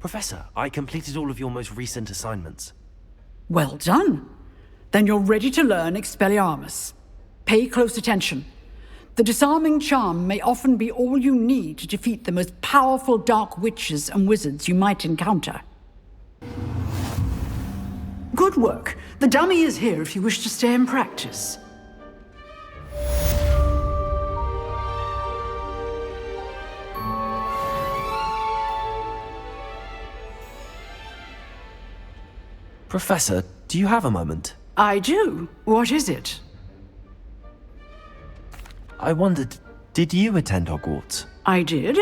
Professor, I completed all of your most recent assignments. Well done. Then you're ready to learn Expelliarmus. Pay close attention. The disarming charm may often be all you need to defeat the most powerful dark witches and wizards you might encounter. Good work. The dummy is here if you wish to stay and practice. Professor, do you have a moment? I do. What is it? I wondered, did you attend Hogwarts? I did.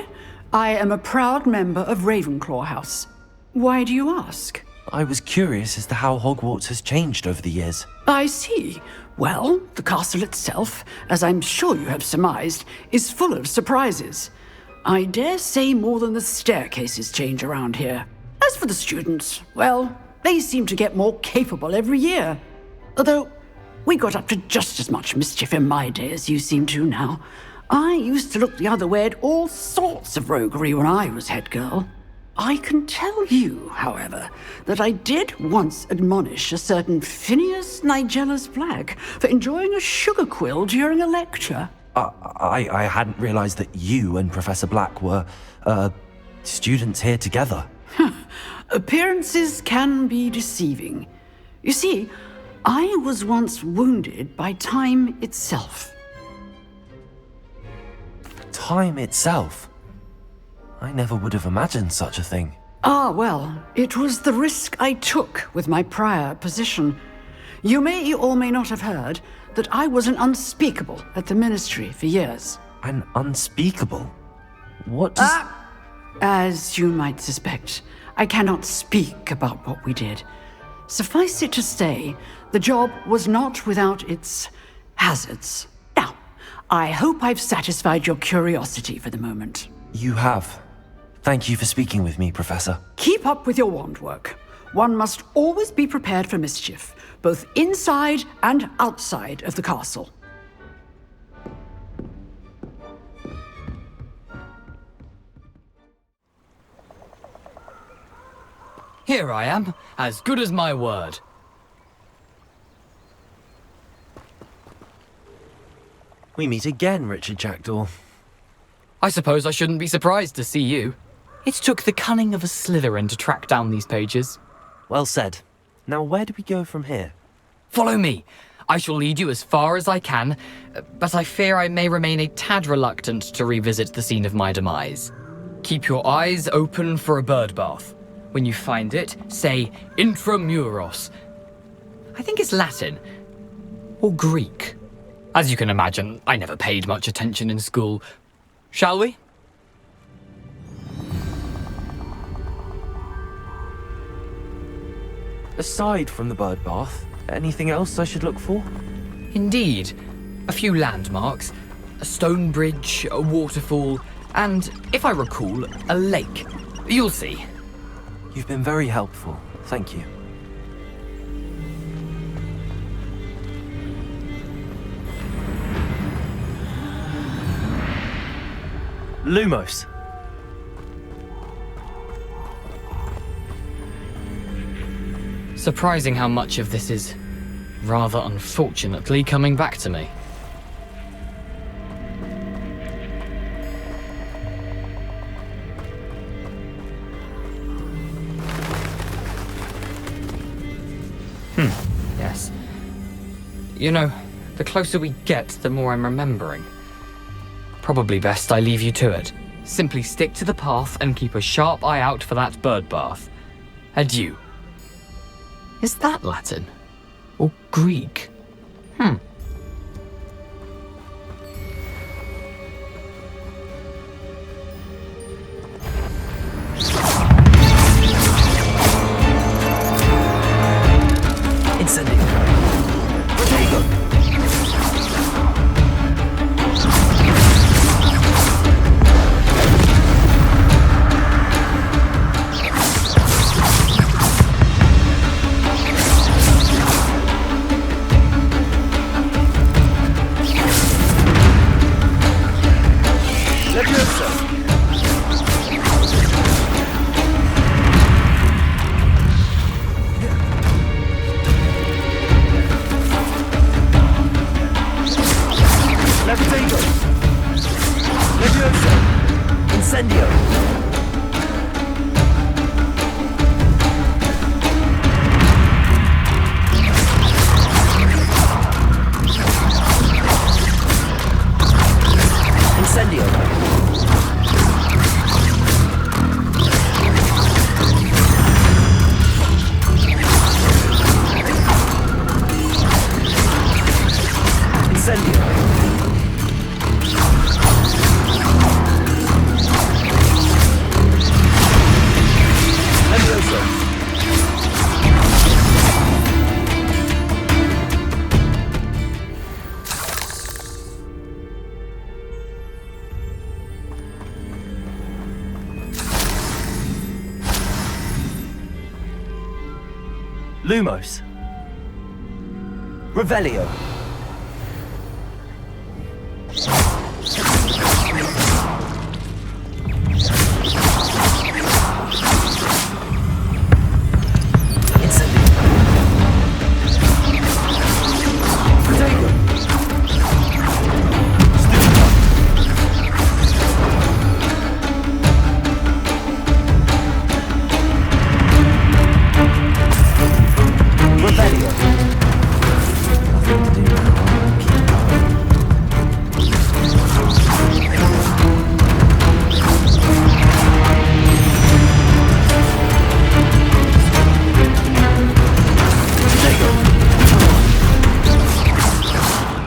I am a proud member of Ravenclaw House. Why do you ask? I was curious as to how Hogwarts has changed over the years. I see. Well, the castle itself, as I'm sure you have surmised, is full of surprises. I dare say more than the staircases change around here. As for the students, well, they seem to get more capable every year. Although, we got up to just as much mischief in my day as you seem to now. I used to look the other way at all sorts of roguery when I was head girl. I can tell you, however, that I did once admonish a certain Phineas Nigella's Black for enjoying a sugar quill during a lecture. I hadn't realized that you and Professor Black were, students here together. Appearances can be deceiving. You see, I was once wounded by time itself. Time itself? I never would have imagined such a thing. Ah, well, it was the risk I took with my prior position. You may or may not have heard that I was an unspeakable at the Ministry for years. An unspeakable? What does... As you might suspect, I cannot speak about what we did. Suffice it to say, the job was not without its hazards. Now, I hope I've satisfied your curiosity for the moment. You have. Thank you for speaking with me, Professor. Keep up with your wand work. One must always be prepared for mischief, both inside and outside of the castle. Here I am, as good as my word. We meet again, Richard Jackdaw. I suppose I shouldn't be surprised to see you. It took the cunning of a Slytherin to track down these pages. Well said. Now where do we go from here? Follow me. I shall lead you as far as I can, but I fear I may remain a tad reluctant to revisit the scene of my demise. Keep your eyes open for a bird bath. When you find it, say intramuros. I think it's Latin. Or Greek. As you can imagine, I never paid much attention in school. Shall we? Aside from the bird bath, anything else I should look for? Indeed. A few landmarks. A stone bridge, a waterfall, and, if I recall, a lake. You'll see. You've been very helpful. Thank you. Lumos. Surprising how much of this is, rather unfortunately, coming back to me. Yes. You know, the closer we get, the more I'm remembering. Probably best I leave you to it. Simply stick to the path and keep a sharp eye out for that bird bath. Adieu. Is that Latin? Or Greek? Incendio. Protego. Leviosa. Levitago! Levioso! Incendio! Incendio! Incendio! Levioso! Lumos. Revelio.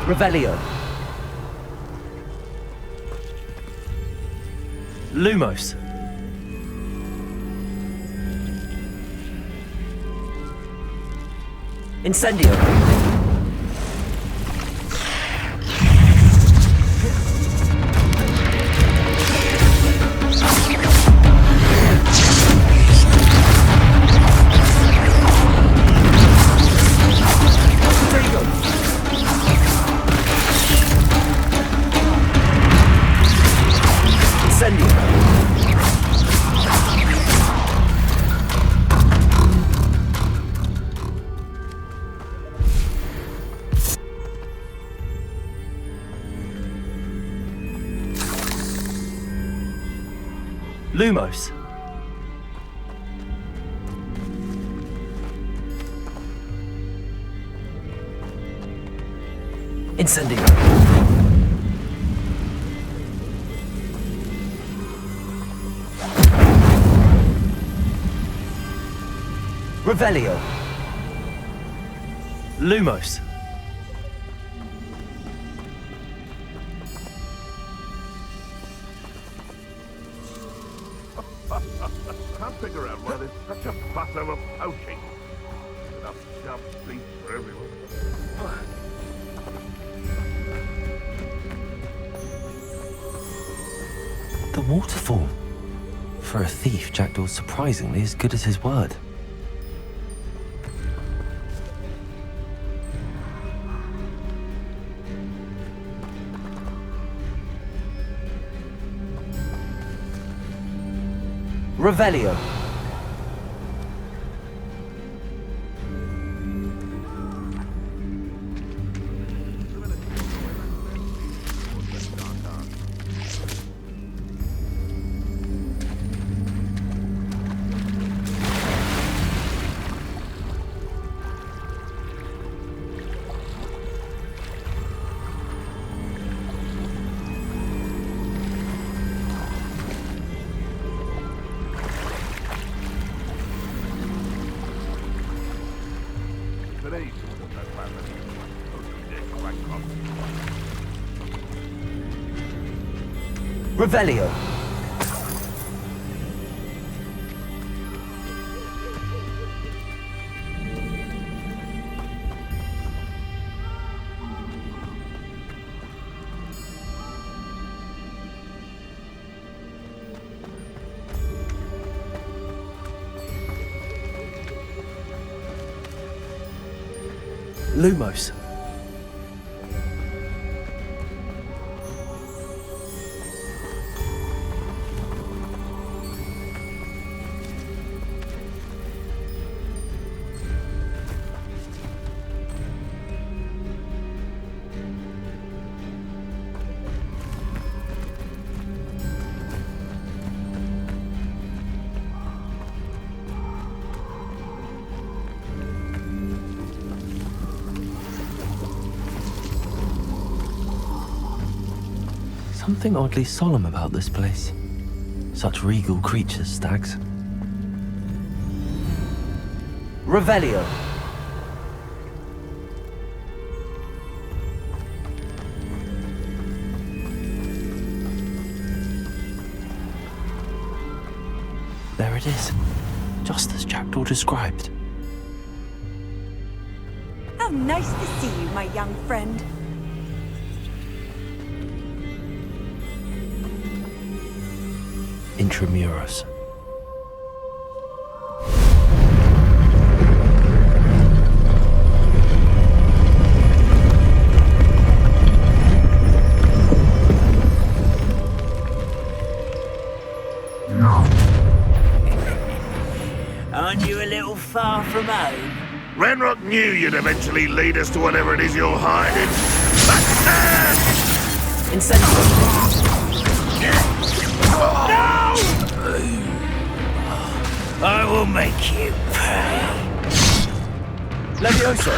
Revelio. Lumos. Incendio. Lumos. Incendio. Revelio. Lumos. Can't figure out why there's such a fuss over poaching. Enough sharp beef for everyone. The waterfall. For a thief, Jackdaw's surprisingly as good as his word. Revelio. Revelio. Lumos. Something oddly solemn about this place. Such regal creatures, stags. Revelio. There it is, just as Jackdaw described. How nice to see you, my young friend. Intramuros. Aren't you a little far from home? Ranrock knew you'd eventually lead us to whatever it is you're hiding. No! I will make you pay. Levioso.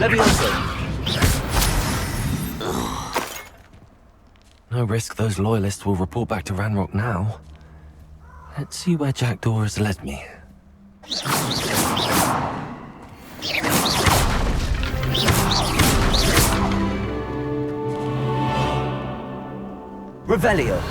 Levioso. No risk those loyalists will report back to Ranrock now. Let's see where Jackdaw has led me. Revelio.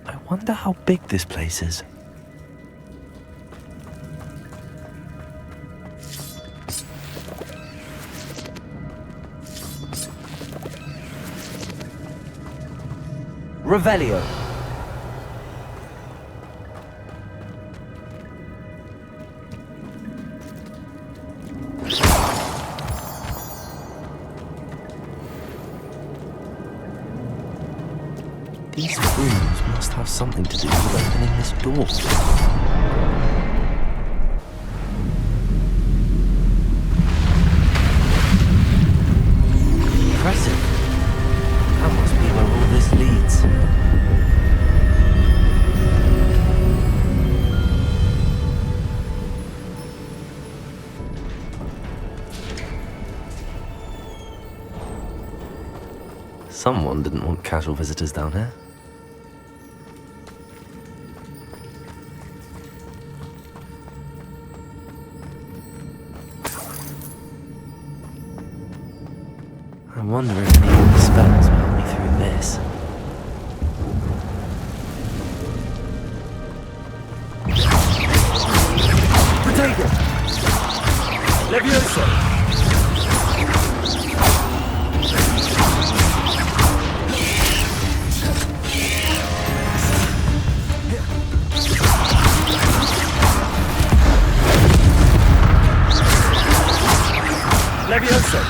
I wonder how big this place is. Revelio. These rooms must have something to do with opening this door. Impressive. That must be where all this leads. Someone didn't want casual visitors down here. I wonder if any of the spells will help me through this. Potato! Levioso! Levioso!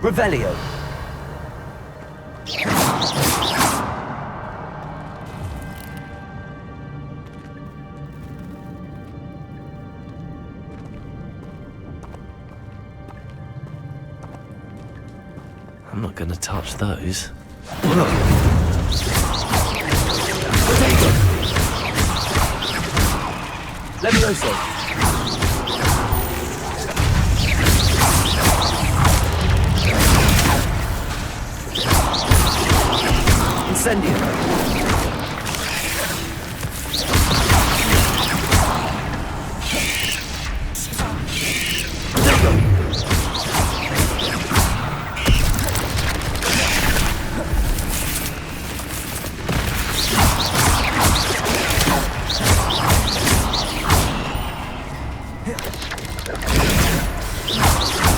Revelio. I'm not gonna touch those. Levioso. Incendio.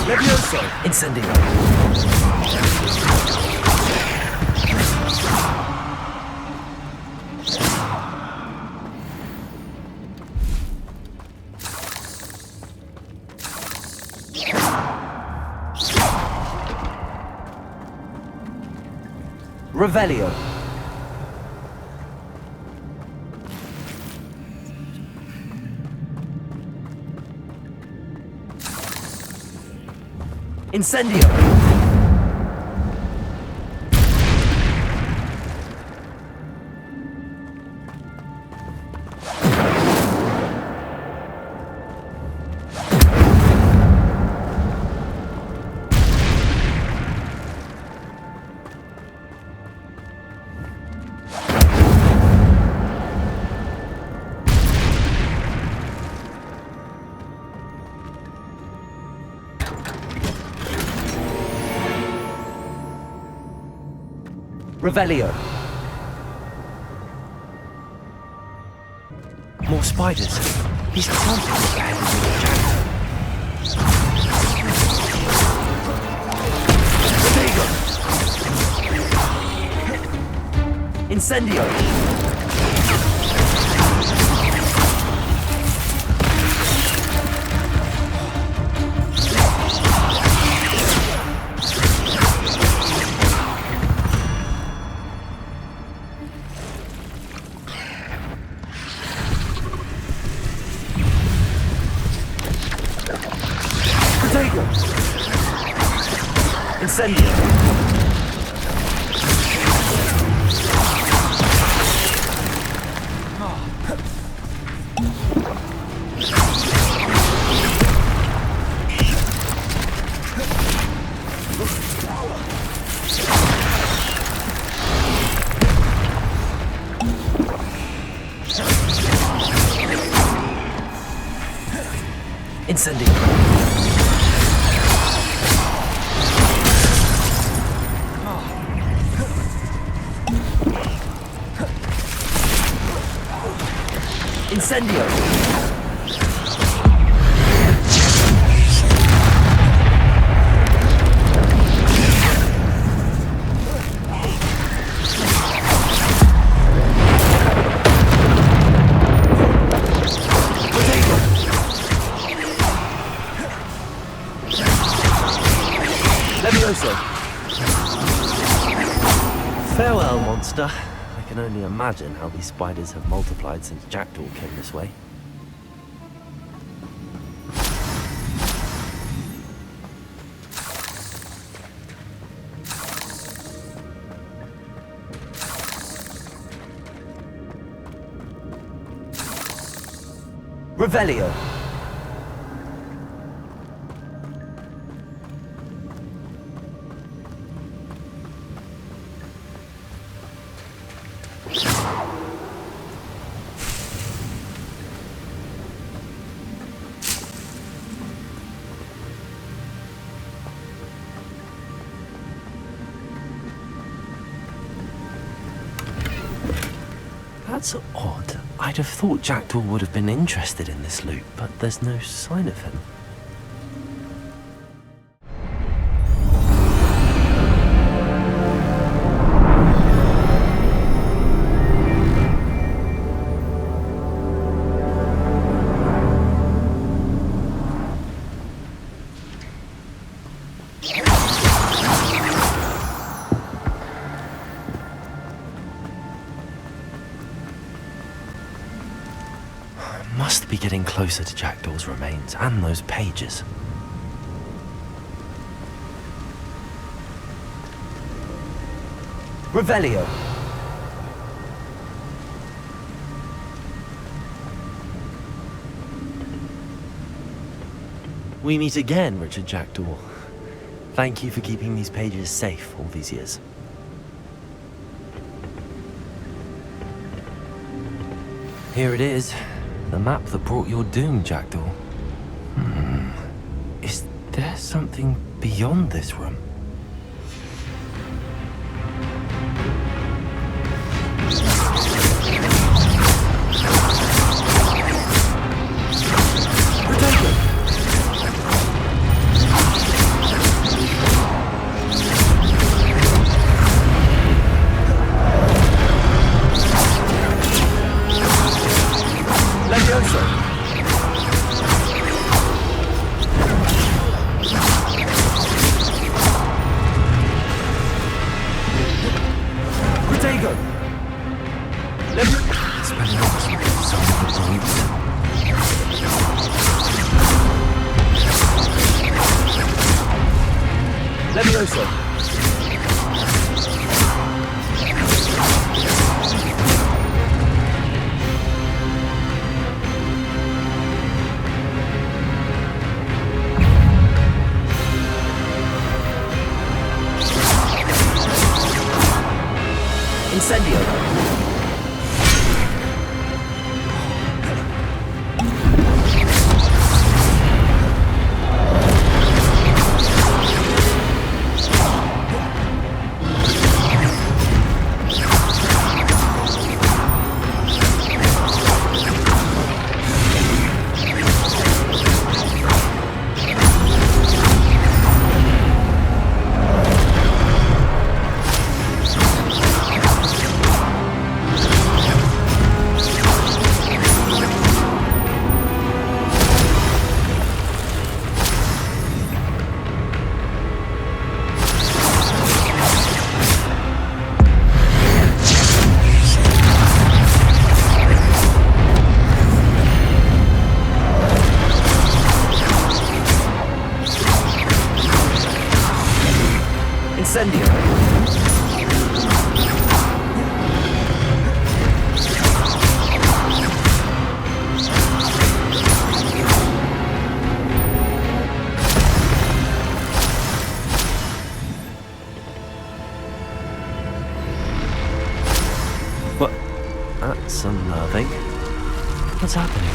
Levioso! Incendio! Revelio! Incendio! Revelio. More spiders. He's constantly behaving with a jackal. Incendio. Incendio. Incendio. Incendio! Levioso! Farewell, monster. I can only imagine how these spiders have multiplied since Jackdaw came this way. Revelio. That's odd. I'd have thought Jackdaw would have been interested in this loot, but there's no sign of him. Must be getting closer to Jackdaw's remains and those pages. Revelio. We meet again, Richard Jackdaw. Thank you for keeping these pages safe all these years. Here it is. The map that brought your doom, Jackdaw. Is there something beyond this room? Protect Levioso. Incendio. Incendio. What? That's unnerving. What's happening?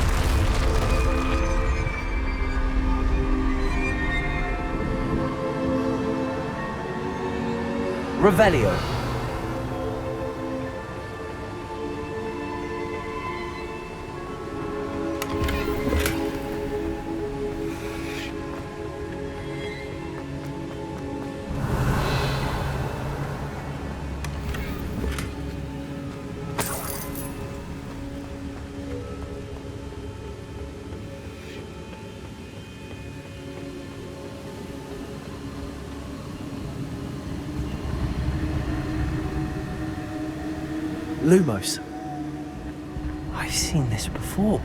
Revelio. Lumos. I've seen this before.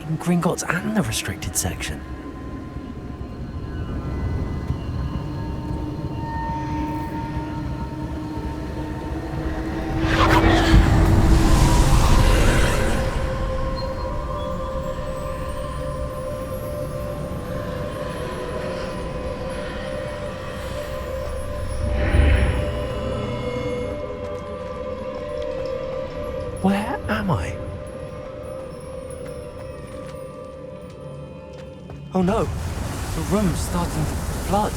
In Gringotts and the restricted section. Where am I? Oh no! The room's starting to flood.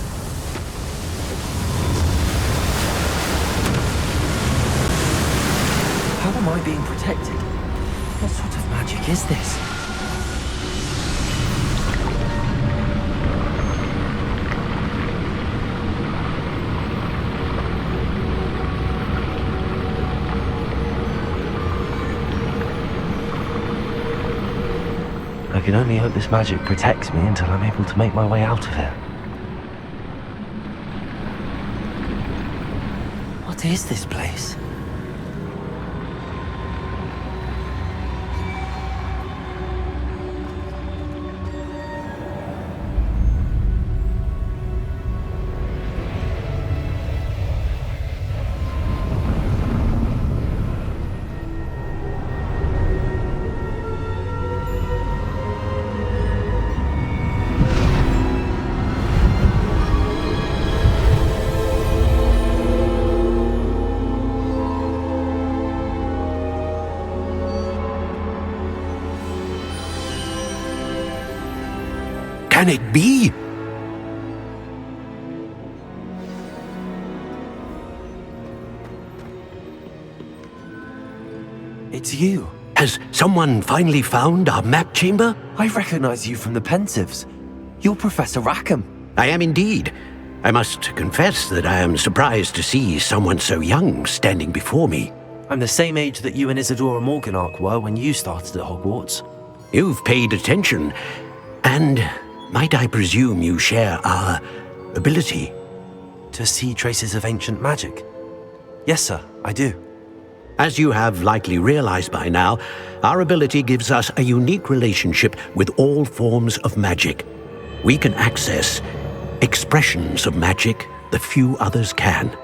How am I being protected? What sort of magic is this? I can only hope this magic protects me until I'm able to make my way out of here. What is this place? Can it be? It's you. Has someone finally found our map chamber? I recognize you from the Pensives. You're Professor Rackham. I am indeed. I must confess that I am surprised to see someone so young standing before me. I'm the same age that you and Isadora Morganach were when you started at Hogwarts. You've paid attention, and might I presume you share our ability? To see traces of ancient magic? Yes, sir, I do. As you have likely realized by now, our ability gives us a unique relationship with all forms of magic. We can access expressions of magic that few others can.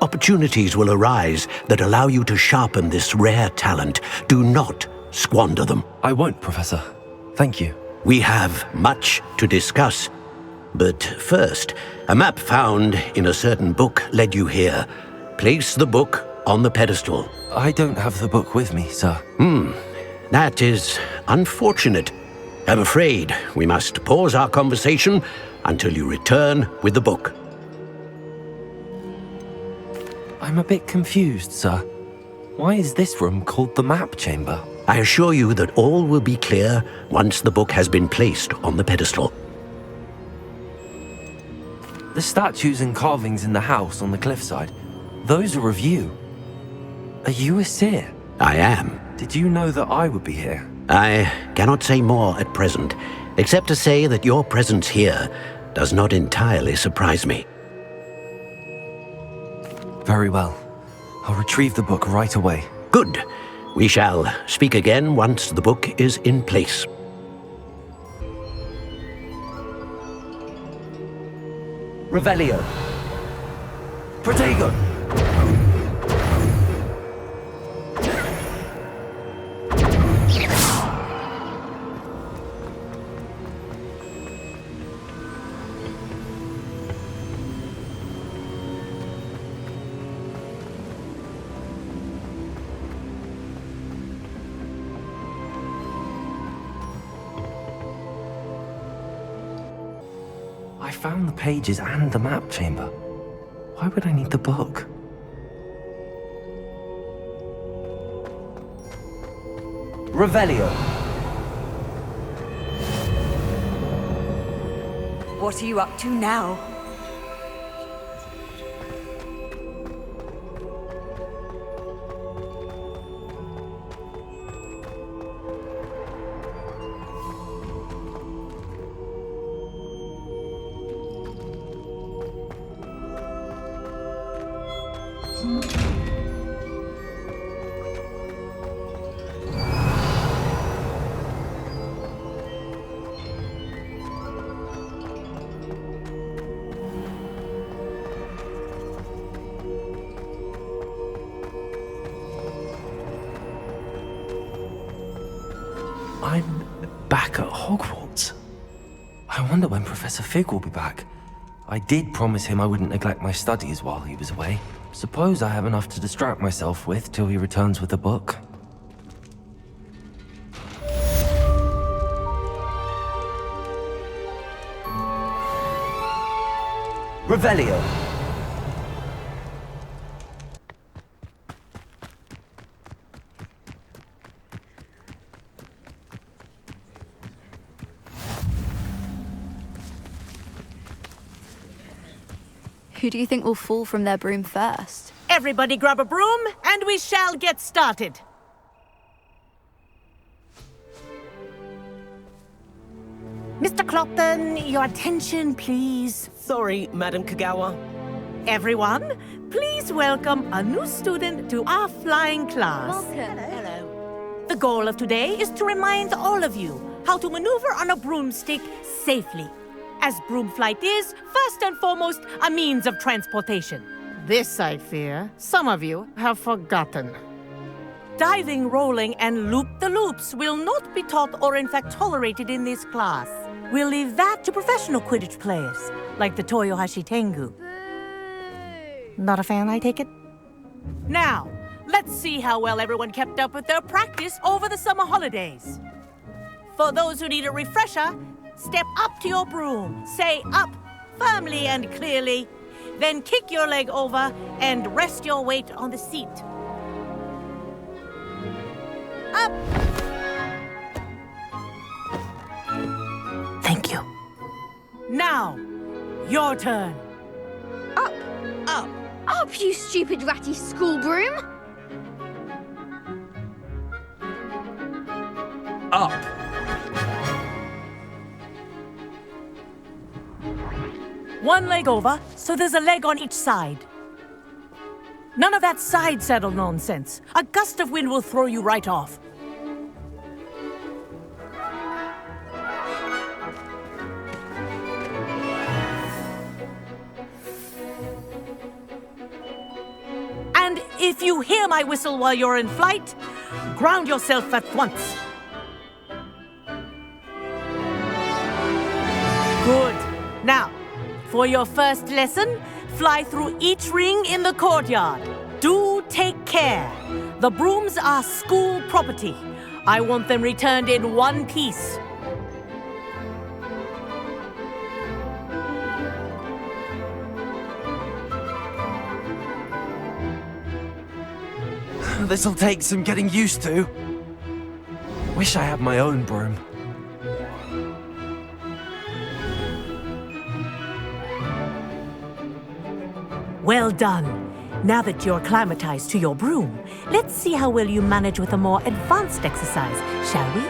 Opportunities will arise that allow you to sharpen this rare talent. Do not squander them. I won't, Professor. Thank you. We have much to discuss. But first, a map found in a certain book led you here. Place the book on the pedestal. I don't have the book with me, sir. That is unfortunate. I'm afraid we must pause our conversation until you return with the book. I'm a bit confused, sir. Why is this room called the map chamber? I assure you that all will be clear once the book has been placed on the pedestal. The statues and carvings in the house on the cliffside, those are of you. Are you a seer? I am. Did you know that I would be here? I cannot say more at present, except to say that your presence here does not entirely surprise me. Very well. I'll retrieve the book right away. Good. We shall speak again once the book is in place. Revelio. Protego. I found the pages and the map chamber. Why would I need the book? Revelio. What are you up to now? I'm back at Hogwarts. I wonder when Professor Fig will be back. I did promise him I wouldn't neglect my studies while he was away. Suppose I have enough to distract myself with till he returns with the book. Revelio. Who do you think will fall from their broom first? Everybody grab a broom, and we shall get started. Mr. Clopton, your attention, please. Sorry, Madam Kagawa. Everyone, please welcome a new student to our flying class. Welcome. Hello. The goal of today is to remind all of you how to maneuver on a broomstick safely. As broom flight is, first and foremost, a means of transportation. This, I fear, some of you have forgotten. Diving, rolling, and loop-the-loops will not be taught or in fact tolerated in this class. We'll leave that to professional Quidditch players, like the Toyohashi Tengu. Not a fan, I take it? Now, let's see how well everyone kept up with their practice over the summer holidays. For those who need a refresher, step up to your broom, say up firmly and clearly, then kick your leg over and rest your weight on the seat. Up! Thank you. Now, your turn. Up! Up! Up, you stupid ratty school broom! Up! One leg over, so there's a leg on each side. None of that side saddle nonsense. A gust of wind will throw you right off. If you hear my whistle while you're in flight, ground yourself at once. Good. Now, for your first lesson, fly through each ring in the courtyard. Do take care. The brooms are school property. I want them returned in one piece. This'll take some getting used to. Wish I had my own broom. Well done. Now that you're acclimatized to your broom, let's see how well you manage with a more advanced exercise, shall we?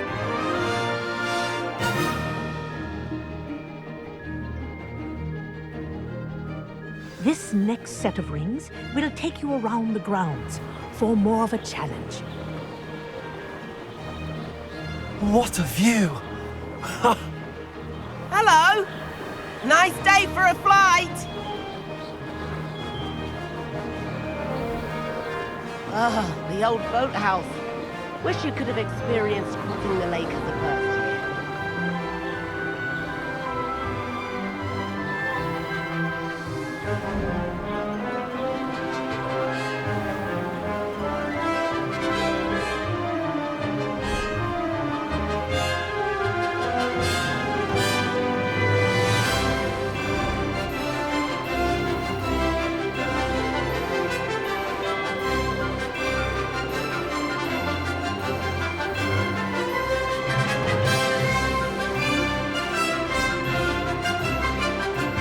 This next set of rings will take you around the grounds for more of a challenge. What a view! Hello! Nice day for a flight! Ah, the old boathouse. Wish you could have experienced crossing the lake as a first year.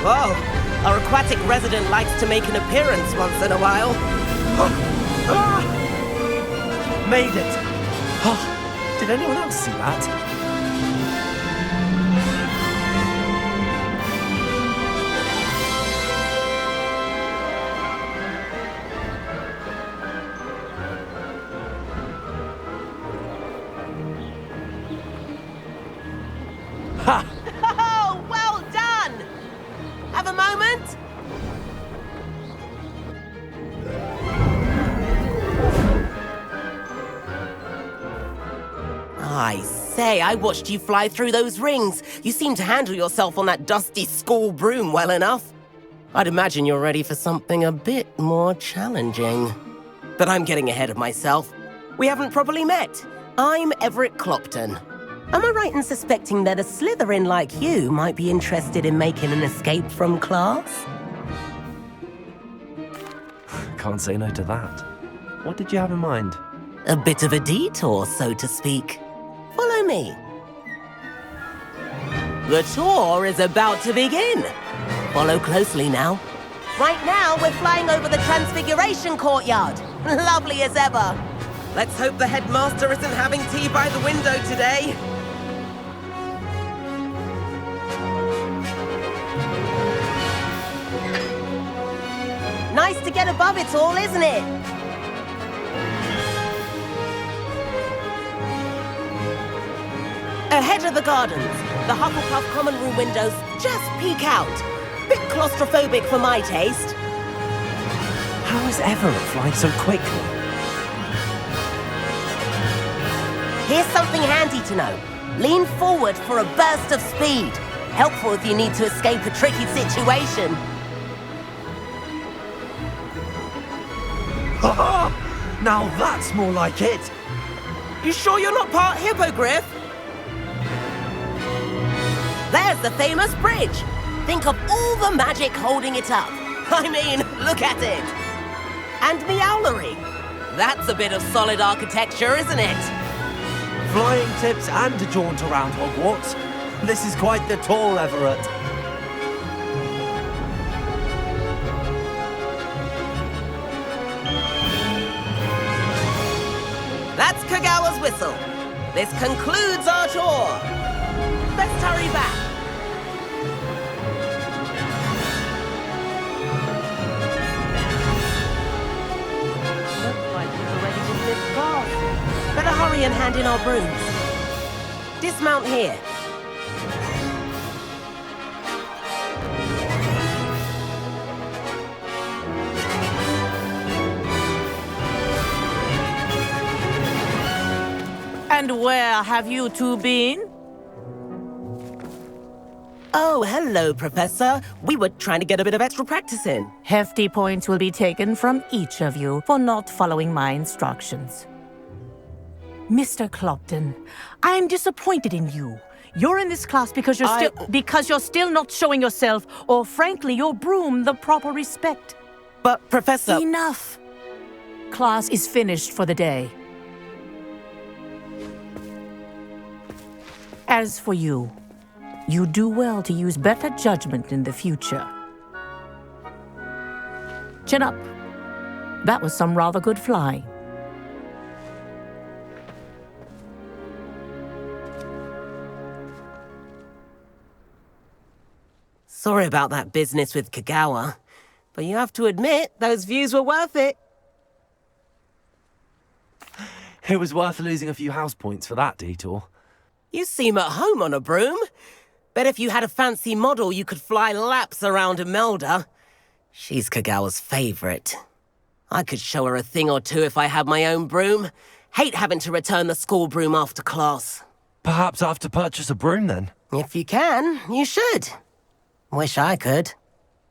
Whoa, our aquatic resident likes to make an appearance once in a while. Made it! Oh, did anyone else see that? Ha! Oh, well done! Have a moment? I say, I watched you fly through those rings. You seem to handle yourself on that dusty school broom well enough. I'd imagine you're ready for something a bit more challenging. But I'm getting ahead of myself. We haven't properly met. I'm Everett Clopton. Am I right in suspecting that a Slytherin like you might be interested in making an escape from class? Can't say no to that. What did you have in mind? A bit of a detour, so to speak. Follow me. The tour is about to begin. Follow closely now. Right now, we're flying over the Transfiguration Courtyard. Lovely as ever. Let's hope the headmaster isn't having tea by the window today. Nice to get above it all, isn't it? Ahead of the gardens, the Hufflepuff common room windows just peek out. Bit claustrophobic for my taste. How is Everett flying so quickly? Here's something handy to know. Lean forward for a burst of speed. Helpful if you need to escape a tricky situation. Now that's more like it! You sure you're not part hippogriff? There's the famous bridge. Think of all the magic holding it up. I mean, look at it. And the owlery. That's a bit of solid architecture, isn't it? Flying tips and a jaunt around Hogwarts. This is quite the tour, Everett. That's Kagawa's whistle. This concludes our tour. Let's hurry back. Looks like we've already been this far. Better hurry and hand in our brooms. Dismount here. And where have you two been? Oh, hello, Professor. We were trying to get a bit of extra practice in. Hefty points will be taken from each of you for not following my instructions. Mr. Clopton, I'm disappointed in you. You're in this class because you're still not showing yourself, or frankly, your broom the proper respect. But, Professor... Enough. Class is finished for the day. As for you, you do well to use better judgment in the future. Chin up. That was some rather good flying. Sorry about that business with Kagawa, but you have to admit, those views were worth it. It was worth losing a few house points for that detour. You seem at home on a broom. Bet if you had a fancy model, you could fly laps around Imelda. She's Kagawa's favorite. I could show her a thing or two if I had my own broom. Hate having to return the school broom after class. Perhaps I have to purchase a broom then? If you can, you should. Wish I could.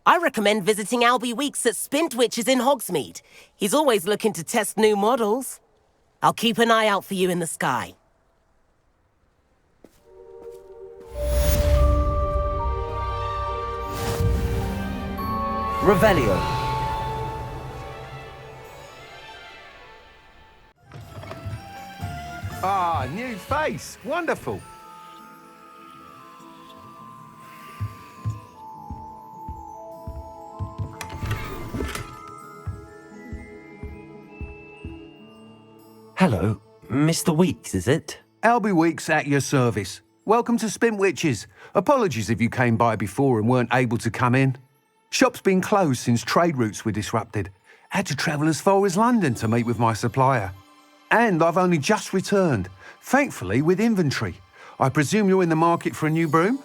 I recommend visiting Albie Weeks at Spintwitches in Hogsmeade. He's always looking to test new models. I'll keep an eye out for you in the sky. Revelio. Ah, new face. Wonderful. Hello, Mr. Weeks, is it? Albie Weeks at your service. Welcome to Spintwitches. Apologies if you came by before and weren't able to come in. Shop's been closed since trade routes were disrupted. Had to travel as far as London to meet with my supplier. And I've only just returned, thankfully with inventory. I presume you're in the market for a new broom?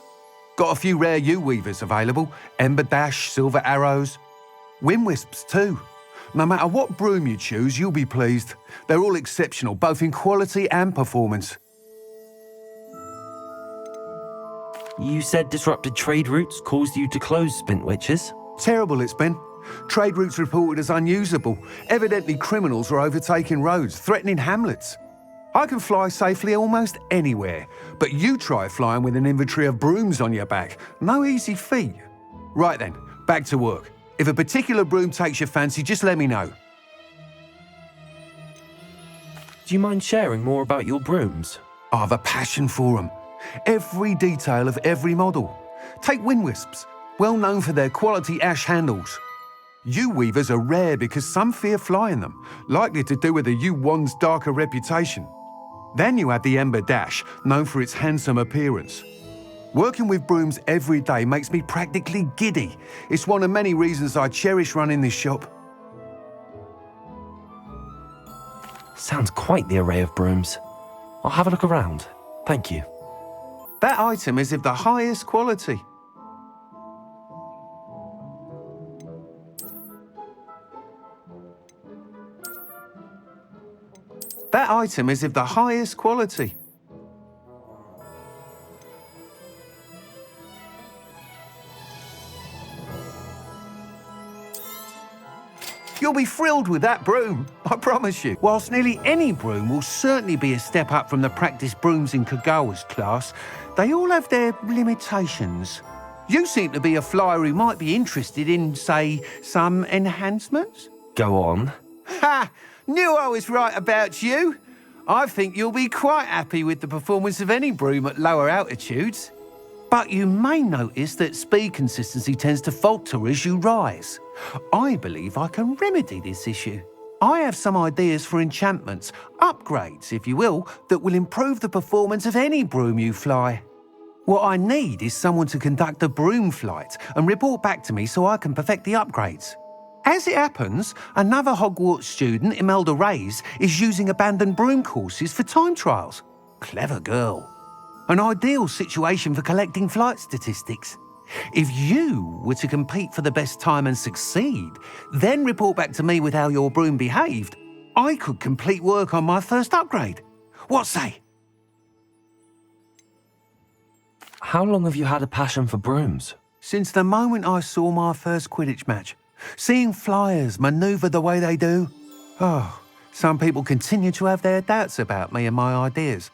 Got a few rare U-weavers available, Ember Dash, Silver Arrows. Wind Wisps too. No matter what broom you choose, you'll be pleased. They're all exceptional, both in quality and performance. You said disrupted trade routes caused you to close Spintwitches? Terrible it's been. Trade routes reported as unusable. Evidently criminals were overtaking roads, threatening hamlets. I can fly safely almost anywhere, but you try flying with an inventory of brooms on your back. No easy feat. Right then, back to work. If a particular broom takes your fancy, just let me know. Do you mind sharing more about your brooms? I have a passion for them. Every detail of every model. Take Wind Wisps, well known for their quality ash handles. U-weavers are rare because some fear flying them, likely to do with the U-wand's darker reputation. Then you have the Ember Dash, known for its handsome appearance. Working with brooms every day makes me practically giddy. It's one of many reasons I cherish running this shop. Sounds quite the array of brooms. I'll have a look around. Thank you. That item is of the highest quality. That item is of the highest quality. You'll be thrilled with that broom, I promise you. Whilst nearly any broom will certainly be a step up from the practice brooms in Kagawa's class, they all have their limitations. You seem to be a flyer who might be interested in, say, some enhancements? Go on. Ha! Knew I was right about you. I think you'll be quite happy with the performance of any broom at lower altitudes. But you may notice that speed consistency tends to falter as you rise. I believe I can remedy this issue. I have some ideas for enchantments, upgrades, if you will, that will improve the performance of any broom you fly. What I need is someone to conduct a broom flight and report back to me so I can perfect the upgrades. As it happens, another Hogwarts student, Imelda Reyes, is using abandoned broom courses for time trials. Clever girl. An ideal situation for collecting flight statistics. If you were to compete for the best time and succeed, then report back to me with how your broom behaved, I could complete work on my first upgrade. What say? How long have you had a passion for brooms? Since the moment I saw my first Quidditch match. Seeing flyers manoeuvre the way they do. Oh, some people continue to have their doubts about me and my ideas.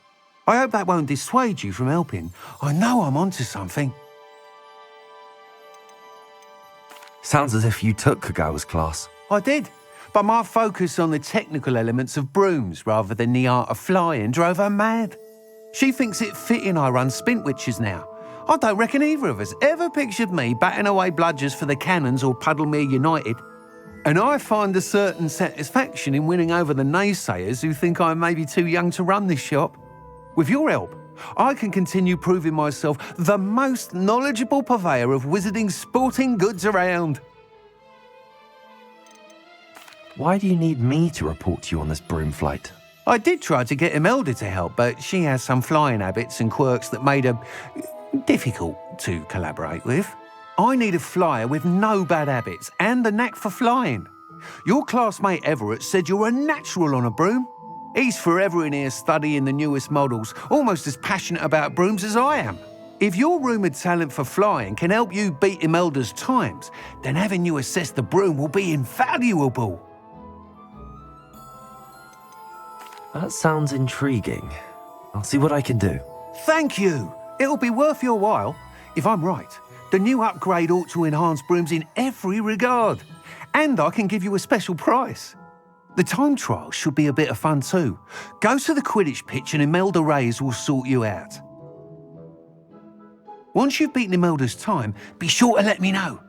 I hope that won't dissuade you from helping. I know I'm onto something. Sounds as if you took Kagawa's class. I did, but my focus on the technical elements of brooms rather than the art of flying drove her mad. She thinks it fitting I run Spintwitches now. I don't reckon either of us ever pictured me batting away bludgers for the Cannons or Puddlemere United. And I find a certain satisfaction in winning over the naysayers who think I may be too young to run this shop. With your help, I can continue proving myself the most knowledgeable purveyor of wizarding sporting goods around. Why do you need me to report to you on this broom flight? I did try to get Imelda to help, but she has some flying habits and quirks that made her difficult to collaborate with. I need a flyer with no bad habits and a knack for flying. Your classmate Everett said you're a natural on a broom. He's forever in here studying the newest models, almost as passionate about brooms as I am. If your rumoured talent for flying can help you beat Imelda's times, then having you assess the broom will be invaluable. That sounds intriguing. I'll see what I can do. Thank you. It'll be worth your while. If I'm right, the new upgrade ought to enhance brooms in every regard. And I can give you a special price. The time trial should be a bit of fun too. Go to the Quidditch pitch and Imelda Reyes will sort you out. Once you've beaten Imelda's time, be sure to let me know.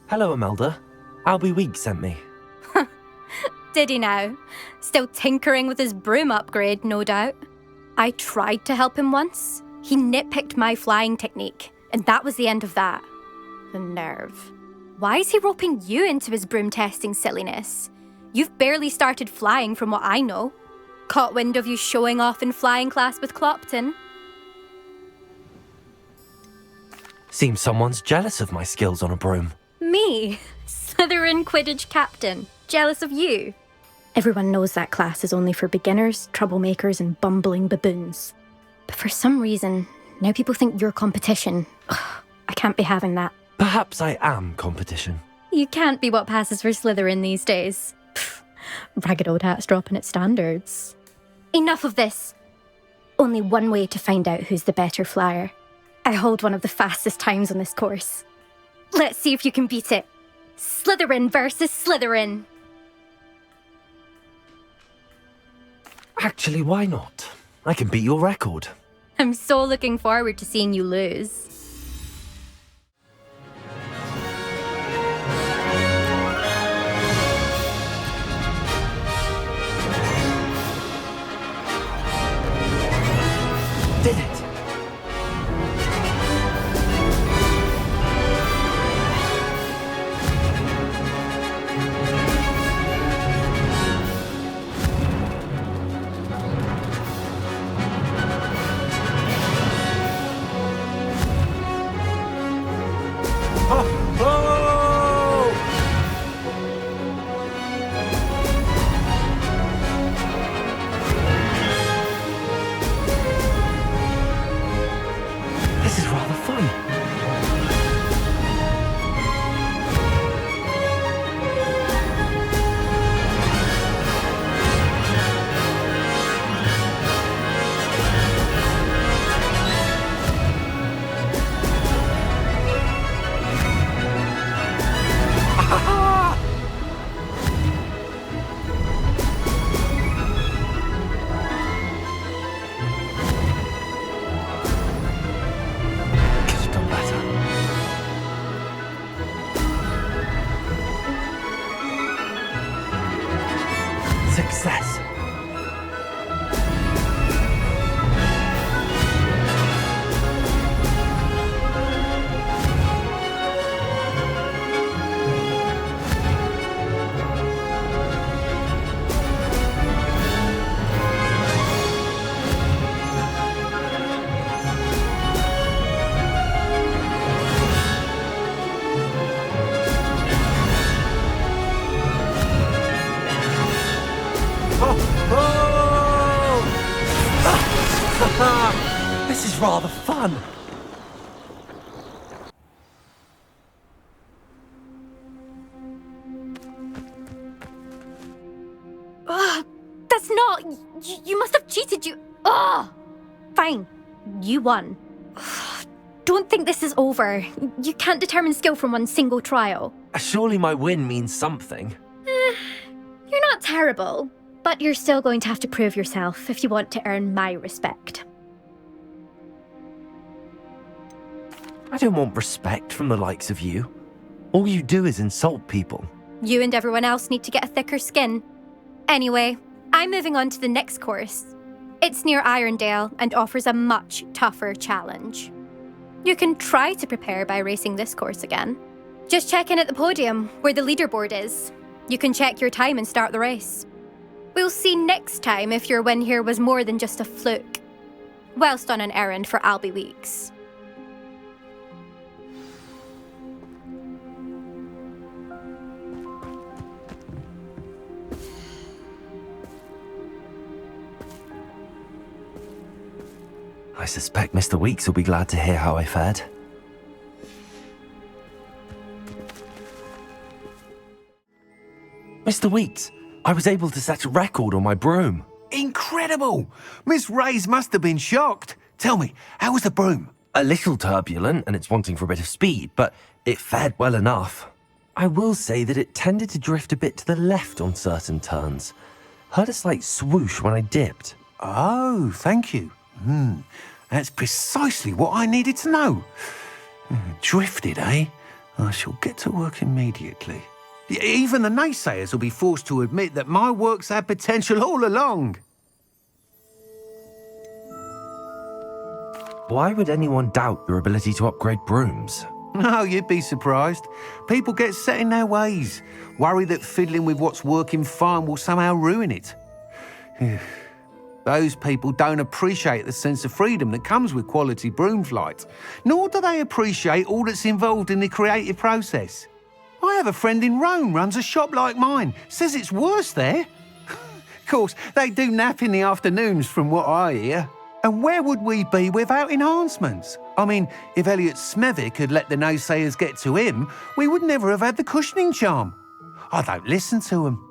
Hello, Imelda. Albie Weeks sent me. Did he now? Still tinkering with his broom upgrade, no doubt. I tried to help him once. He nitpicked my flying technique, and that was the end of that. The nerve. Why is he roping you into his broom testing silliness? You've barely started flying from what I know. Caught wind of you showing off in flying class with Clopton. Seems someone's jealous of my skills on a broom. Me? Slytherin Quidditch captain. Jealous of you? Everyone knows that class is only for beginners, troublemakers, and bumbling baboons. But for some reason, now people think you're competition. Ugh, I can't be having that. Perhaps I am competition. You can't be what passes for Slytherin these days. Pfft, ragged old hat's dropping its standards. Enough of this. Only one way to find out who's the better flyer. I hold one of the fastest times on this course. Let's see if you can beat it. Slytherin versus Slytherin. Actually, why not? I can beat your record. I'm so looking forward to seeing you lose. Did it! This is rather fun. That's not... You must have cheated, you... Ugh! Fine. You won. Don't think this is over. You can't determine skill from one single trial. Surely my win means something. You're not terrible, but you're still going to have to prove yourself if you want to earn my respect. I don't want respect from the likes of you. All you do is insult people. You and everyone else need to get a thicker skin. Anyway, I'm moving on to the next course. It's near Irondale and offers a much tougher challenge. You can try to prepare by racing this course again. Just check in at the podium, where the leaderboard is. You can check your time and start the race. We'll see next time if your win here was more than just a fluke. Whilst on an errand for Albie Weeks. I suspect Mr. Weeks will be glad to hear how I fared. Mr. Weeks, I was able to set a record on my broom. Incredible! Miss Reyes must have been shocked. Tell me, how was the broom? A little turbulent and it's wanting for a bit of speed, but it fared well enough. I will say that it tended to drift a bit to the left on certain turns. Heard a slight swoosh when I dipped. Oh, thank you. That's precisely what I needed to know. Drifted, eh? I shall get to work immediately. Even the naysayers will be forced to admit that my work's had potential all along. Why would anyone doubt your ability to upgrade brooms? Oh, you'd be surprised. People get set in their ways, worry that fiddling with what's working fine will somehow ruin it. Those people don't appreciate the sense of freedom that comes with quality broom flight, nor do they appreciate all that's involved in the creative process. I have a friend in Rome runs a shop like mine, says it's worse there. Of course, they do nap in the afternoons from what I hear. And where would we be without enhancements? I mean, if Elliot Smethwick had let the naysayers get to him, we would never have had the cushioning charm. I don't listen to them.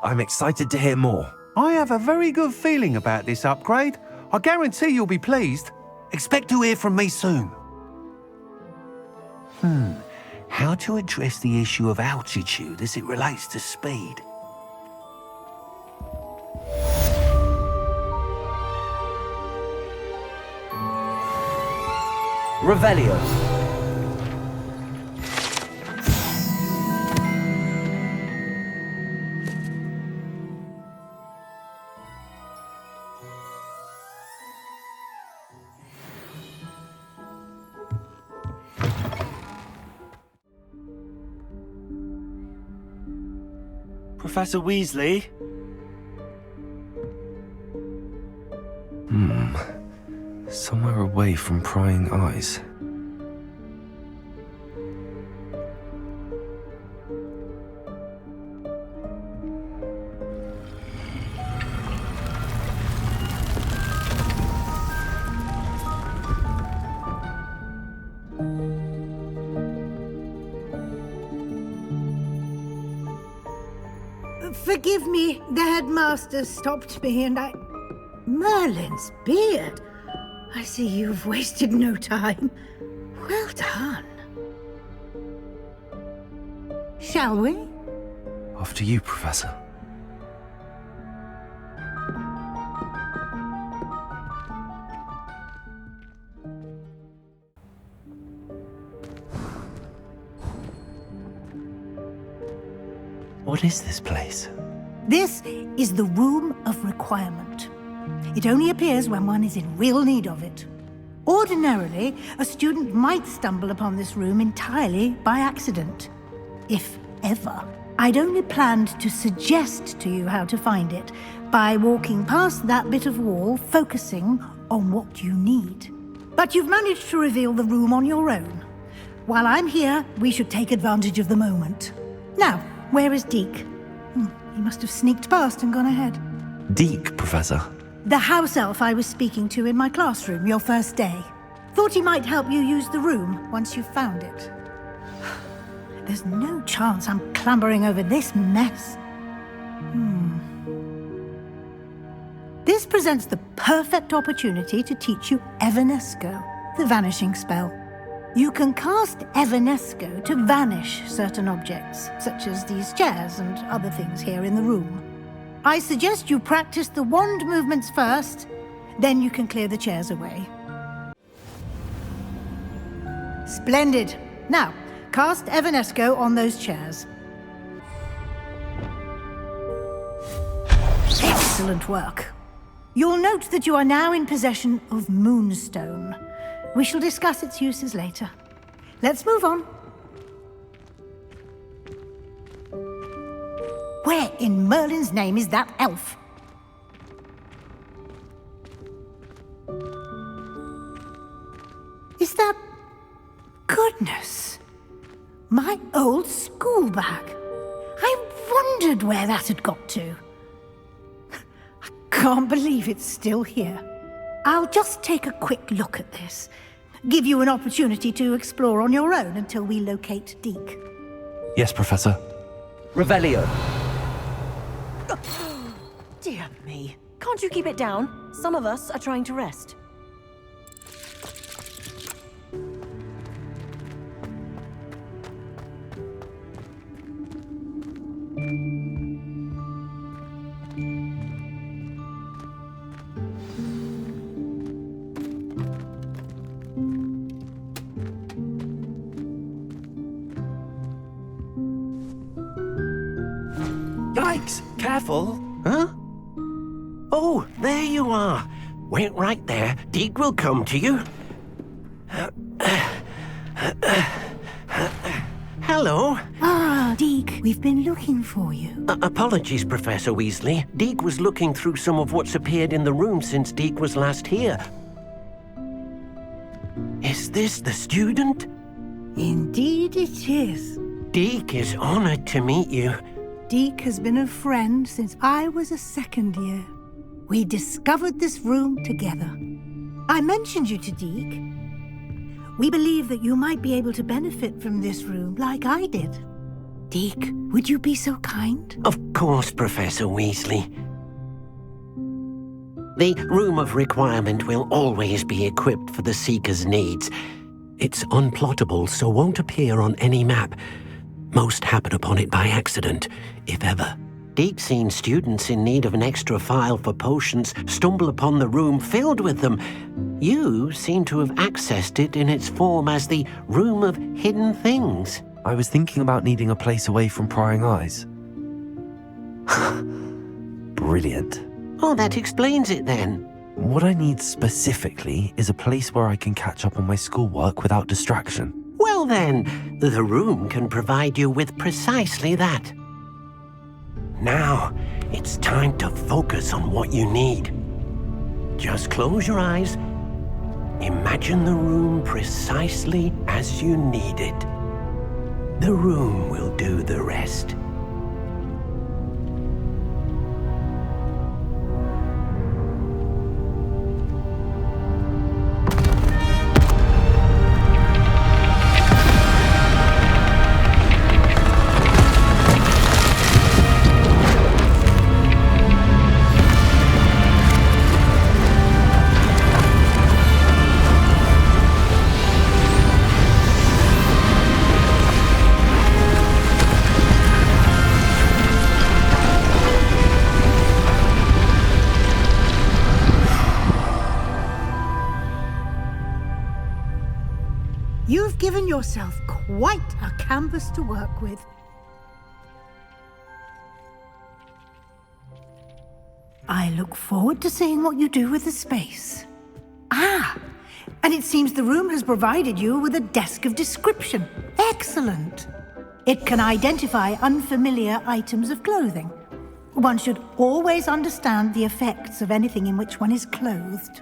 I'm excited to hear more. I have a very good feeling about this upgrade. I guarantee you'll be pleased. Expect to hear from me soon. How to address the issue of altitude as it relates to speed? Revelio. Professor Weasley? Somewhere away from prying eyes. Forgive me, the headmaster stopped me and I... Merlin's beard. I see you've wasted no time. Well done. Shall we? After you, Professor. What is this place? This is the Room of Requirement. It only appears when one is in real need of it. Ordinarily, a student might stumble upon this room entirely by accident, if ever. I'd only planned to suggest to you how to find it by walking past that bit of wall, focusing on what you need. But you've managed to reveal the room on your own. While I'm here, we should take advantage of the moment. Now, where is Deke? He must have sneaked past and gone ahead. Deke, Professor. The house elf I was speaking to in my classroom your first day. Thought he might help you use the room once you've found it. There's no chance I'm clambering over this mess. This presents the perfect opportunity to teach you Evanesco, the vanishing spell. You can cast Evanesco to vanish certain objects, such as these chairs and other things here in the room. I suggest you practice the wand movements first, then you can clear the chairs away. Splendid. Now, cast Evanesco on those chairs. Excellent work. You'll note that you are now in possession of Moonstone. We shall discuss its uses later. Let's move on. Where in Merlin's name is that elf? Is that... Goodness! My old school bag. I wondered where that had got to. I can't believe it's still here. I'll just take a quick look at this. Give you an opportunity to explore on your own until we locate Deke. Yes, Professor. Revelio. Dear me. Can't you keep it down? Some of us are trying to rest. Yikes! Careful! Huh? Oh, there you are. Wait right there. Deke will come to you. Hello. Ah, Deke, we've been looking for you. Apologies, Professor Weasley. Deke was looking through some of what's appeared in the room since Deke was last here. Is this the student? Indeed it is. Deke is honored to meet you. Deke has been a friend since I was a second year. We discovered this room together. I mentioned you to Deke. We believe that you might be able to benefit from this room like I did. Deke, would you be so kind? Of course, Professor Weasley. The Room of Requirement will always be equipped for the Seeker's needs. It's unplottable, so won't appear on any map. Most happen upon it by accident, if ever. Deke's seen students in need of an extra file for potions stumble upon the room filled with them. You seem to have accessed it in its form as the Room of Hidden Things. I was thinking about needing a place away from prying eyes. Brilliant. Oh, that explains it then. What I need specifically is a place where I can catch up on my schoolwork without distraction. Well then, the room can provide you with precisely that. Now, it's time to focus on what you need. Just close your eyes. Imagine the room precisely as you need it. The room will do the rest. You've given yourself quite a canvas to work with. I look forward to seeing what you do with the space. Ah, and it seems the room has provided you with a desk of description. Excellent. It can identify unfamiliar items of clothing. One should always understand the effects of anything in which one is clothed.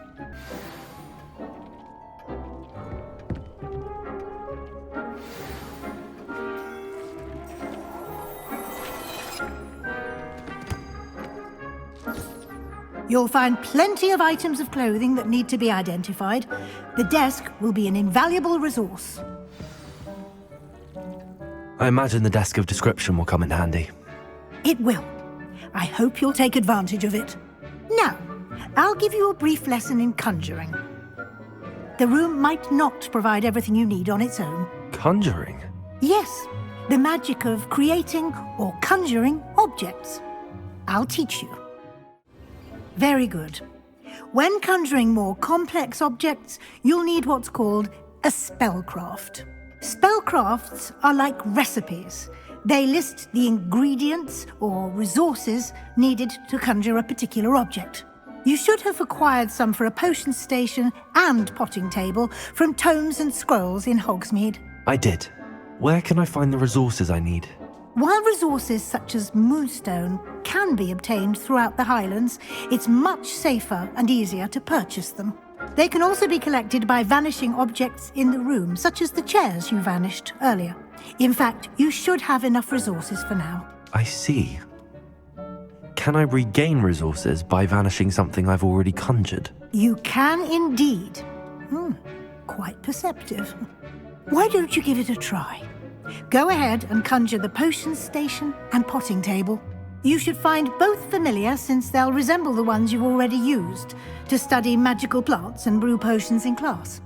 You'll find plenty of items of clothing that need to be identified. The desk will be an invaluable resource. I imagine the desk of description will come in handy. It will. I hope you'll take advantage of it. Now, I'll give you a brief lesson in conjuring. The room might not provide everything you need on its own. Conjuring? Yes, the magic of creating or conjuring objects. I'll teach you. Very good. When conjuring more complex objects, you'll need what's called a spellcraft. Spellcrafts are like recipes. They list the ingredients or resources needed to conjure a particular object. You should have acquired some for a potion station and potting table from tomes and scrolls in Hogsmeade. I did. Where can I find the resources I need? While resources such as moonstone can be obtained throughout the Highlands, it's much safer and easier to purchase them. They can also be collected by vanishing objects in the room, such as the chairs you vanished earlier. In fact, you should have enough resources for now. I see. Can I regain resources by vanishing something I've already conjured? You can indeed. Quite perceptive. Why don't you give it a try? Go ahead and conjure the potion station and potting table. You should find both familiar, since they'll resemble the ones you've already used to study magical plants and brew potions in class.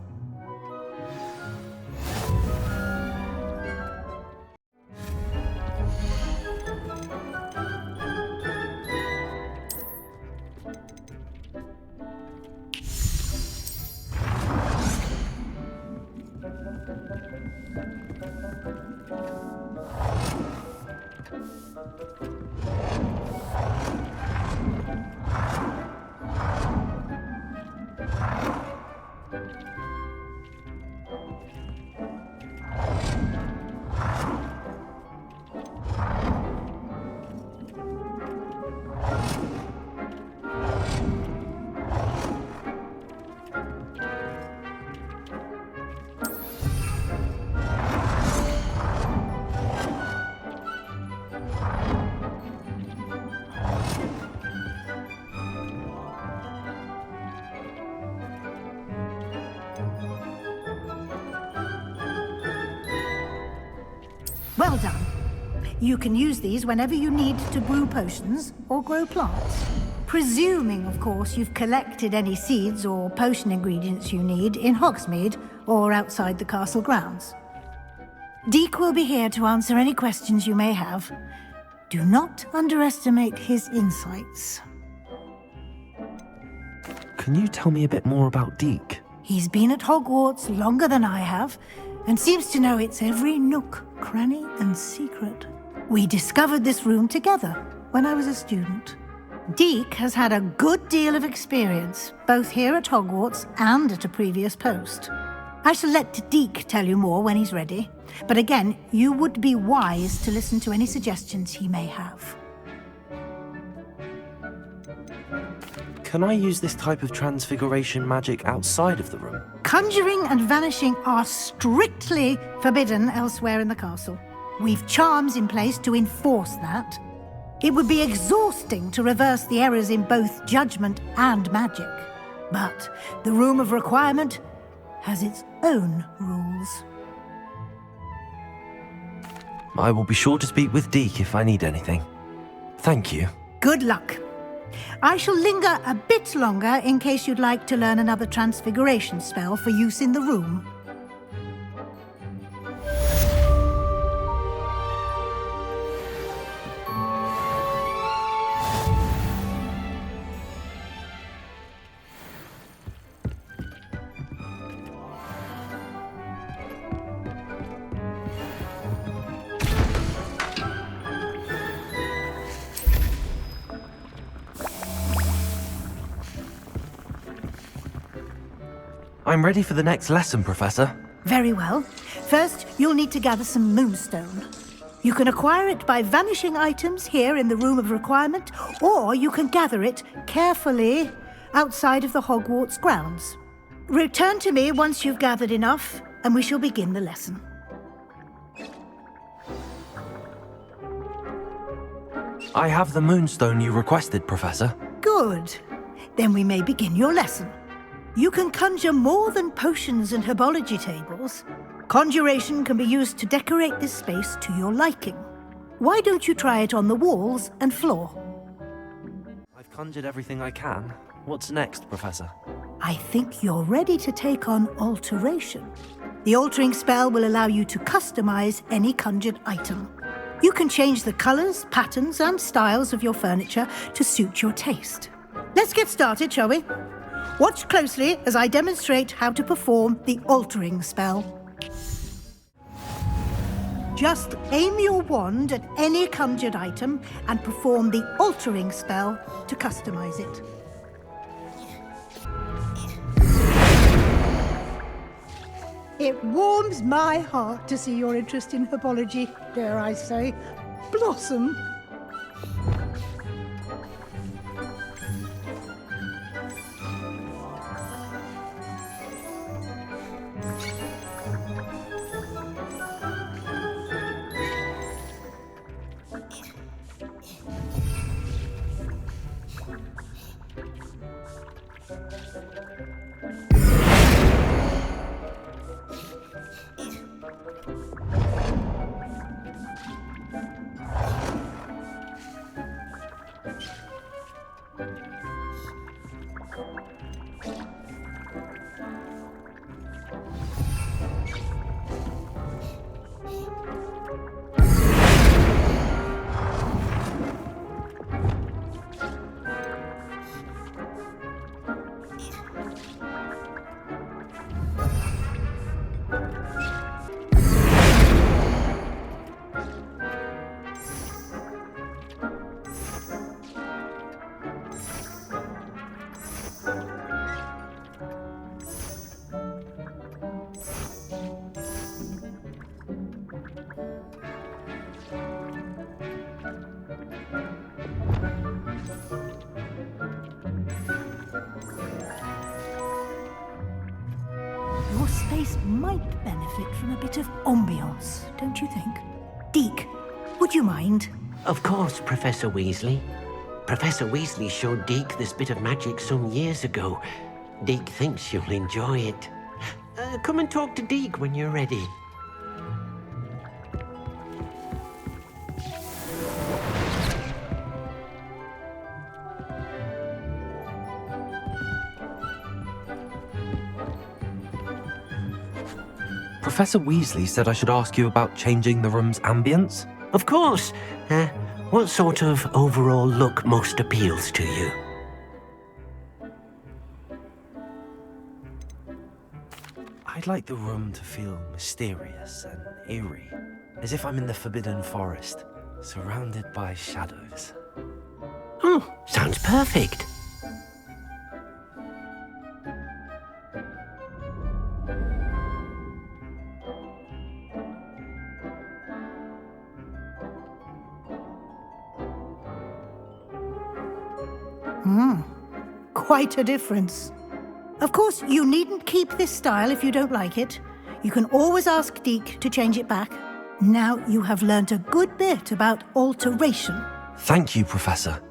Well done. You can use these whenever you need to brew potions or grow plants. Presuming, of course, you've collected any seeds or potion ingredients you need in Hogsmeade or outside the castle grounds. Deek will be here to answer any questions you may have. Do not underestimate his insights. Can you tell me a bit more about Deek? He's been at Hogwarts longer than I have, and seems to know its every nook, cranny, and secret. We discovered this room together when I was a student. Deek has had a good deal of experience, both here at Hogwarts and at a previous post. I shall let Deek tell you more when he's ready, but again, you would be wise to listen to any suggestions he may have. Can I use this type of transfiguration magic outside of the room? Conjuring and vanishing are strictly forbidden elsewhere in the castle. We've charms in place to enforce that. It would be exhausting to reverse the errors in both judgment and magic. But the Room of Requirement has its own rules. I will be sure to speak with Deek if I need anything. Thank you. Good luck. I shall linger a bit longer in case you'd like to learn another transfiguration spell for use in the room. I'm ready for the next lesson, Professor. Very well. First, you'll need to gather some moonstone. You can acquire it by vanishing items here in the Room of Requirement, or you can gather it carefully outside of the Hogwarts grounds. Return to me once you've gathered enough, and we shall begin the lesson. I have the moonstone you requested, Professor. Good. Then we may begin your lesson. You can conjure more than potions and herbology tables. Conjuration can be used to decorate this space to your liking. Why don't you try it on the walls and floor? I've conjured everything I can. What's next, Professor? I think you're ready to take on alteration. The altering spell will allow you to customize any conjured item. You can change the colors, patterns, and styles of your furniture to suit your taste. Let's get started, shall we? Watch closely as I demonstrate how to perform the altering spell. Just aim your wand at any conjured item and perform the altering spell to customize it. It warms my heart to see your interest in herbology, dare I say, blossom. Your space might benefit from a bit of ambiance, don't you think? Deke, would you mind? Of course, Professor Weasley. Professor Weasley showed Deke this bit of magic some years ago. Deke thinks you'll enjoy it. Come and talk to Deke when you're ready. Professor Weasley said I should ask you about changing the room's ambience? Of course. What sort of overall look most appeals to you? I'd like the room to feel mysterious and eerie, as if I'm in the Forbidden Forest, surrounded by shadows. Oh, sounds perfect. Quite a difference. Of course, you needn't keep this style if you don't like it. You can always ask Deke to change it back. Now you have learnt a good bit about alteration. Thank you, Professor.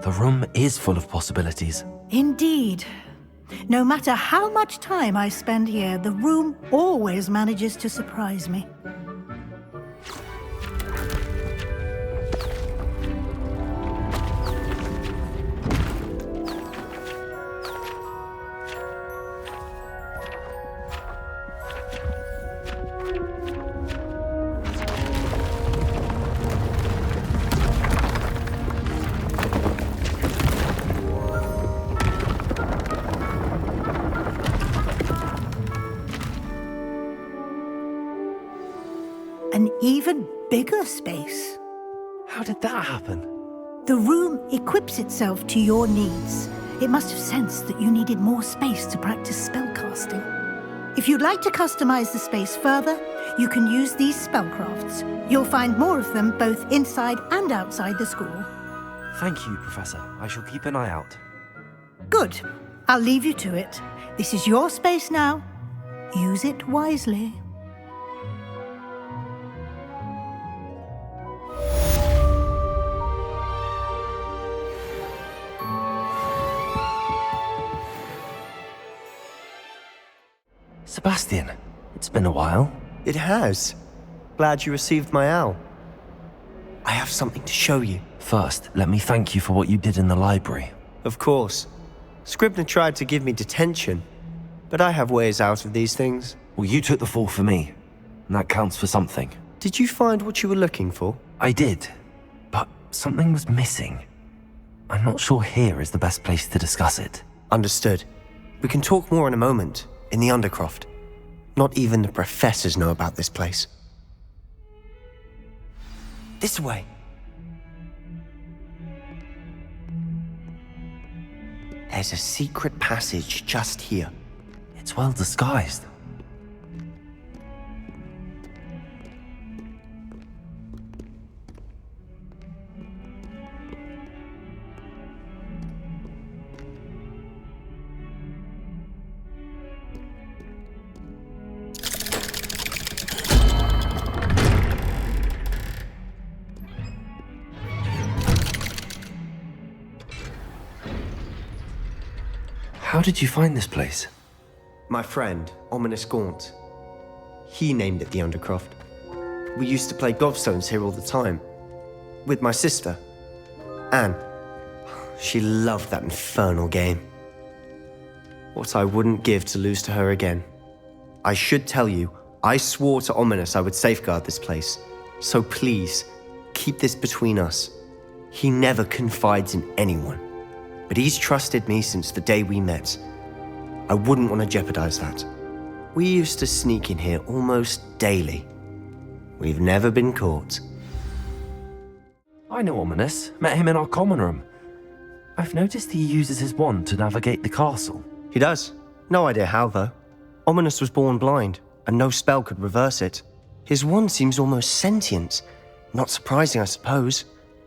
The room is full of possibilities. Indeed. No matter how much time I spend here, the room always manages to surprise me. An even bigger space. How did that happen? The room equips itself to your needs. It must have sensed that you needed more space to practice spellcasting. If you'd like to customize the space further, you can use these spellcrafts. You'll find more of them both inside and outside the school. Thank you, Professor. I shall keep an eye out. Good. I'll leave you to it. This is your space now. Use it wisely. Sebastian, it's been a while. It has. Glad you received my owl. I have something to show you. First, let me thank you for what you did in the library. Of course. Scribner tried to give me detention, but I have ways out of these things. Well, you took the fall for me, and that counts for something. Did you find what you were looking for? I did, but something was missing. I'm not sure here is the best place to discuss it. Understood. We can talk more in a moment, in the Undercroft. Not even the professors know about this place. This way. There's a secret passage just here. It's well disguised. How did you find this place? My friend, Ominous Gaunt. He named it the Undercroft. We used to play gobstones here all the time. With my sister, Anne. She loved that infernal game. What I wouldn't give to lose to her again. I should tell you, I swore to Ominous I would safeguard this place. So please, keep this between us. He never confides in anyone. But he's trusted me since the day we met. I wouldn't want to jeopardize that. We used to sneak in here almost daily. We've never been caught. I know Ominous. Met him in our common room. I've noticed he uses his wand to navigate the castle. He does. No idea how, though. Ominous was born blind, and no spell could reverse it. His wand seems almost sentient. Not surprising, I suppose.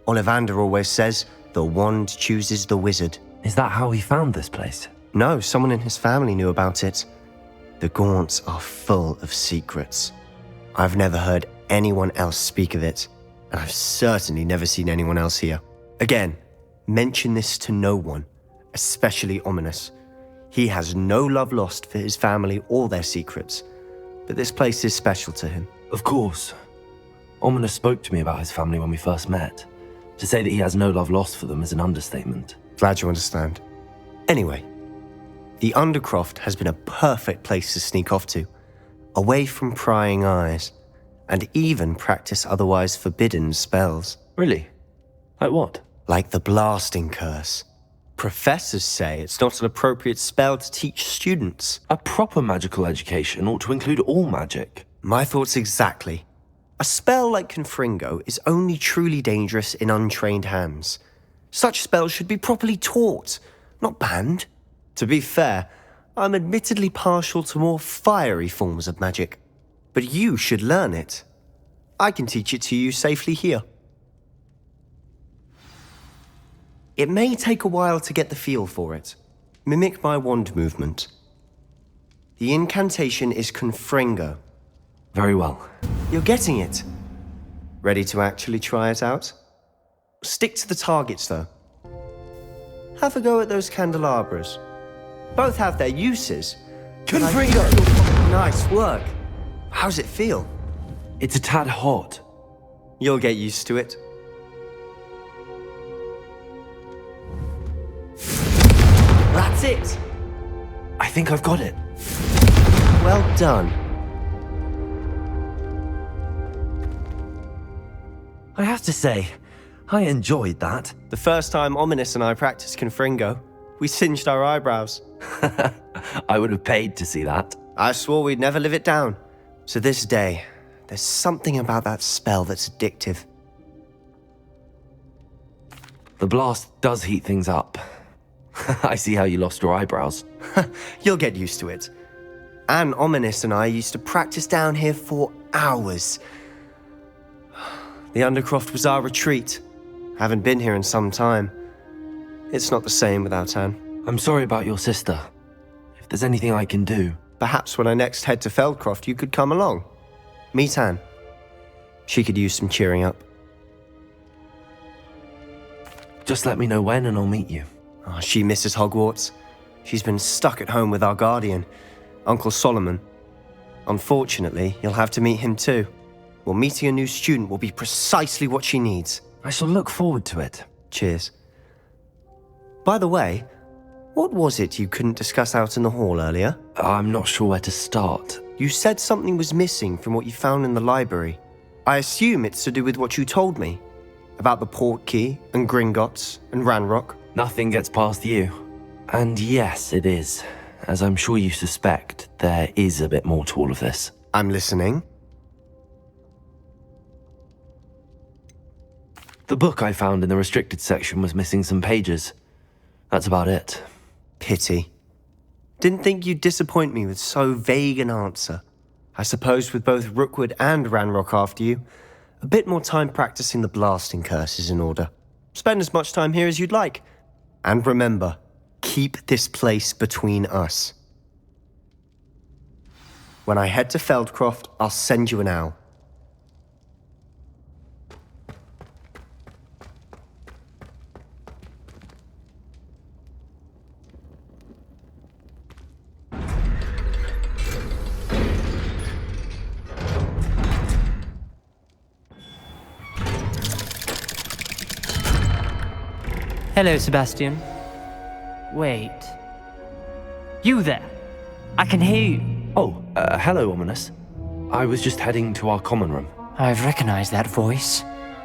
Ollivander always says, the wand chooses the wizard. Is that how he found this place? No, someone in his family knew about it. The Gaunts are full of secrets. I've never heard anyone else speak of it, and I've certainly never seen anyone else here. Again, mention this to no one, especially Ominous. He has no love lost for his family or their secrets, but this place is special to him. Of course. Ominous spoke to me about his family when we first met. To say that he has no love lost for them is an understatement. Glad you understand. Anyway, the Undercroft has been a perfect place to sneak off to, away from prying eyes, and even practice otherwise forbidden spells. Really? Like what? Like the blasting curse. Professors say it's not an appropriate spell to teach students. A proper magical education ought to include all magic. My thoughts exactly. A spell like Confringo is only truly dangerous in untrained hands. Such spells should be properly taught, not banned. To be fair, I'm admittedly partial to more fiery forms of magic. But you should learn it. I can teach it to you safely here. It may take a while to get the feel for it. Mimic my wand movement. The incantation is Confringo. Very well. You're getting it. Ready to actually try it out? Stick to the targets, though. Have a go at those candelabras. Both have their uses. Confringo! Nice work. How's it feel? It's a tad hot. You'll get used to it. That's it. I think I've got it. Well done. I have to say, I enjoyed that. The first time Ominous and I practiced Confringo, we singed our eyebrows. I would have paid to see that. I swore we'd never live it down. To this day, there's something about that spell that's addictive. The blast does heat things up. I see how you lost your eyebrows. You'll get used to it. Anne, Ominous and I used to practice down here for hours. The Undercroft was our retreat. Haven't been here in some time. It's not the same without Anne. I'm sorry about your sister. If there's anything I can do... Perhaps when I next head to Feldcroft, you could come along. Meet Anne. She could use some cheering up. Just let me know when and I'll meet you. Oh, she misses Hogwarts. She's been stuck at home with our guardian, Uncle Solomon. Unfortunately, you'll have to meet him too. Well, meeting a new student will be precisely what she needs. I shall look forward to it. Cheers. By the way, what was it you couldn't discuss out in the hall earlier? I'm not sure where to start. You said something was missing from what you found in the library. I assume it's to do with what you told me. About the port key, and Gringotts, and Ranrock. Nothing gets past you. And yes, it is. As I'm sure you suspect, there is a bit more to all of this. I'm listening. The book I found in the restricted section was missing some pages. That's about it. Pity. Didn't think you'd disappoint me with so vague an answer. I suppose with both Rookwood and Ranrock after you, a bit more time practicing the blasting curse is in order. Spend as much time here as you'd like. And remember, keep this place between us. When I head to Feldcroft, I'll send you an owl. Hello, Sebastian. Wait. You there? I can hear you. Oh, hello, Ominous. I was just heading to our common room. I've recognized that voice.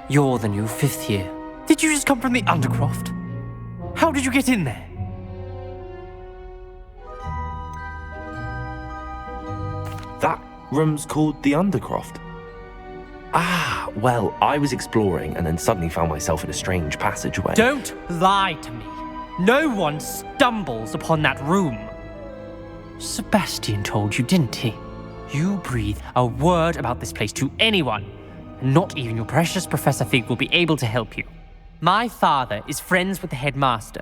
You're the new 5th year. Did you just come from the Undercroft? How did you get in there? That room's called the Undercroft. Ah, well, I was exploring and then suddenly found myself in a strange passageway. Don't lie to me. No one stumbles upon that room. Sebastian told you, didn't he? You breathe a word about this place to anyone, and not even your precious Professor Fig will be able to help you. My father is friends with the headmaster.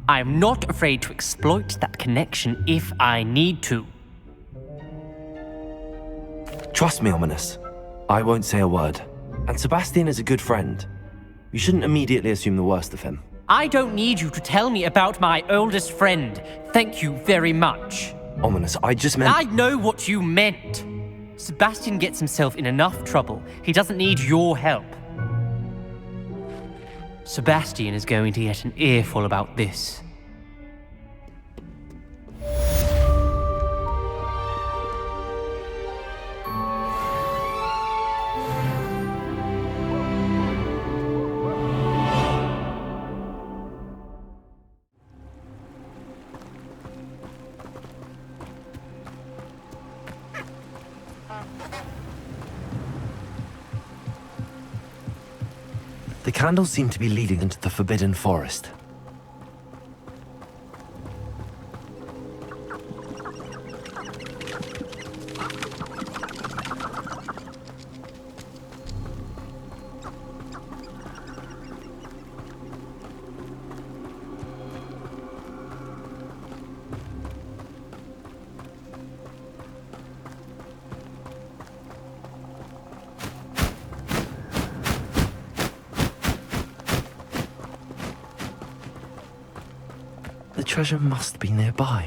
I am not afraid to exploit that connection if I need to. Trust me, Ominous. I won't say a word. And Sebastian is a good friend. You shouldn't immediately assume the worst of him. I don't need you to tell me about my oldest friend. Thank you very much. Ominous, I just meant... I know what you meant. Sebastian gets himself in enough trouble. He doesn't need your help. Sebastian is going to get an earful about this. The candles seem to be leading into the Forbidden Forest. The treasure must be nearby.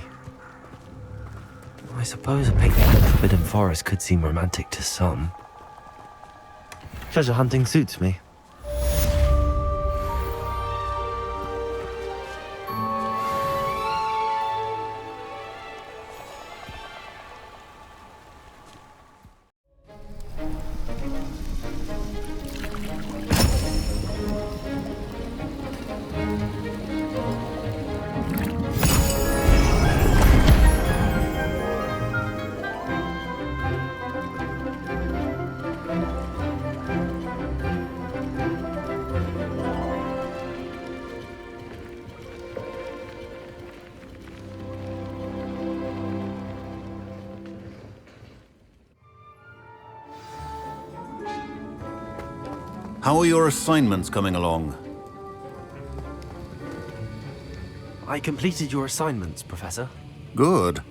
I suppose a picnic in the Forbidden Forest could seem romantic to some. Treasure hunting suits me. How are your assignments coming along? I completed your assignments, Professor. Good.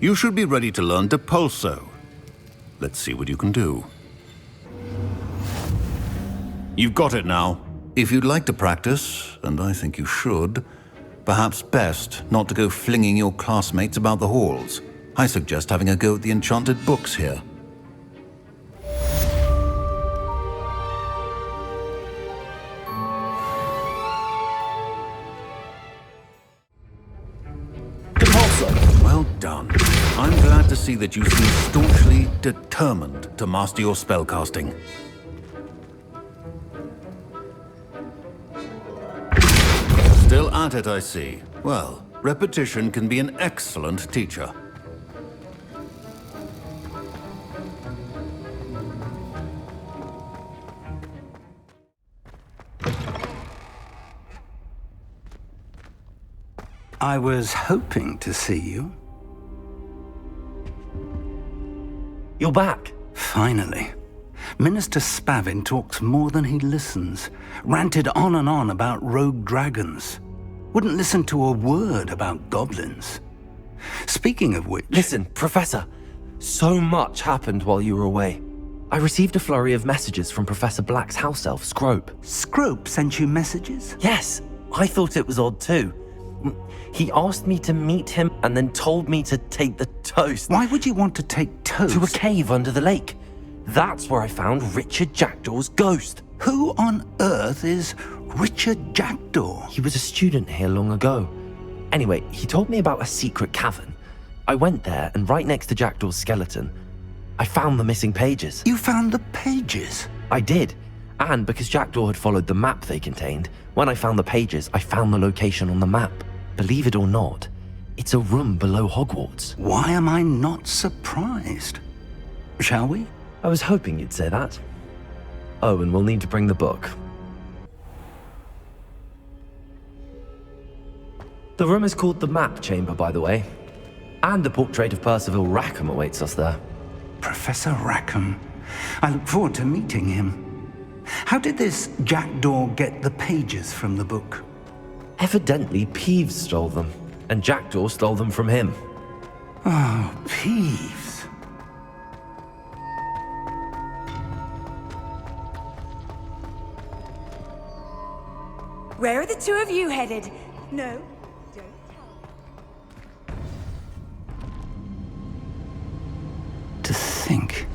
You should be ready to learn Depulso. Let's see what you can do. You've got it now. If you'd like to practice, and I think you should, perhaps best not to go flinging your classmates about the halls. I suggest having a go at the enchanted books here. Well done. I'm glad to see that you seem staunchly determined to master your spellcasting. Still at it, I see. Well, repetition can be an excellent teacher. I was hoping to see you. You're back. Finally. Minister Spavin talks more than he listens. Ranted on and on about rogue dragons. Wouldn't listen to a word about goblins. Speaking of which... Listen, Professor. So much happened while you were away. I received a flurry of messages from Professor Black's house elf, Scrope. Scrope sent you messages? Yes. I thought it was odd too. He asked me to meet him and then told me to take the toast. Why would you want to take toast? To a cave under the lake. That's where I found Richard Jackdaw's ghost. Who on earth is Richard Jackdaw? He was a student here long ago. Anyway, he told me about a secret cavern. I went there, and right next to Jackdaw's skeleton, I found the missing pages. You found the pages? I did. And because Jackdaw had followed the map they contained, when I found the pages, I found the location on the map. Believe it or not, it's a room below Hogwarts. Why am I not surprised? Shall we? I was hoping you'd say that. Oh, and we'll need to bring the book. The room is called the Map Chamber, by the way. And the portrait of Percival Rackham awaits us there. Professor Rackham. I look forward to meeting him. How did this Jackdaw get the pages from the book? Evidently, Peeves stole them, and Jackdaw stole them from him. Oh, Peeves. Where are the two of you headed? No, don't tell. To think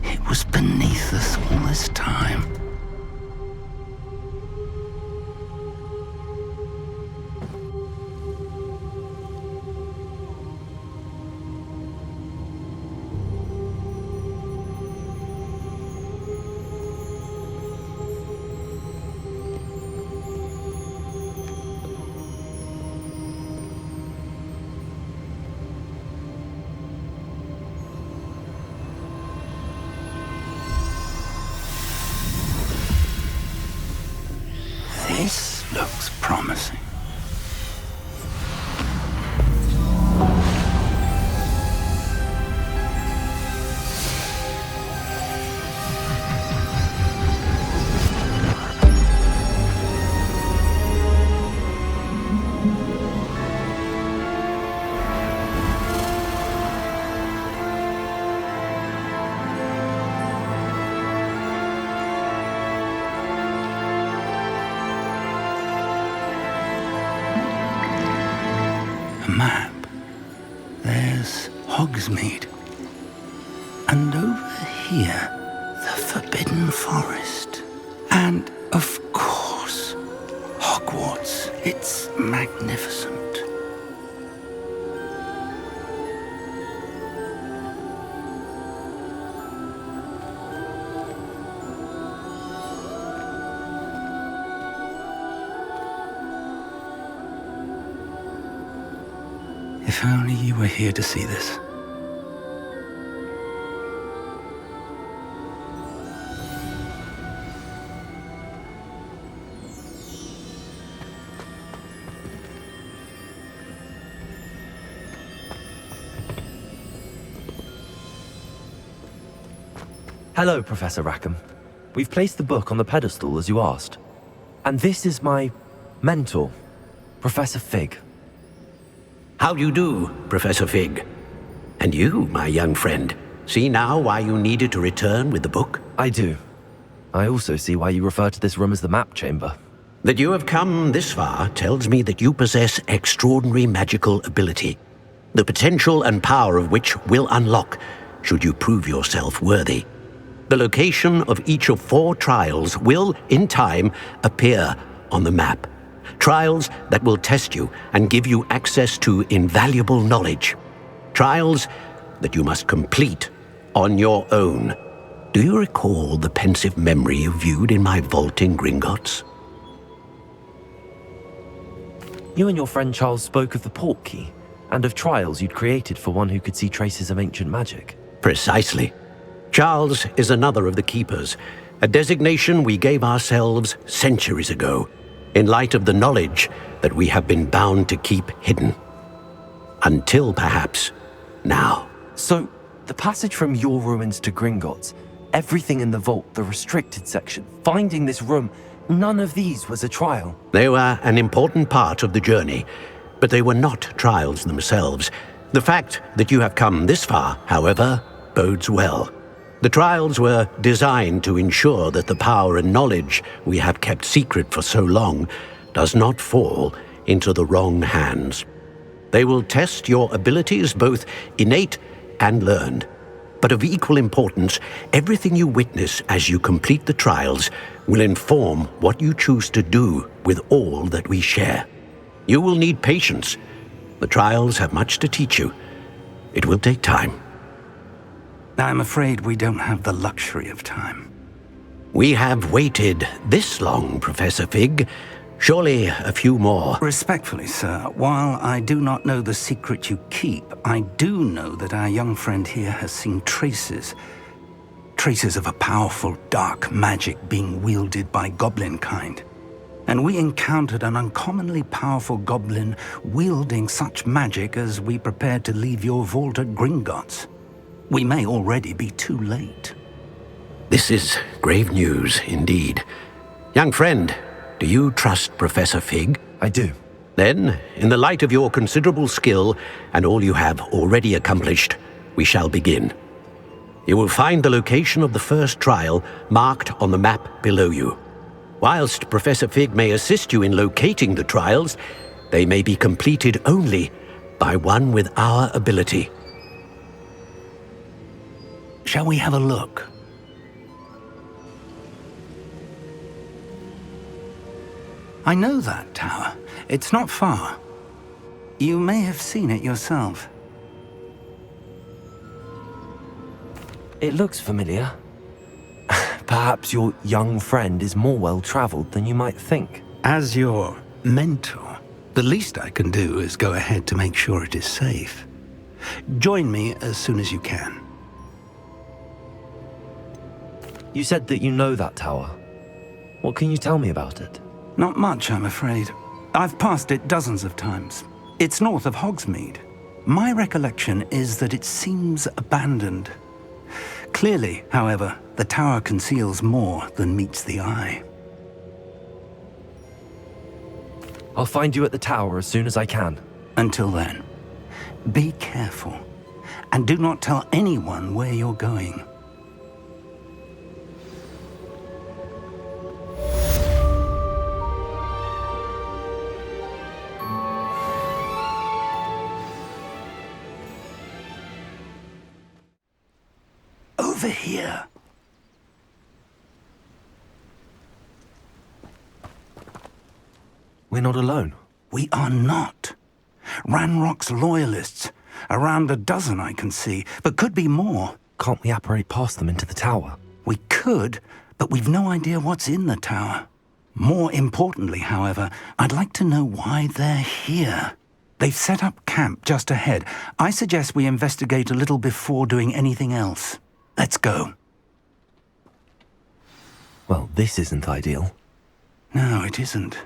it was beneath us all this time. This looks promising. Map. There's Hogsmeade. And over here, the Forbidden Forest. And, of course, Hogwarts. It's magnificent. If only you were here to see this. Hello, Professor Rackham. We've placed the book on the pedestal as you asked. And this is my mentor, Professor Fig. How do you do, Professor Fig? And you, my young friend, see now why you needed to return with the book? I do. I also see why you refer to this room as the Map Chamber. That you have come this far tells me that you possess extraordinary magical ability. the potential and power of which will unlock should you prove yourself worthy. The location of each of 4 trials will, in time, appear on the map. Trials that will test you and give you access to invaluable knowledge. Trials that you must complete on your own. Do you recall the pensive memory you viewed in my vault in Gringotts? You and your friend Charles spoke of the port key, and of trials you'd created for one who could see traces of ancient magic. Precisely. Charles is another of the Keepers, a designation we gave ourselves centuries ago, in light of the knowledge that we have been bound to keep hidden. Until, perhaps, now. So, the passage from your ruins to Gringotts, everything in the vault, the restricted section, finding this room, none of these was a trial. They were an important part of the journey, but they were not trials themselves. The fact that you have come this far, however, bodes well. The trials were designed to ensure that the power and knowledge we have kept secret for so long does not fall into the wrong hands. They will test your abilities, both innate and learned. But of equal importance, everything you witness as you complete the trials will inform what you choose to do with all that we share. You will need patience. The trials have much to teach you. It will take time. I'm afraid we don't have the luxury of time. We have waited this long, Professor Fig. Surely a few more. Respectfully, sir, while I do not know the secret you keep, I do know that our young friend here has seen traces of a powerful dark magic being wielded by goblin kind. And we encountered an uncommonly powerful goblin wielding such magic as we prepared to leave your vault at Gringotts. We may already be too late. This is grave news indeed. Young friend, do you trust Professor Fig? I do. Then, in the light of your considerable skill and all you have already accomplished, we shall begin. You will find the location of the first trial marked on the map below you. Whilst Professor Fig may assist you in locating the trials, they may be completed only by one with our ability. Shall we have a look? I know that tower. It's not far. You may have seen it yourself. It looks familiar. Perhaps your young friend is more well-traveled than you might think. As your mentor, the least I can do is go ahead to make sure it is safe. Join me as soon as you can. You said that you know that tower. What can you tell me about it? Not much, I'm afraid. I've passed it dozens of times. It's north of Hogsmeade. My recollection is that it seems abandoned. Clearly, however, the tower conceals more than meets the eye. I'll find you at the tower as soon as I can. Until then, be careful, and do not tell anyone where you're going. Over here. We're not alone. We are not. Ranrock's loyalists. Around a dozen I can see, but could be more. Can't we apparate past them into the tower? We could, but we've no idea what's in the tower. More importantly, however, I'd like to know why they're here. They've set up camp just ahead. I suggest we investigate a little before doing anything else. Let's go. Well, this isn't ideal. No, it isn't.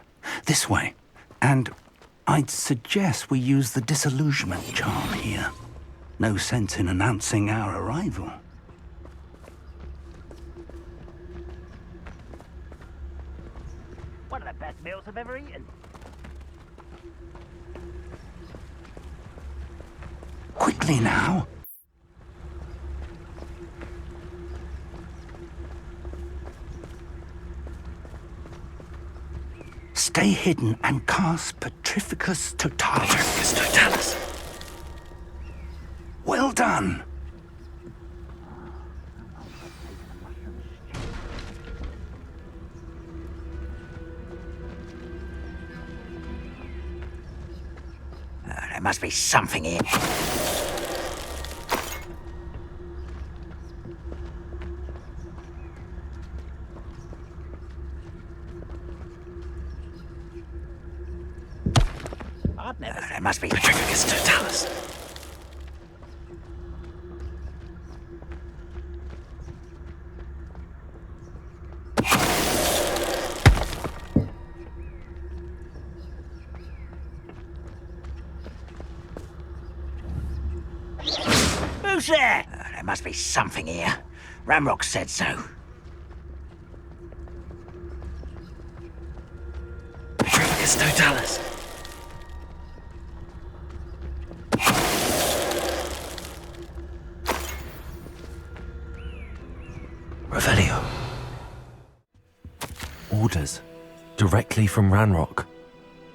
This way. And I'd suggest we use the disillusionment charm here. No sense in announcing our arrival. One of the best meals I've ever eaten. Quickly now. Stay hidden and cast Petrificus Totalis. done? There must be something here. There must be. Petrificus totalis. Who's there? There must be something here. Ramrock said so. Petrificus totalis. Revelio. Orders. Directly from Ranrock.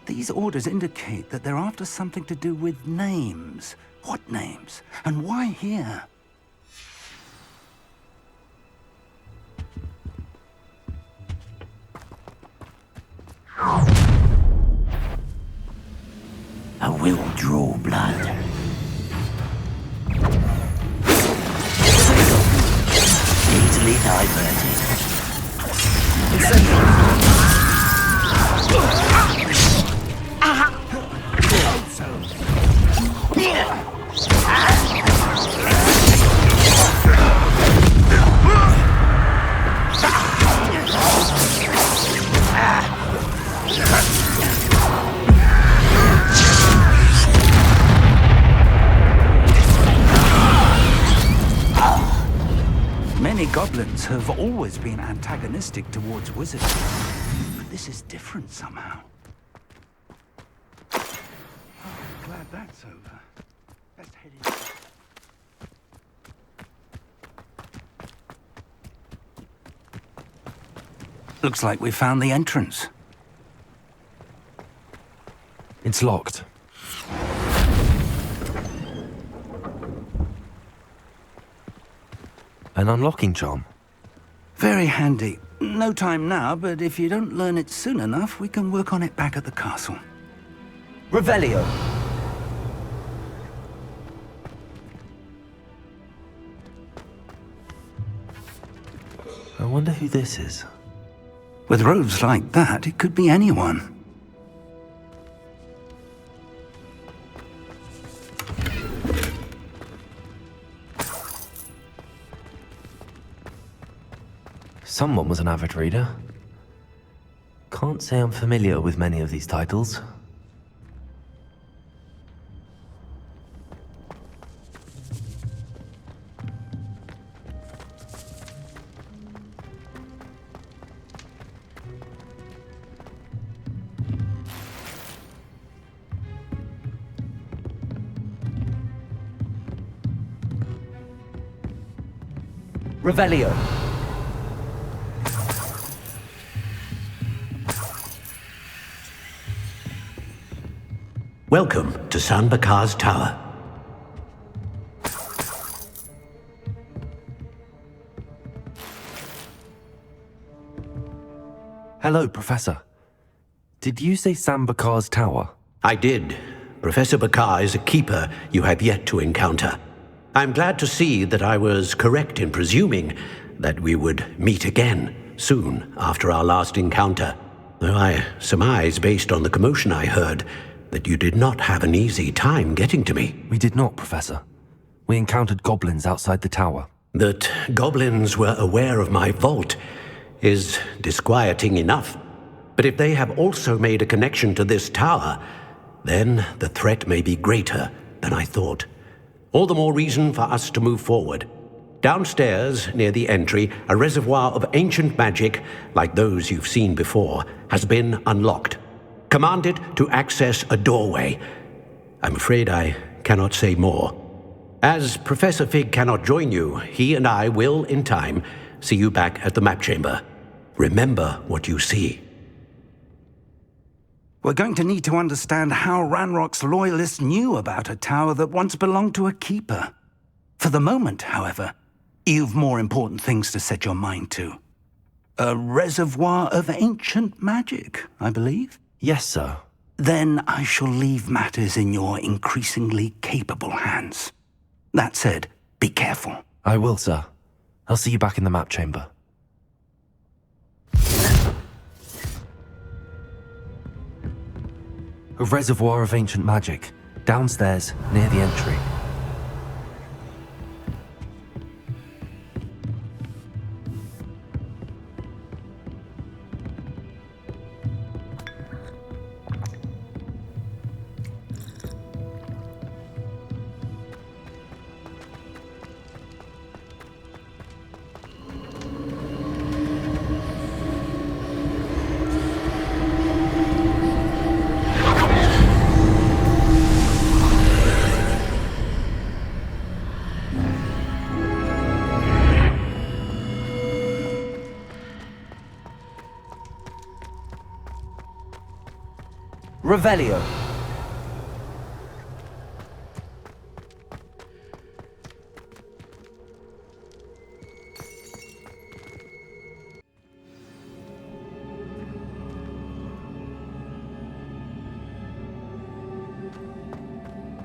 These orders indicate that they're after something to do with names. What names? And why here? I will draw blood. Easily diverted. Many goblins have always been antagonistic towards wizards, but this is different somehow. Oh, glad that's over. Let's head in. Looks like we found the entrance. It's locked. An unlocking charm. Very handy. No time now, but if you don't learn it soon enough, we can work on it back at the castle. Revelio. I wonder who this is. With robes like that, it could be anyone. Someone was an avid reader. Can't say I'm familiar with many of these titles. Revelio. Welcome to San Bakar's Tower. Hello, Professor. Did you say San Bakar's Tower? I did. Professor Bakar is a keeper you have yet to encounter. I'm glad to see that I was correct in presuming that we would meet again soon after our last encounter, though I surmise, based on the commotion I heard, that you did not have an easy time getting to me. We did not, Professor. We encountered goblins outside the tower. That goblins were aware of my vault is disquieting enough. But if they have also made a connection to this tower, then the threat may be greater than I thought. All the more reason for us to move forward. Downstairs, near the entry, a reservoir of ancient magic, like those you've seen before, has been unlocked. Command it to access a doorway. I'm afraid I cannot say more. As Professor Fig cannot join you, he and I will, in time, see you back at the map chamber. Remember what you see. We're going to need to understand how Ranrock's loyalists knew about a tower that once belonged to a keeper. For the moment, however, you've more important things to set your mind to. A reservoir of ancient magic, I believe? Yes, sir. Then I shall leave matters in your increasingly capable hands. That said, be careful. I will, sir. I'll see you back in the map chamber. A reservoir of ancient magic, downstairs, near the entry. Revelio.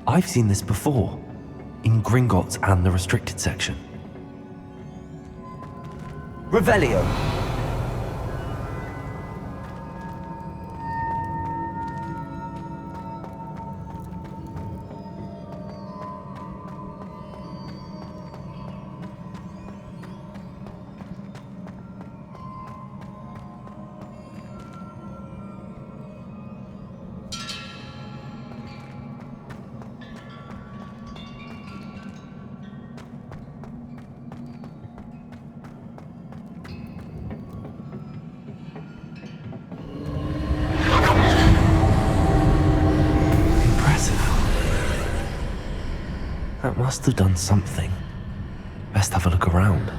I've seen this before, in Gringotts and the restricted section. Revelio. That must have done something. Best have a look around.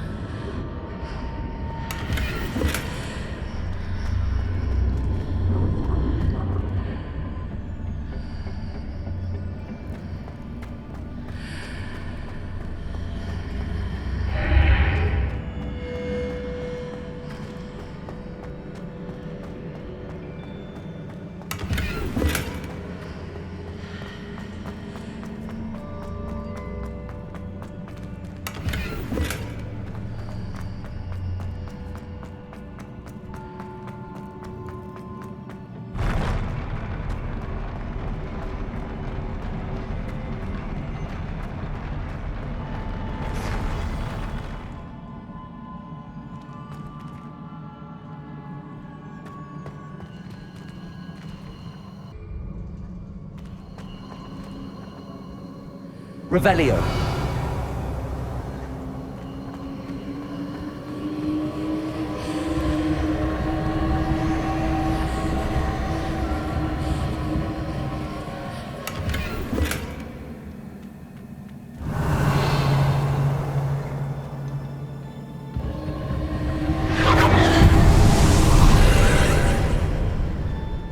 Revelio.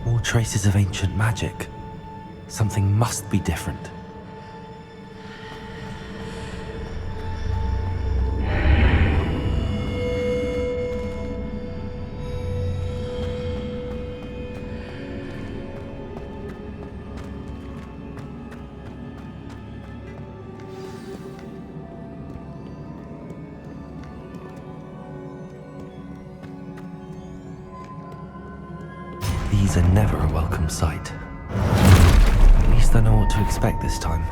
More traces of ancient magic. Something must be different. These are never a welcome sight. At least I know what to expect this time.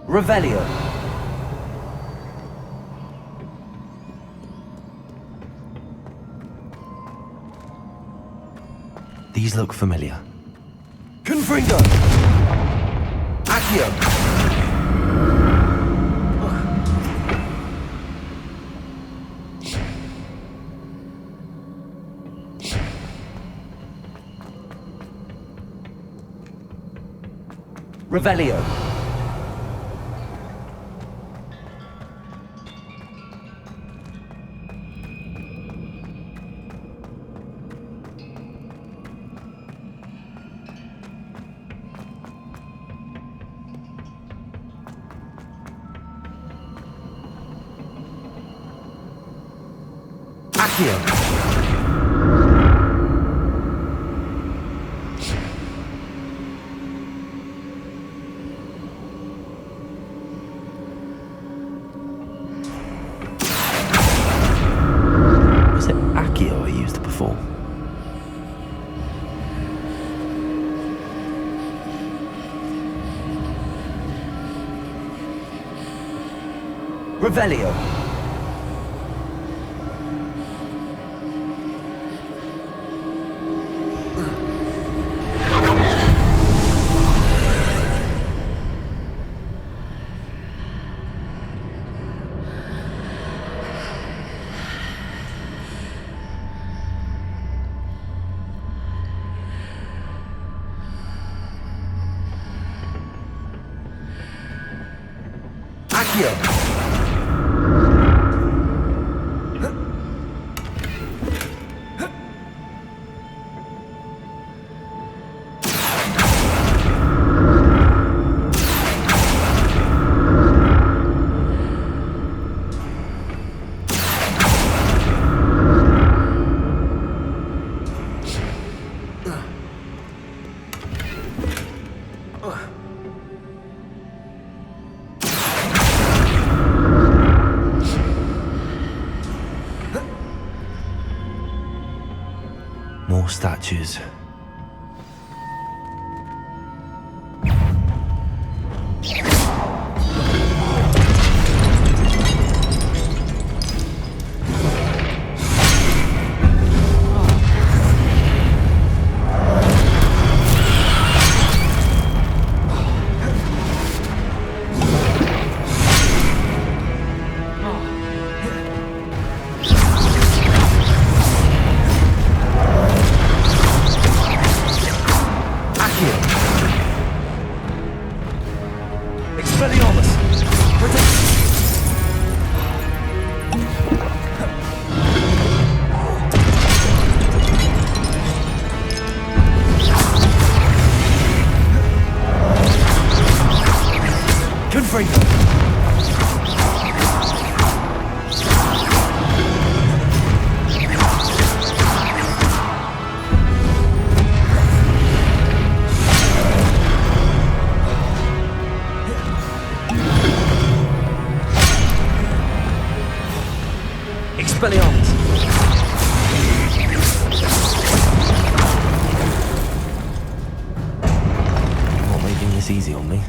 Revelio. These look familiar. Confringo! Accio! Revelio. Accio. Revelio. Accio. More statues. Not making this easy on me.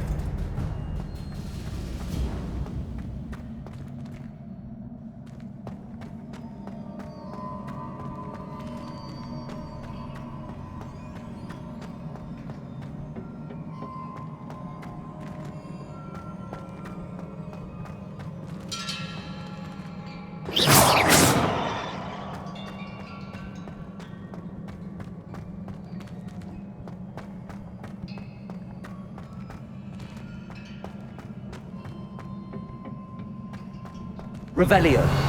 Revelio.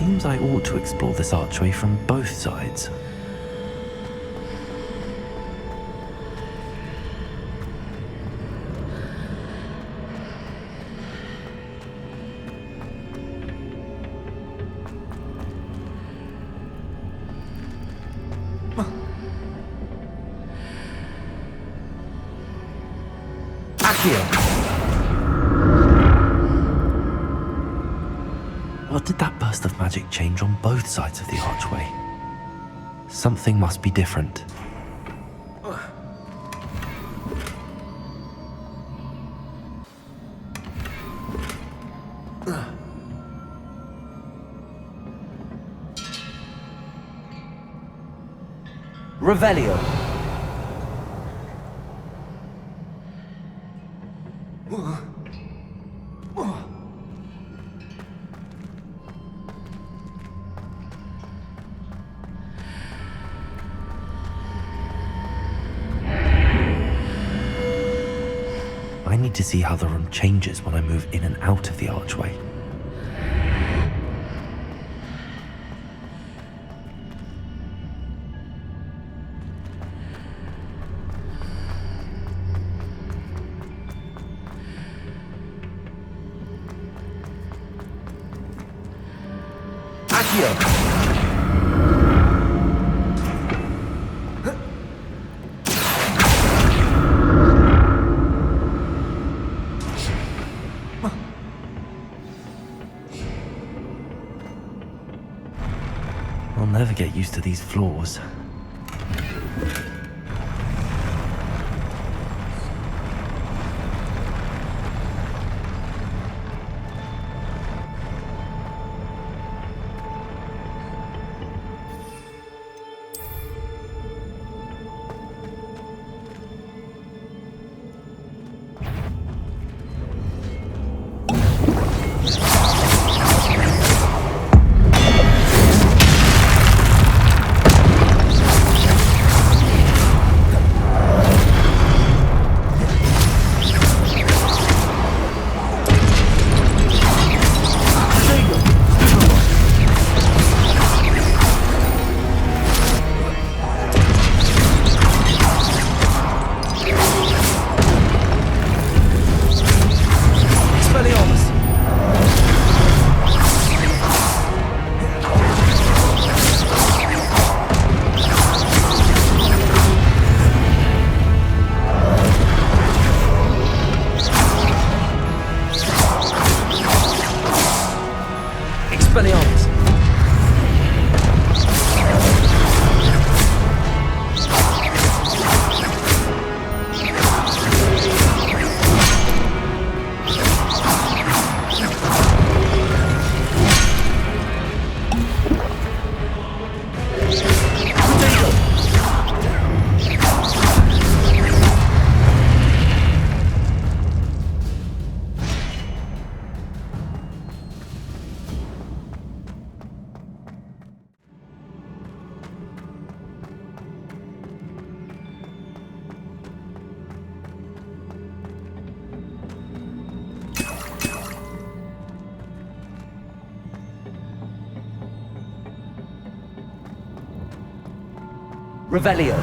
Seems I ought to explore this archway from both sides. What did that burst of magic change on both sides of the archway? Something must be different. Revelio. I need to see how the room changes when I move in and out of the archway. I'll never get used to these floors. Revelio.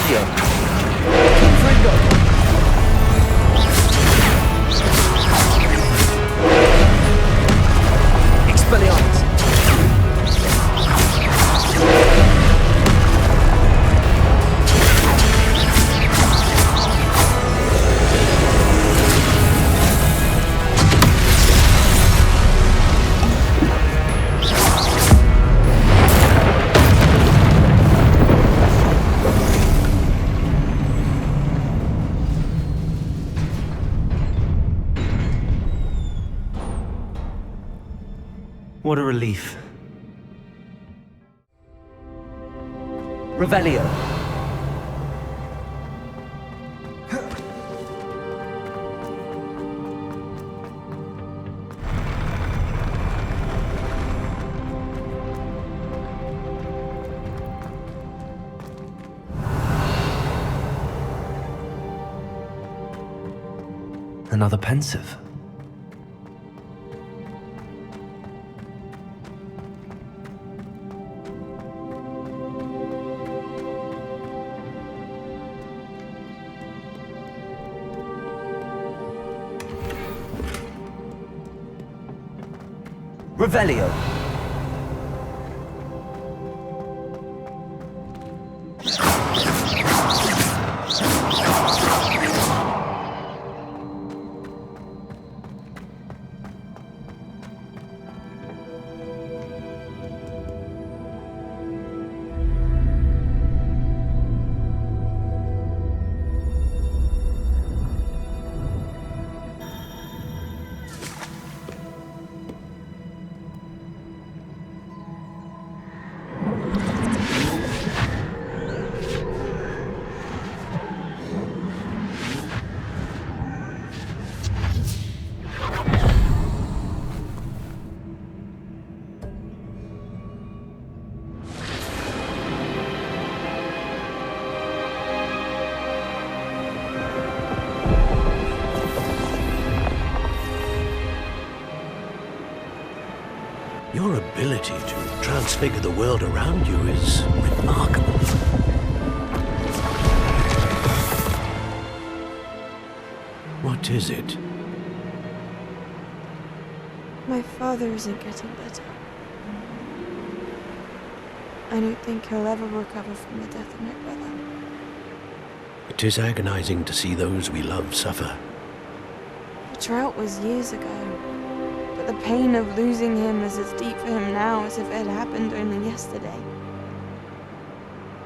Revelio. Confringo. Expelliarmus. What a relief. Revelio. Another pensive. Revelio. Your ability to transfigure the world around you is remarkable. What is it? My father isn't getting better. I don't think he'll ever recover from the death of my brother. It is agonizing to see those we love suffer. The drought was years ago, but the pain of losing him is as deep for him now as if it had happened only yesterday.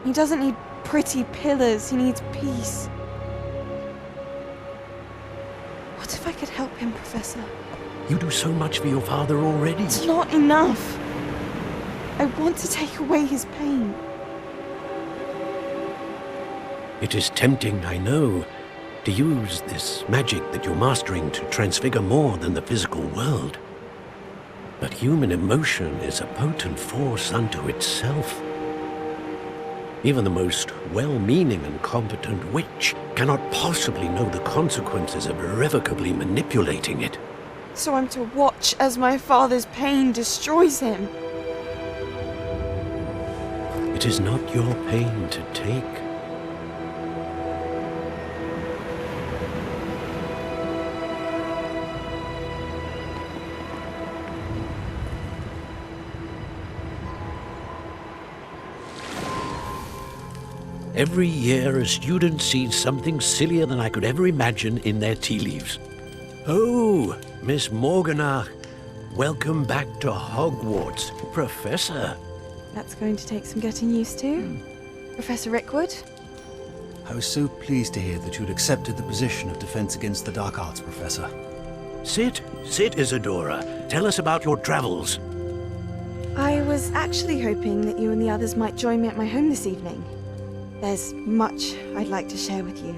He doesn't need pretty pillars, he needs peace. What if I could help him, Professor? You do so much for your father already. It's not enough. I want to take away his pain. It is tempting, I know, to use this magic that you're mastering to transfigure more than the physical world. But human emotion is a potent force unto itself. Even the most well-meaning and competent witch cannot possibly know the consequences of irrevocably manipulating it. So I'm to watch as my father's pain destroys him. It is not your pain to take. Every year, a student sees something sillier than I could ever imagine in their tea leaves. Oh, Miss Morganach, welcome back to Hogwarts, Professor. That's going to take some getting used to. Professor Rickwood? I was so pleased to hear that you'd accepted the position of Defense Against the Dark Arts, Professor. Sit, Isadora. Tell us about your travels. I was actually hoping that you and the others might join me at my home this evening. There's much I'd like to share with you.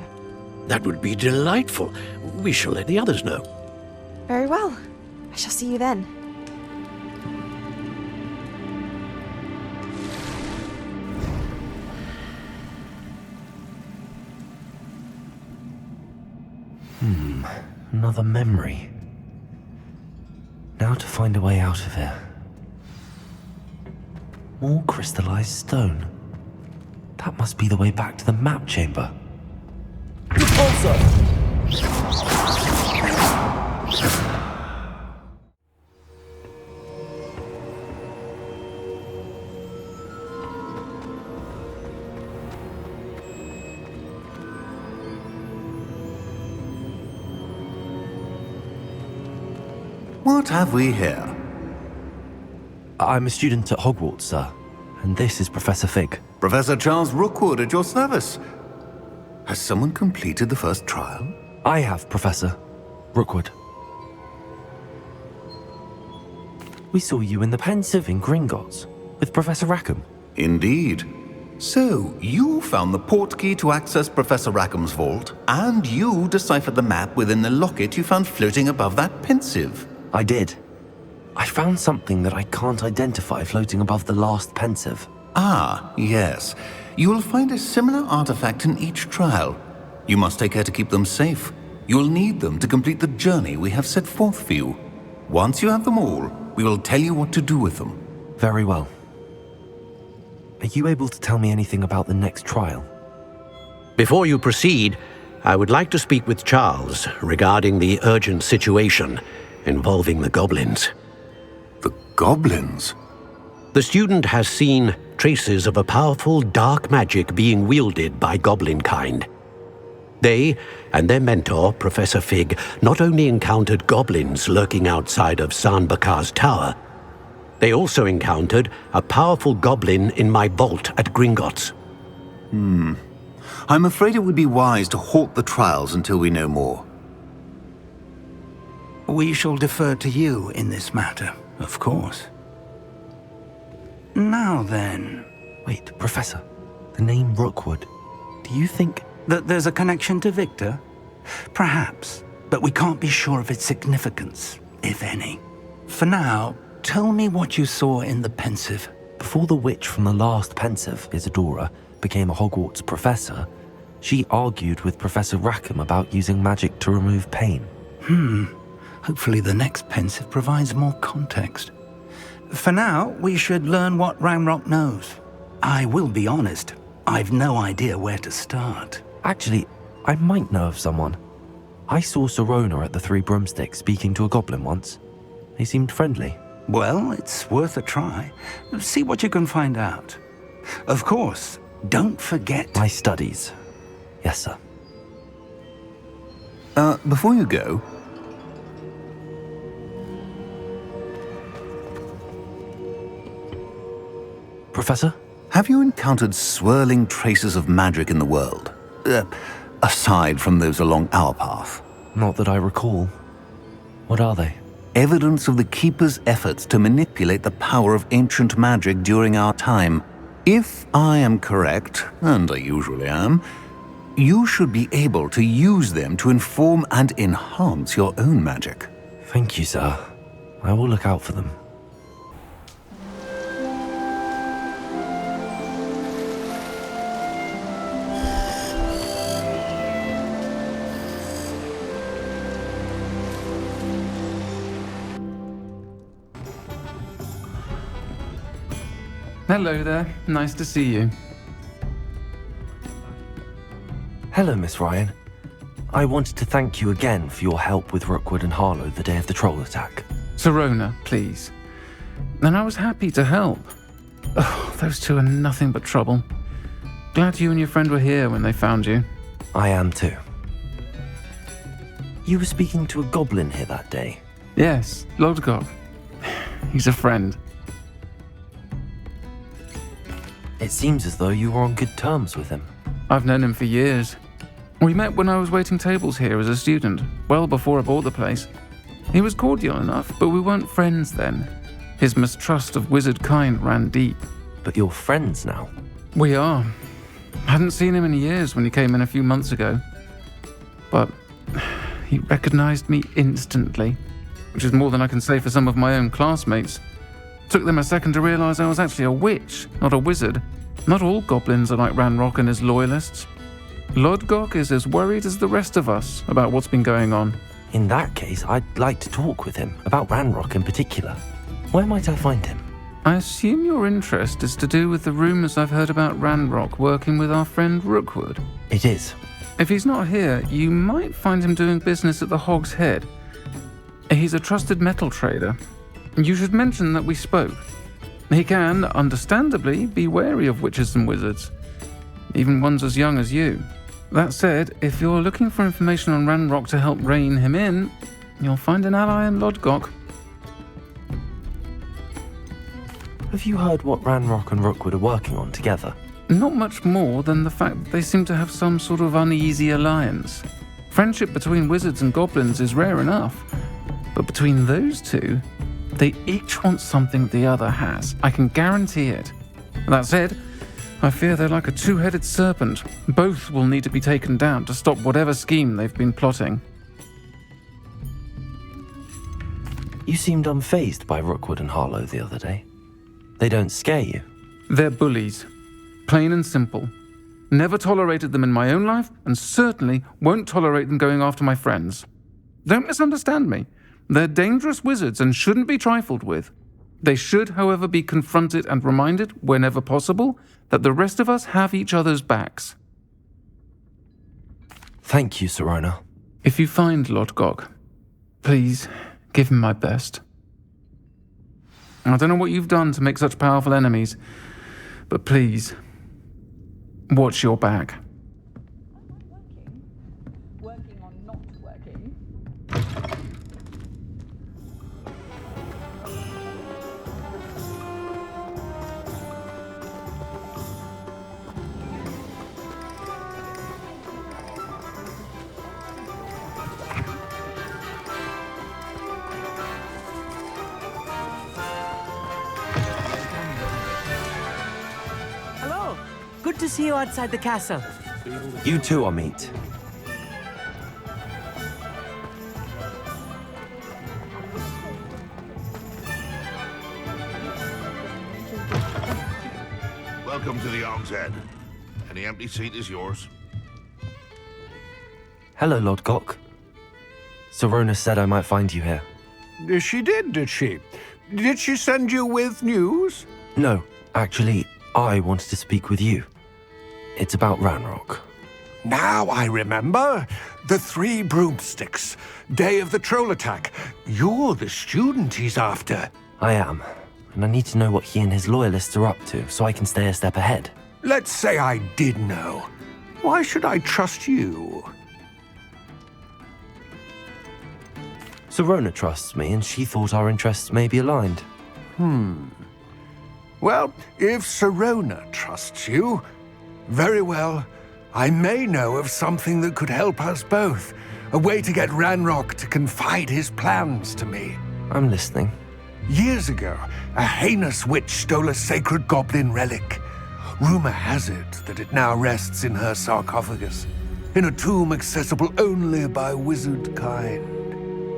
That would be delightful. We shall let the others know. Very well. I shall see you then. Another memory. Now to find a way out of here. More crystallized stone. That must be the way back to the map chamber. What have we here? I'm a student at Hogwarts, sir, and this is Professor Fig. Professor Charles Rookwood at your service. Has someone completed the first trial? I have, Professor Rookwood. We saw you in the Pensive in Gringotts with Professor Rackham. Indeed. So, you found the portkey to access Professor Rackham's vault, and you deciphered the map within the locket you found floating above that Pensive. I did. I found something that I can't identify floating above the last Pensive. Ah, yes. You will find a similar artifact in each trial. You must take care to keep them safe. You'll need them to complete the journey we have set forth for you. Once you have them all, we will tell you what to do with them. Very well. Are you able to tell me anything about the next trial? Before you proceed, I would like to speak with Charles regarding the urgent situation involving the goblins. The goblins? The student has seen traces of a powerful dark magic being wielded by goblin kind. They and their mentor, Professor Fig, not only encountered goblins lurking outside of Sanbakar's tower, they also encountered a powerful goblin in my vault at Gringotts. I'm afraid it would be wise to halt the trials until we know more. We shall defer to you in this matter, of course. Now then... Wait, Professor. The name Rookwood. Do you think... that there's a connection to Victor? Perhaps, but we can't be sure of its significance, if any. For now, tell me what you saw in the Pensive. Before the witch from the last Pensive, Isadora, became a Hogwarts professor, she argued with Professor Rackham about using magic to remove pain. Hopefully the next Pensive provides more context. For now, we should learn what Ranrock knows. I will be honest, I've no idea where to start. Actually, I might know of someone. I saw Sirona at the Three Broomsticks speaking to a goblin once. They seemed friendly. Well, it's worth a try. See what you can find out. Of course, don't forget... My studies. Yes, sir. Before you go... Professor? Have you encountered swirling traces of magic in the world? Aside from those along our path? Not that I recall. What are they? Evidence of the Keeper's efforts to manipulate the power of ancient magic during our time. If I am correct, and I usually am, you should be able to use them to inform and enhance your own magic. Thank you, sir. I will look out for them. Hello there. Nice to see you. Hello, Miss Ryan. I wanted to thank you again for your help with Rookwood and Harlow the day of the troll attack. Sirona, please. And I was happy to help. Oh, those two are nothing but trouble. Glad you and your friend were here when they found you. I am too. You were speaking to a goblin here that day? Yes, Lodgok. He's a friend. It seems as though you were on good terms with him. I've known him for years. We met when I was waiting tables here as a student, well before I bought the place. He was cordial enough, but we weren't friends then. His mistrust of wizard kind ran deep. But you're friends now? We are. Hadn't seen him in years when he came in a few months ago. But he recognized me instantly, which is more than I can say for some of my own classmates. Took them a second to realize I was actually a witch, not a wizard. Not all goblins are like Ranrock and his loyalists. Lodgok is as worried as the rest of us about what's been going on. In that case, I'd like to talk with him, about Ranrock in particular. Where might I find him? I assume your interest is to do with the rumours I've heard about Ranrock working with our friend Rookwood. It is. If he's not here, you might find him doing business at the Hog's Head. He's a trusted metal trader. You should mention that we spoke. He can, understandably, be wary of witches and wizards, even ones as young as you. That said, if you're looking for information on Ranrock to help rein him in, you'll find an ally in Lodgok. Have you heard what Ranrock and Rookwood are working on together? Not much more than the fact that they seem to have some sort of uneasy alliance. Friendship between wizards and goblins is rare enough, but between those two, they each want something the other has. I can guarantee it. That said, I fear they're like a two-headed serpent. Both will need to be taken down to stop whatever scheme they've been plotting. You seemed unfazed by Rookwood and Harlow the other day. They don't scare you. They're bullies. Plain and simple. Never tolerated them in my own life, and certainly won't tolerate them going after my friends. Don't misunderstand me. They're dangerous wizards and shouldn't be trifled with. They should, however, be confronted and reminded, whenever possible, that the rest of us have each other's backs. Thank you, Sirona. If you find Lodgok, please give him my best. I don't know what you've done to make such powerful enemies, but please, watch your back. Working on not working. Hello. Good to see you outside the castle. You too, Amit. Welcome to the Arm's Head. Any empty seat is yours. Hello, Lodgok. Sirona said I might find you here. She did she? Did she send you with news? No, actually, I wanted to speak with you. It's about Ranrock. Now I remember. The 3 broomsticks. Day of the troll attack. You're the student he's after. I am, and I need to know what he and his loyalists are up to so I can stay a step ahead. Let's say I did know. Why should I trust you? Sirona trusts me, and she thought our interests may be aligned. Well, if Sirona trusts you, very well. I may know of something that could help us both. A way to get Ranrock to confide his plans to me. I'm listening. Years ago, a heinous witch stole a sacred goblin relic. Rumor has it that it now rests in her sarcophagus, in a tomb accessible only by wizard kind.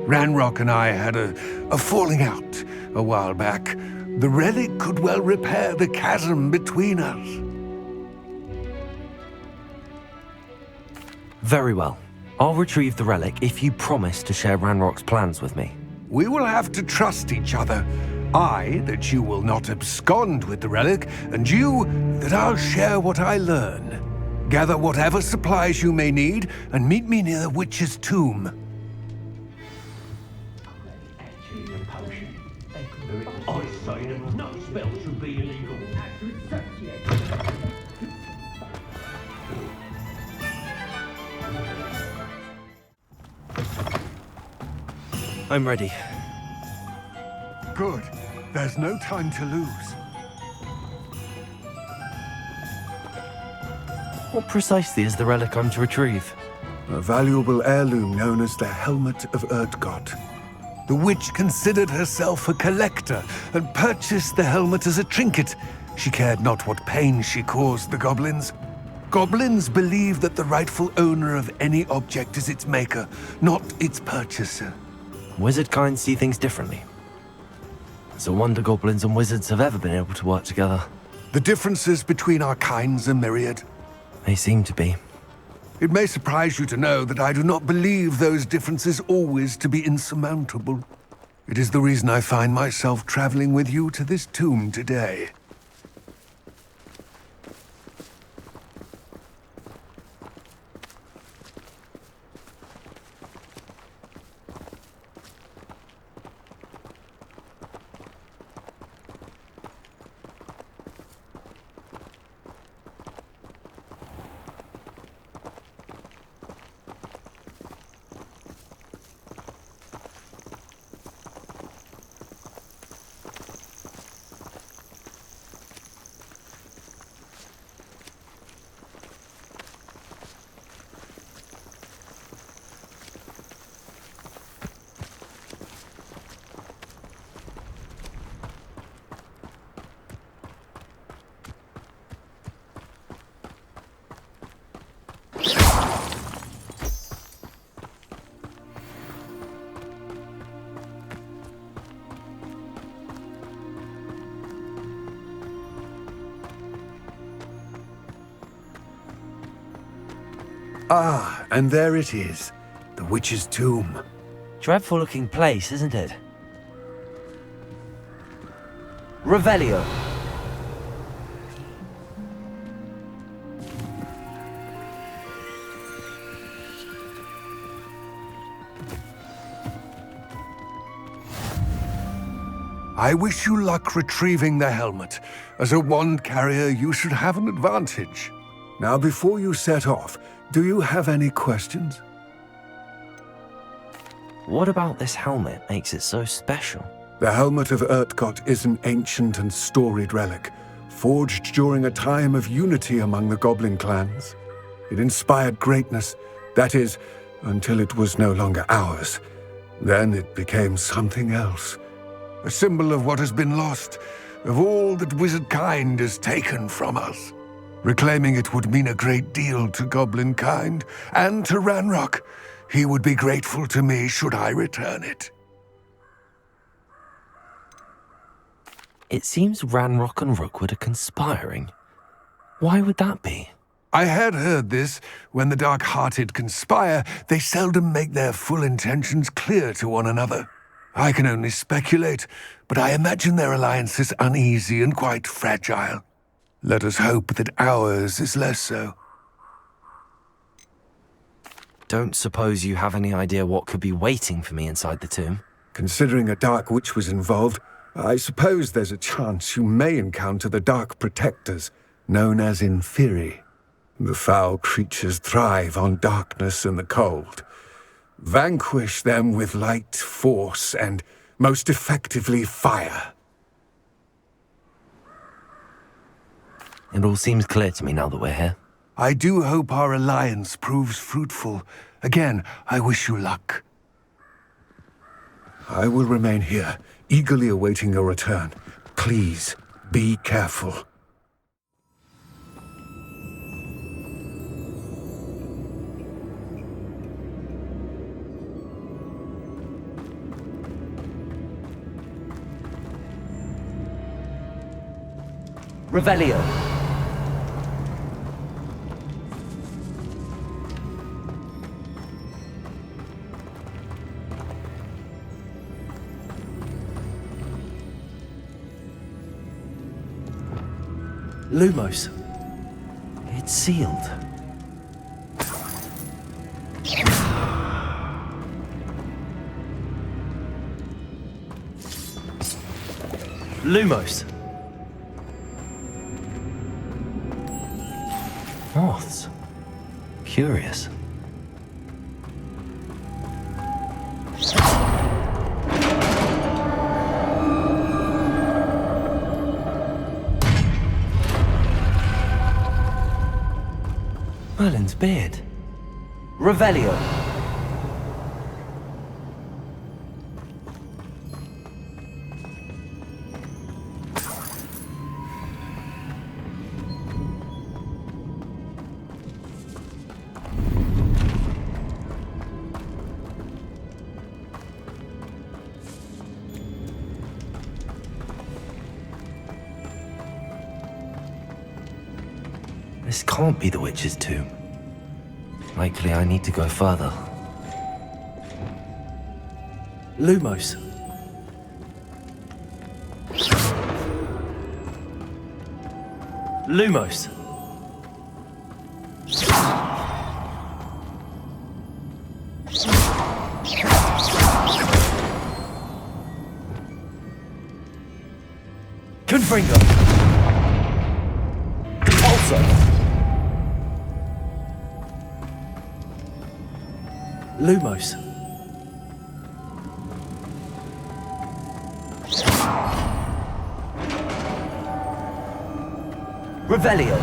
Ranrock and I had a falling out a while back. The relic could well repair the chasm between us. Very well. I'll retrieve the relic if you promise to share Ranrock's plans with me. We will have to trust each other. I, that you will not abscond with the relic, and you, that I'll share what I learn. Gather whatever supplies you may need, and meet me near the witch's tomb. I say that no spell should be illegal. I'm ready. Good. There's no time to lose. What precisely is the relic I'm to retrieve? A valuable heirloom known as the Helmet of Erdgott. The witch considered herself a collector and purchased the helmet as a trinket. She cared not what pain she caused the goblins. Goblins believe that the rightful owner of any object is its maker, not its purchaser. Wizard kind see things differently. It's a wonder goblins and wizards have ever been able to work together. The differences between our kinds are myriad. They seem to be. It may surprise you to know that I do not believe those differences always to be insurmountable. It is the reason I find myself traveling with you to this tomb today. Ah, and there it is, the witch's tomb. Dreadful looking place, isn't it? Revelio. I wish you luck retrieving the helmet. As a wand carrier, you should have an advantage. Now, before you set off, do you have any questions? What about this helmet makes it so special? The helmet of Urtkot is an ancient and storied relic, forged during a time of unity among the goblin clans. It inspired greatness, that is, until it was no longer ours. Then it became something else. A symbol of what has been lost, of all that wizard kind is taken from us. Reclaiming it would mean a great deal to goblin kind, and to Ranrock. He would be grateful to me should I return it. It seems Ranrock and Rookwood are conspiring. Why would that be? I had heard this. When the dark-hearted conspire, they seldom make their full intentions clear to one another. I can only speculate, but I imagine their alliance is uneasy and quite fragile. Let us hope that ours is less so. Don't suppose you have any idea what could be waiting for me inside the tomb? Considering a dark witch was involved, I suppose there's a chance you may encounter the dark protectors, known as Inferi. The foul creatures thrive on darkness and the cold. Vanquish them with light, force, and, most effectively, fire. It all seems clear to me now that we're here. I do hope our alliance proves fruitful. Again, I wish you luck. I will remain here, eagerly awaiting your return. Please, be careful. Revelio. Lumos. It's sealed. Lumos. Moths. Curious. Merlin's beard. Revelio. This can't be the witch's tomb. Likely I need to go further. Lumos. Lumos. Confringo. Pulsar. Lumos. Revelio.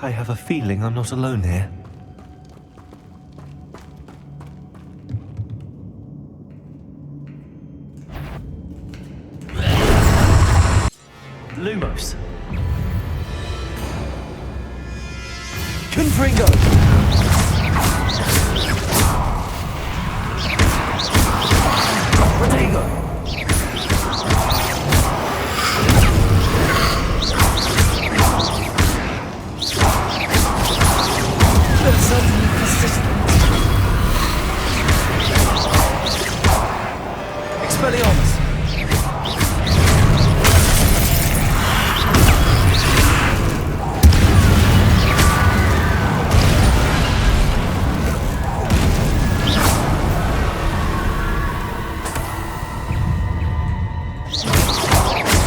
I have a feeling I'm not alone here. Lumos. Confringo. Rodrigo. They're suddenly persistent. Expelliarmus.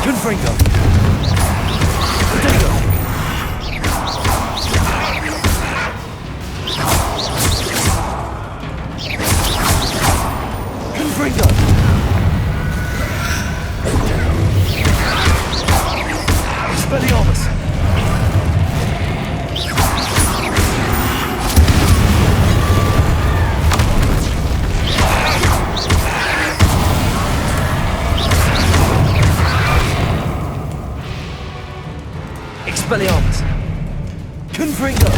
Confringo. Rodrigo. Confringo. Expelliarmus. Expelliarmus. Confringo.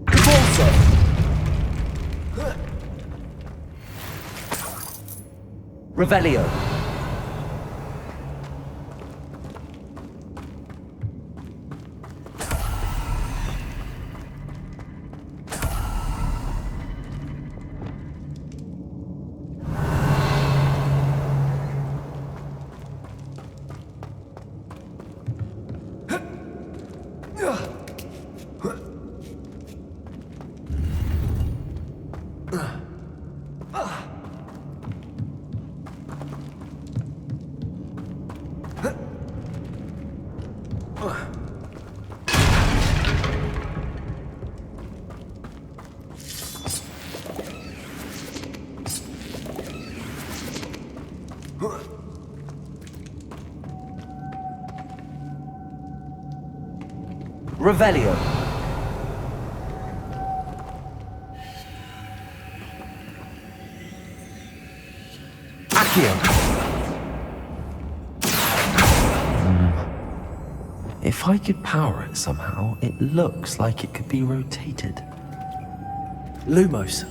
Cabalso. Revelio. Revelio. Accio. If I could power it somehow, it looks like it could be rotated. Lumos.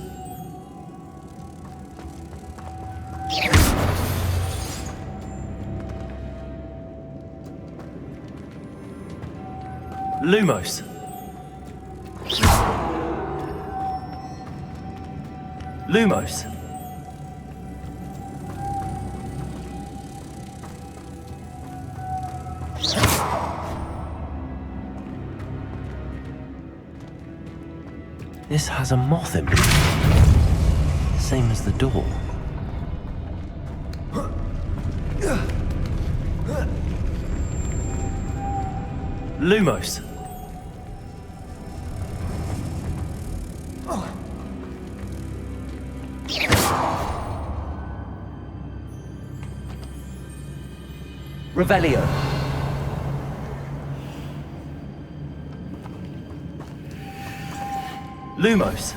Lumos. Lumos. This has a moth in it. Same as the door. Lumos. Revelio. Lumos.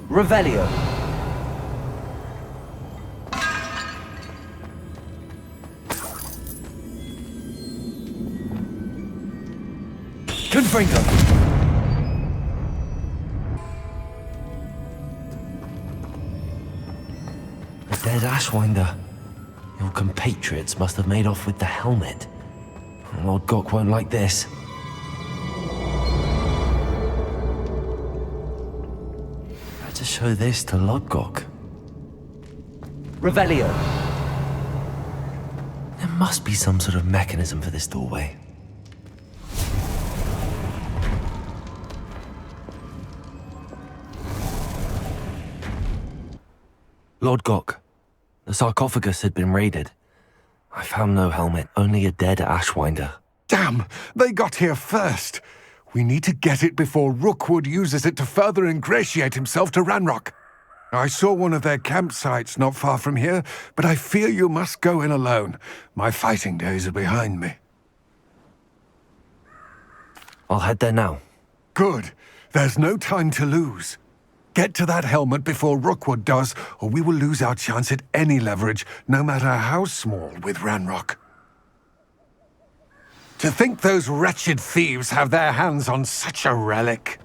Revelio. Confringo. The dead Ashwinder. Your compatriots must have made off with the helmet. Lord Gok won't like this. Better show this to Lord Gok. Revelio. There must be some sort of mechanism for this doorway. Lord Gok, the sarcophagus had been raided. I found no helmet, only a dead Ashwinder. Damn! They got here first! We need to get it before Rookwood uses it to further ingratiate himself to Ranrock. I saw one of their campsites not far from here, but I fear you must go in alone. My fighting days are behind me. I'll head there now. Good. There's no time to lose. Get to that helmet before Rookwood does, or we will lose our chance at any leverage, no matter how small, with Ranrock. To think those wretched thieves have their hands on such a relic.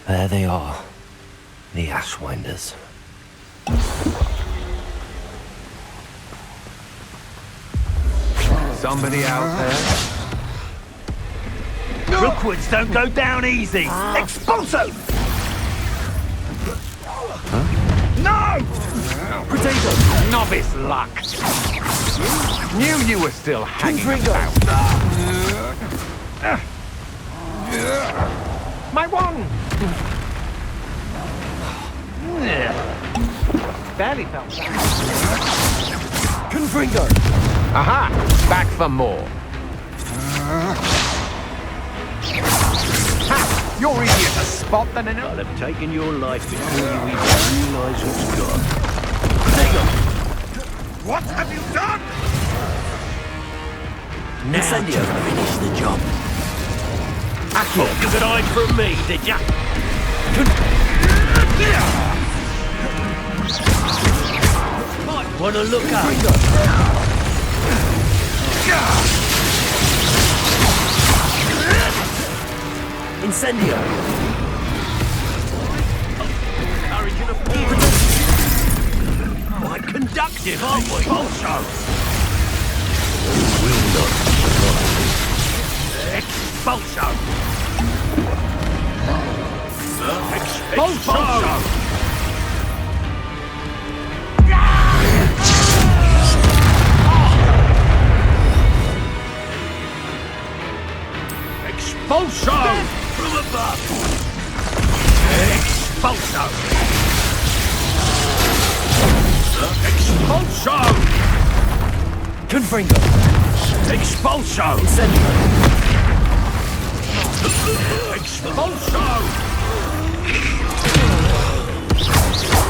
There they are, the Ashwinders. Somebody out there? Rookwoods don't go down easy! Expulso! No! Potato! Novice luck! Knew you were still hanging about. My one! Barely felt that. Confringo. Aha! Back for more. Ha! You're easier to spot than an... I'll have taken your life before you even realise what's gone. What have you done? Now to finish the job. Thought you could hide from me, did ya? Might wanna look up. Incendio. Encouraging a quite conductive, aren't we? Also. Will not Expulso. Expulso. Expulso! From above! Expulso! Expulso! Confringo. Expulso! Incendio. Expulso!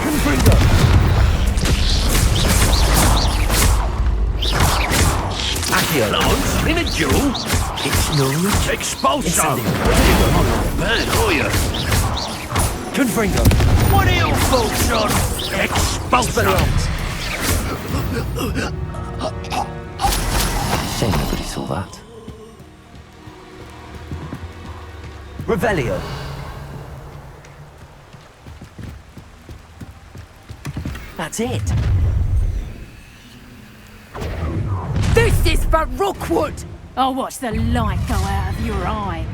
Confringo. Accio. Lance in a duel? It's no reach. Expulso! Man, are you? Confringo. What are your thoughts on Expulso? Shame nobody saw that. Revelio. That's it. This is for Rookwood! I'll watch the light go out of your eye.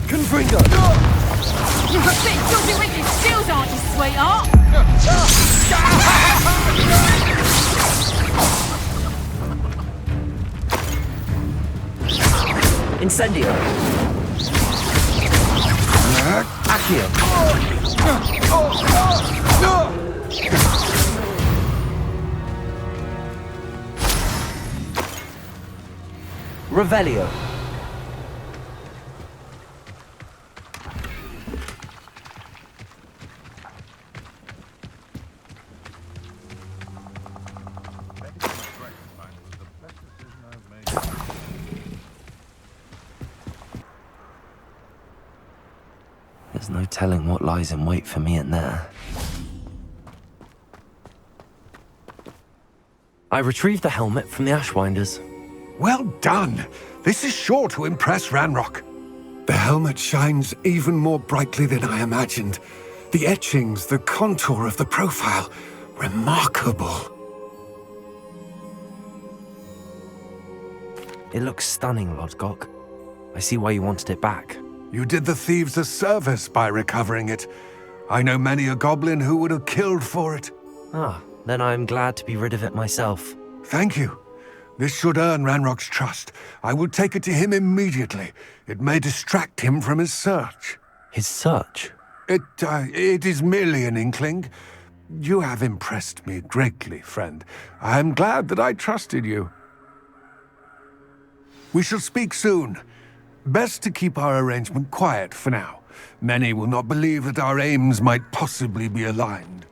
Confringo. You're a bit dodgy with your skills, aren't you, sweetheart? Incendio. Accio. Revelio. There's no telling what lies in wait for me in there. I retrieved the helmet from the Ashwinders. Well done! This is sure to impress Ranrock. The helmet shines even more brightly than I imagined. The etchings, the contour of the profile, remarkable. It looks stunning, Lodgok. I see why you wanted it back. You did the thieves a service by recovering it. I know many a goblin who would have killed for it. Ah, then I am glad to be rid of it myself. Thank you. This should earn Ranrock's trust. I will take it to him immediately. It may distract him from his search. His search? It is merely an inkling. You have impressed me greatly, friend. I am glad that I trusted you. We shall speak soon. Best to keep our arrangement quiet for now. Many will not believe that our aims might possibly be aligned.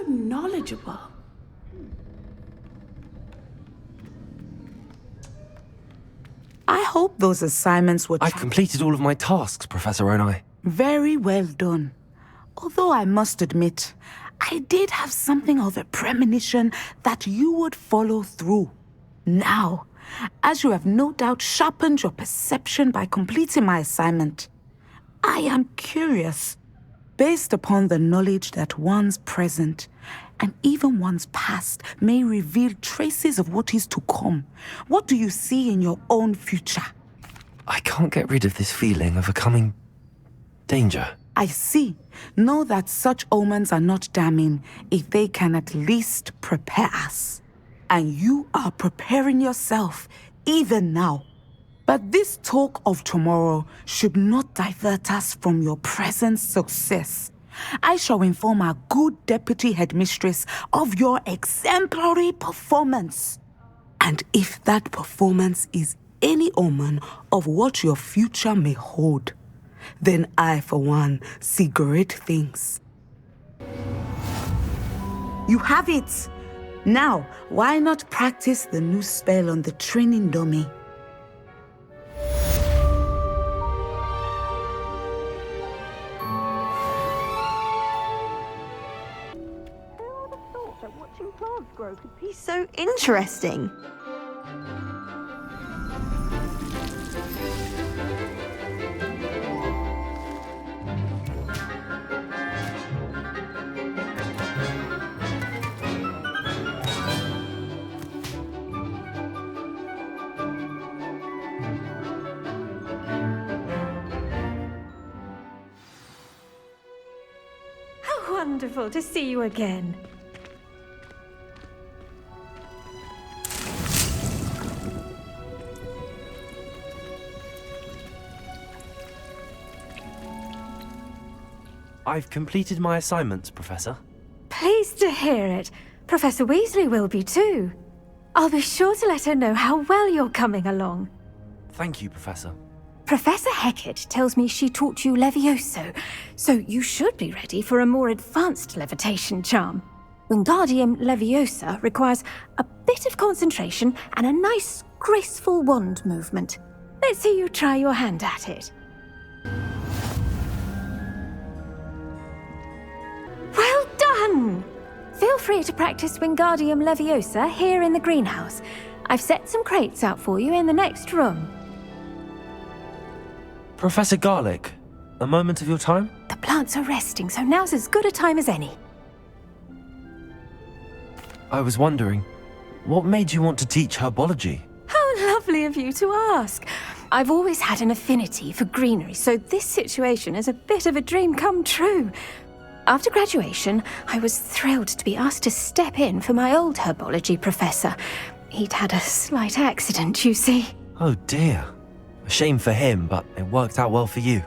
Knowledgeable. I hope those assignments were... I've completed all of my tasks, Professor Onai. Very well done. Although I must admit, I did have something of a premonition that you would follow through. Now, as you have no doubt sharpened your perception by completing my assignment, I am curious, based upon the knowledge that one's present and even one's past may reveal traces of what is to come. What do you see in your own future? I can't get rid of this feeling of a coming danger. I see. Know that such omens are not damning if they can at least prepare us. And you are preparing yourself, even now. But this talk of tomorrow should not divert us from your present success. I shall inform our good deputy headmistress of your exemplary performance. And if that performance is any omen of what your future may hold, then I, for one, see great things. You have it! Now, why not practice the new spell on the training dummy? Watching plants grow could be so interesting. How wonderful to see you again. I've completed my assignments, Professor. Pleased to hear it. Professor Weasley will be too. I'll be sure to let her know how well you're coming along. Thank you, Professor. Professor Hecat tells me she taught you Levioso, so you should be ready for a more advanced levitation charm. Wingardium Leviosa requires a bit of concentration and a nice, graceful wand movement. Let's see you try your hand at it. Well done! Feel free to practice Wingardium Leviosa here in the greenhouse. I've set some crates out for you in the next room. Professor Garlic, a moment of your time? The plants are resting, so now's as good a time as any. I was wondering, what made you want to teach herbology? How lovely of you to ask. I've always had an affinity for greenery, so this situation is a bit of a dream come true. After graduation, I was thrilled to be asked to step in for my old herbology professor. He'd had a slight accident, you see. Oh dear. A shame for him, but it worked out well for you.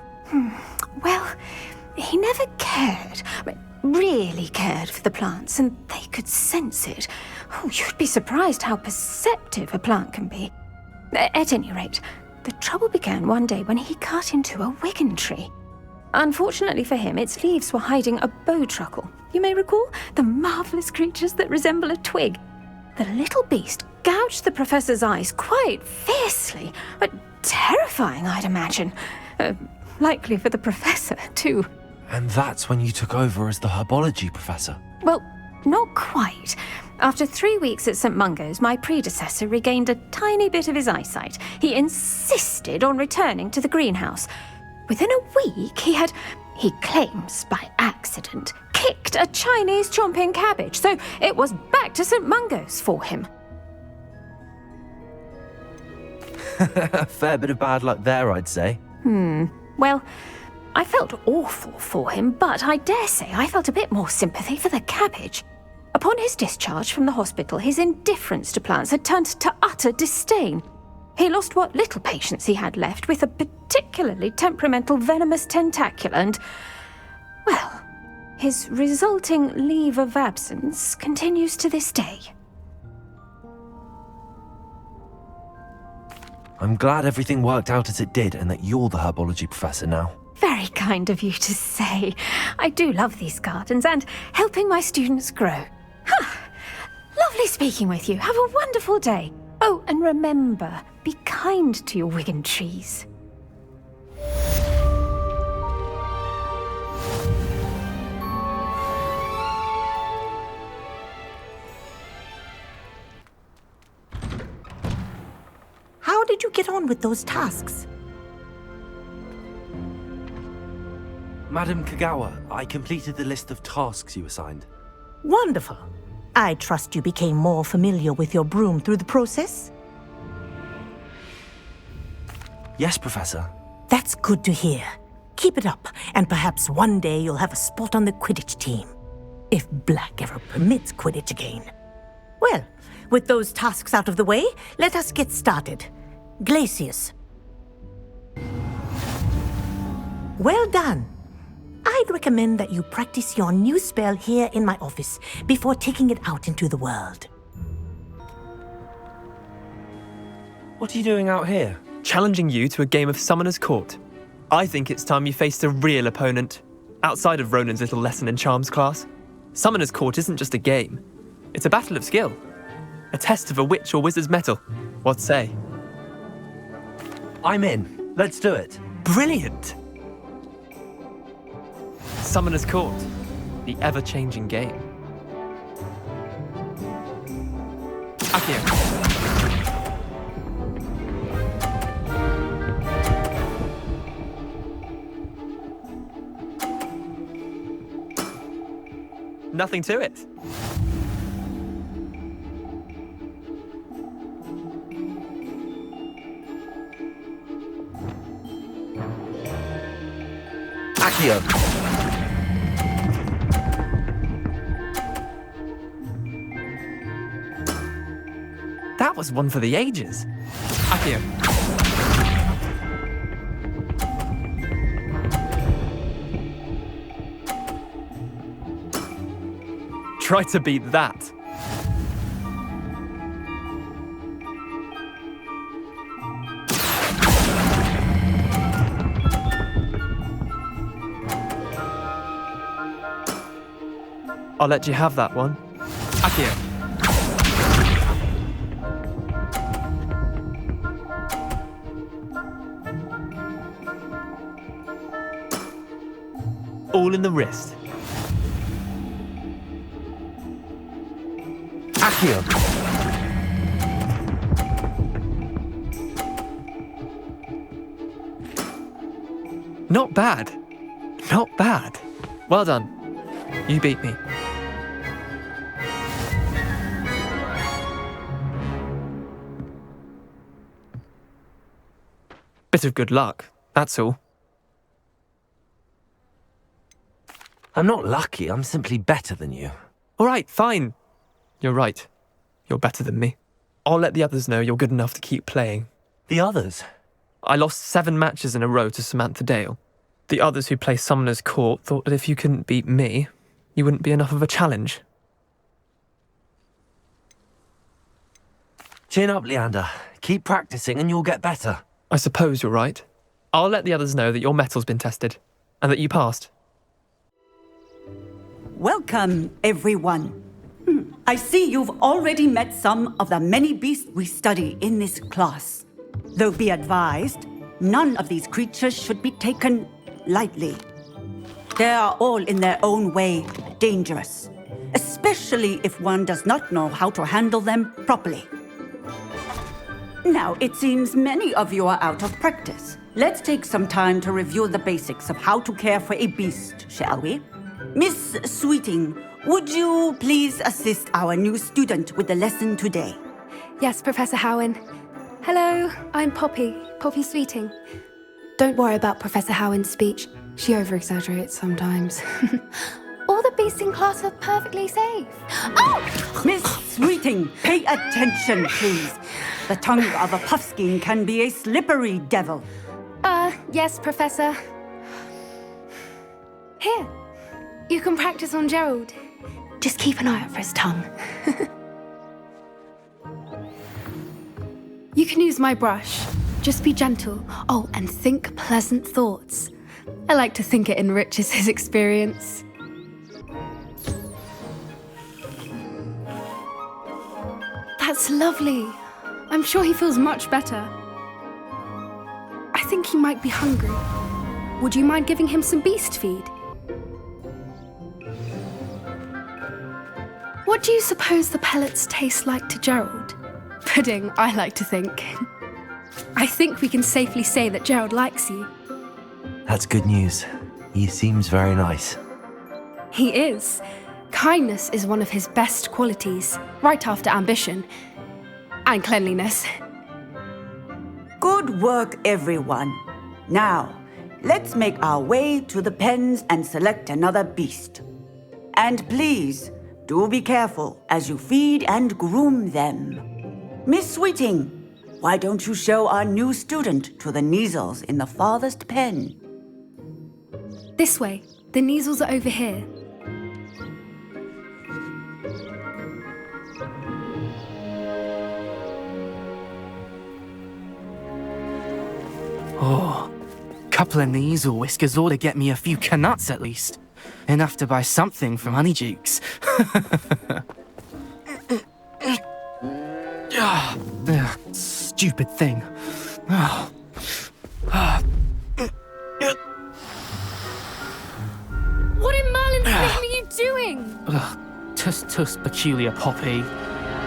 Well, he never cared, really cared for the plants, and they could sense it. Oh, you'd be surprised how perceptive a plant can be. At any rate, the trouble began one day when he cut into a wigan tree. Unfortunately for him, its leaves were hiding a bowtruckle. You may recall the marvellous creatures that resemble a twig. The little beast gouged the professor's eyes quite fiercely, but terrifying, I'd imagine. Likely for the professor, too. And that's when you took over as the herbology professor? Well, not quite. After 3 weeks at St. Mungo's, my predecessor regained a tiny bit of his eyesight. He insisted on returning to the greenhouse. Within a week, he claims by accident, kicked a Chinese chomping cabbage, so it was back to St. Mungo's for him. A fair bit of bad luck there, I'd say. Well, I felt awful for him, but I dare say I felt a bit more sympathy for the cabbage. Upon his discharge from the hospital, his indifference to plants had turned to utter disdain. He lost what little patience he had left with a particularly temperamental venomous tentacula and, well, his resulting leave of absence continues to this day. I'm glad everything worked out as it did and that you're the herbology professor now. Very kind of you to say. I do love these gardens and helping my students grow. Lovely speaking with you. Have a wonderful day. Oh, and remember, be kind to your wigan trees. How did you get on with those tasks? Madam Kagawa, I completed the list of tasks you assigned. Wonderful. I trust you became more familiar with your broom through the process? Yes, Professor. That's good to hear. Keep it up, and perhaps one day you'll have a spot on the Quidditch team. If Black ever permits Quidditch again. Well, with those tasks out of the way, let us get started. Glacius. Well done. I'd recommend that you practice your new spell here in my office before taking it out into the world. What are you doing out here? Challenging you to a game of Summoner's Court. I think it's time you faced a real opponent, outside of Ronan's little lesson in charms class. Summoner's Court isn't just a game. It's a battle of skill. A test of a witch or wizard's mettle. What say? I'm in. Let's do it. Brilliant! Summoner's Court, the ever-changing game. Akio. Nothing to it. Akio. That was one for the ages. Akio. Try to beat that. I'll let you have that one. Akio. All in the wrist. Akio. Not bad. Not bad. Well done. You beat me. Bit of good luck, that's all. I'm not lucky, I'm simply better than you. All right, fine. You're right. You're better than me. I'll let the others know you're good enough to keep playing. The others? I lost 7 matches in a row to Samantha Dale. The others who play Summoner's Court thought that if you couldn't beat me, you wouldn't be enough of a challenge. Chin up, Leander. Keep practicing and you'll get better. I suppose you're right. I'll let the others know that your metal's been tested, and that you passed. Welcome, everyone. I see you've already met some of the many beasts we study in this class. Though be advised, none of these creatures should be taken lightly. They are all in their own way dangerous, especially if one does not know how to handle them properly. Now, it seems many of you are out of practice. Let's take some time to review the basics of how to care for a beast, shall we? Miss Sweeting, would you please assist our new student with the lesson today? Yes, Professor Howen. Hello, I'm Poppy Sweeting. Don't worry about Professor Howen's speech. She over-exaggerates sometimes. All the beasts in class are perfectly safe. Oh! Miss Sweeting, pay attention, please. The tongue of a puffskein can be a slippery devil. Yes, Professor. Here, you can practice on Gerald. Just keep an eye out for his tongue. You can use my brush. Just be gentle. Oh, and think pleasant thoughts. I like to think it enriches his experience. That's lovely. I'm sure he feels much better. I think he might be hungry. Would you mind giving him some beast feed? What do you suppose the pellets taste like to Gerald? Pudding, I like to think. I think we can safely say that Gerald likes you. That's good news. He seems very nice. He is. Kindness is one of his best qualities, right after ambition. And cleanliness. Good work, everyone. Now, let's make our way to the pens and select another beast. And please, do be careful as you feed and groom them. Miss Sweeting, why don't you show our new student to the Neasels in the farthest pen? This way. The Neasels are over here. Oh, couple of Neasel whiskers ought to get me a few canuts at least. Enough to buy something from Honeydukes. Stupid thing. What in Merlin's name are you doing? Tuss, peculiar Poppy.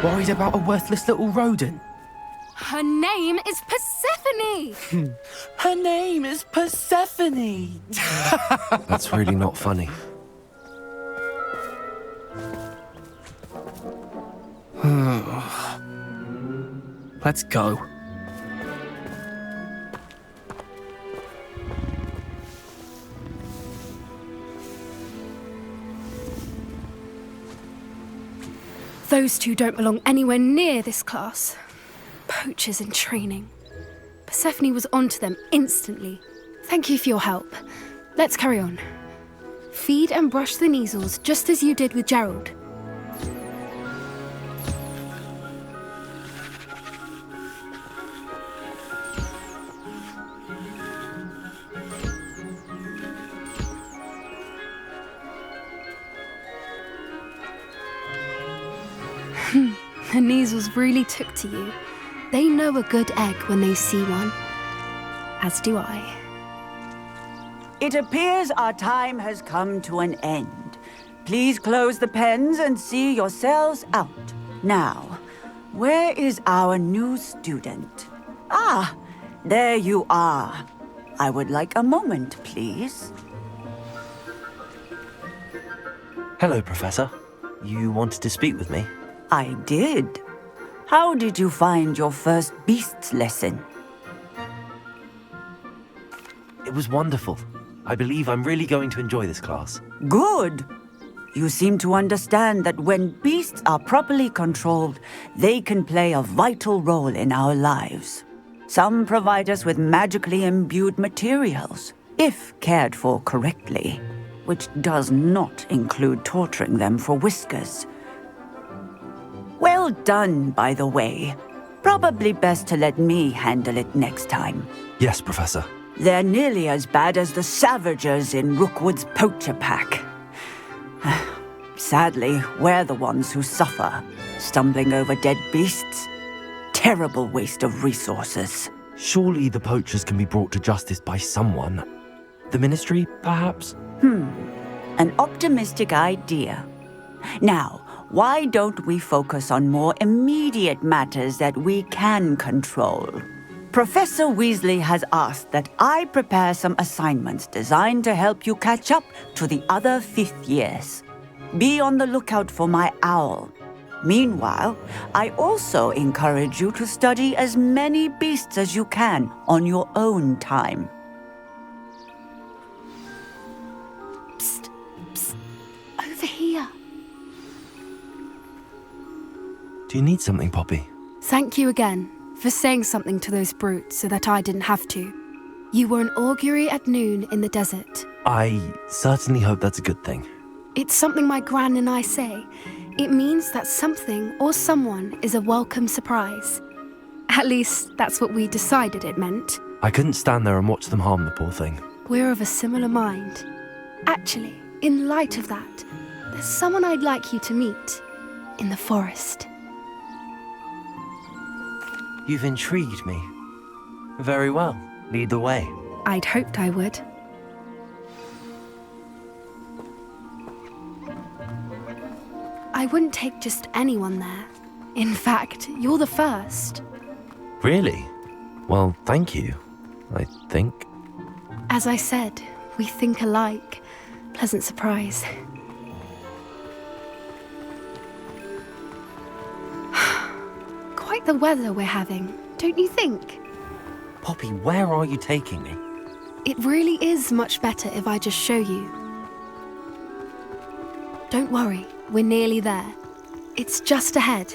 Worried about a worthless little rodent. Her name is Persephone! Her name is Persephone! That's really not funny. Let's go. Those two don't belong anywhere near this class. Poachers in training. Persephone was onto them instantly. Thank you for your help. Let's carry on. Feed and brush the Neasels just as you did with Gerald. The Neasels really took to you. They know a good egg when they see one. As do I. It appears our time has come to an end. Please close the pens and see yourselves out. Now, where is our new student? Ah, there you are. I would like a moment, please. Hello, Professor. You wanted to speak with me? I did. How did you find your first beasts lesson? It was wonderful. I believe I'm really going to enjoy this class. Good. You seem to understand that when beasts are properly controlled, they can play a vital role in our lives. Some provide us with magically imbued materials, if cared for correctly, which does not include torturing them for whiskers. Well done, by the way. Probably best to let me handle it next time. Yes, Professor. They're nearly as bad as the Savagers in Rookwood's poacher pack. Sadly, we're the ones who suffer, stumbling over dead beasts. Terrible waste of resources. Surely the poachers can be brought to justice by someone. The Ministry, perhaps? An optimistic idea. Now, why don't we focus on more immediate matters that we can control? Professor Weasley has asked that I prepare some assignments designed to help you catch up to the other 5th years. Be on the lookout for my owl. Meanwhile, I also encourage you to study as many beasts as you can on your own time. Psst, psst. Over here. Do you need something, Poppy? Thank you again for saying something to those brutes so that I didn't have to. You were an augury at noon in the desert. I certainly hope that's a good thing. It's something my gran and I say. It means that something or someone is a welcome surprise. At least, that's what we decided it meant. I couldn't stand there and watch them harm the poor thing. We're of a similar mind. Actually, in light of that, there's someone I'd like you to meet in the forest. You've intrigued me. Very well. Lead the way. I'd hoped I would. I wouldn't take just anyone there. In fact, you're the first. Really? Well, thank you, I think. As I said, we think alike. Pleasant surprise. Quite the weather we're having, don't you think? Poppy, where are you taking me? It really is much better if I just show you. Don't worry, we're nearly there. It's just ahead.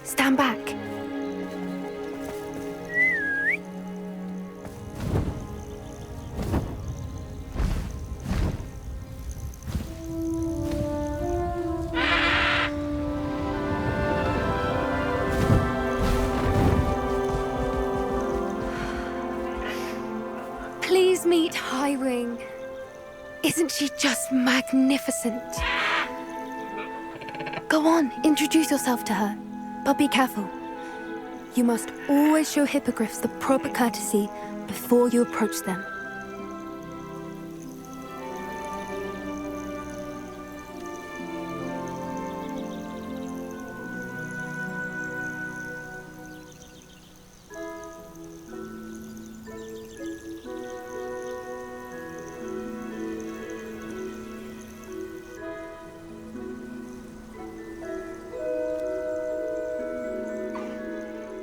Stand back. Please meet Highwing. Isn't she just magnificent? Go on, introduce yourself to her. But be careful. You must always show hippogriffs the proper courtesy before you approach them.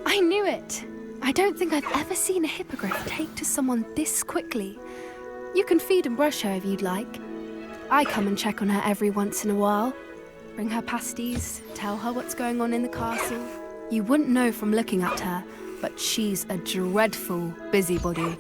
I knew it! I don't think I've ever seen a hippogriff take to someone this quickly. You can feed and brush her if you'd like. I come and check on her every once in a while. Bring her pasties, tell her what's going on in the castle. You wouldn't know from looking at her, but she's a dreadful busybody.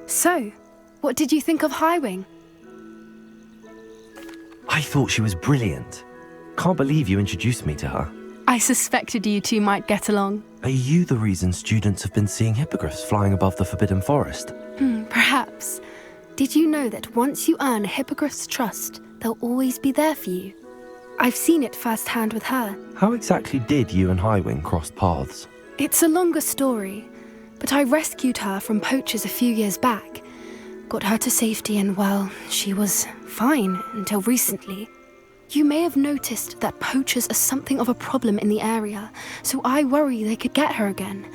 So, what did you think of Highwing? I thought she was brilliant. Can't believe you introduced me to her. I suspected you two might get along. Are you the reason students have been seeing hippogriffs flying above the Forbidden Forest? Perhaps. Did you know that once you earn a hippogriff's trust, they'll always be there for you? I've seen it firsthand with her. How exactly did you and Highwing cross paths? It's a longer story, but I rescued her from poachers a few years back. Got her to safety and, well, she was fine until recently. You may have noticed that poachers are something of a problem in the area, so I worry they could get her again.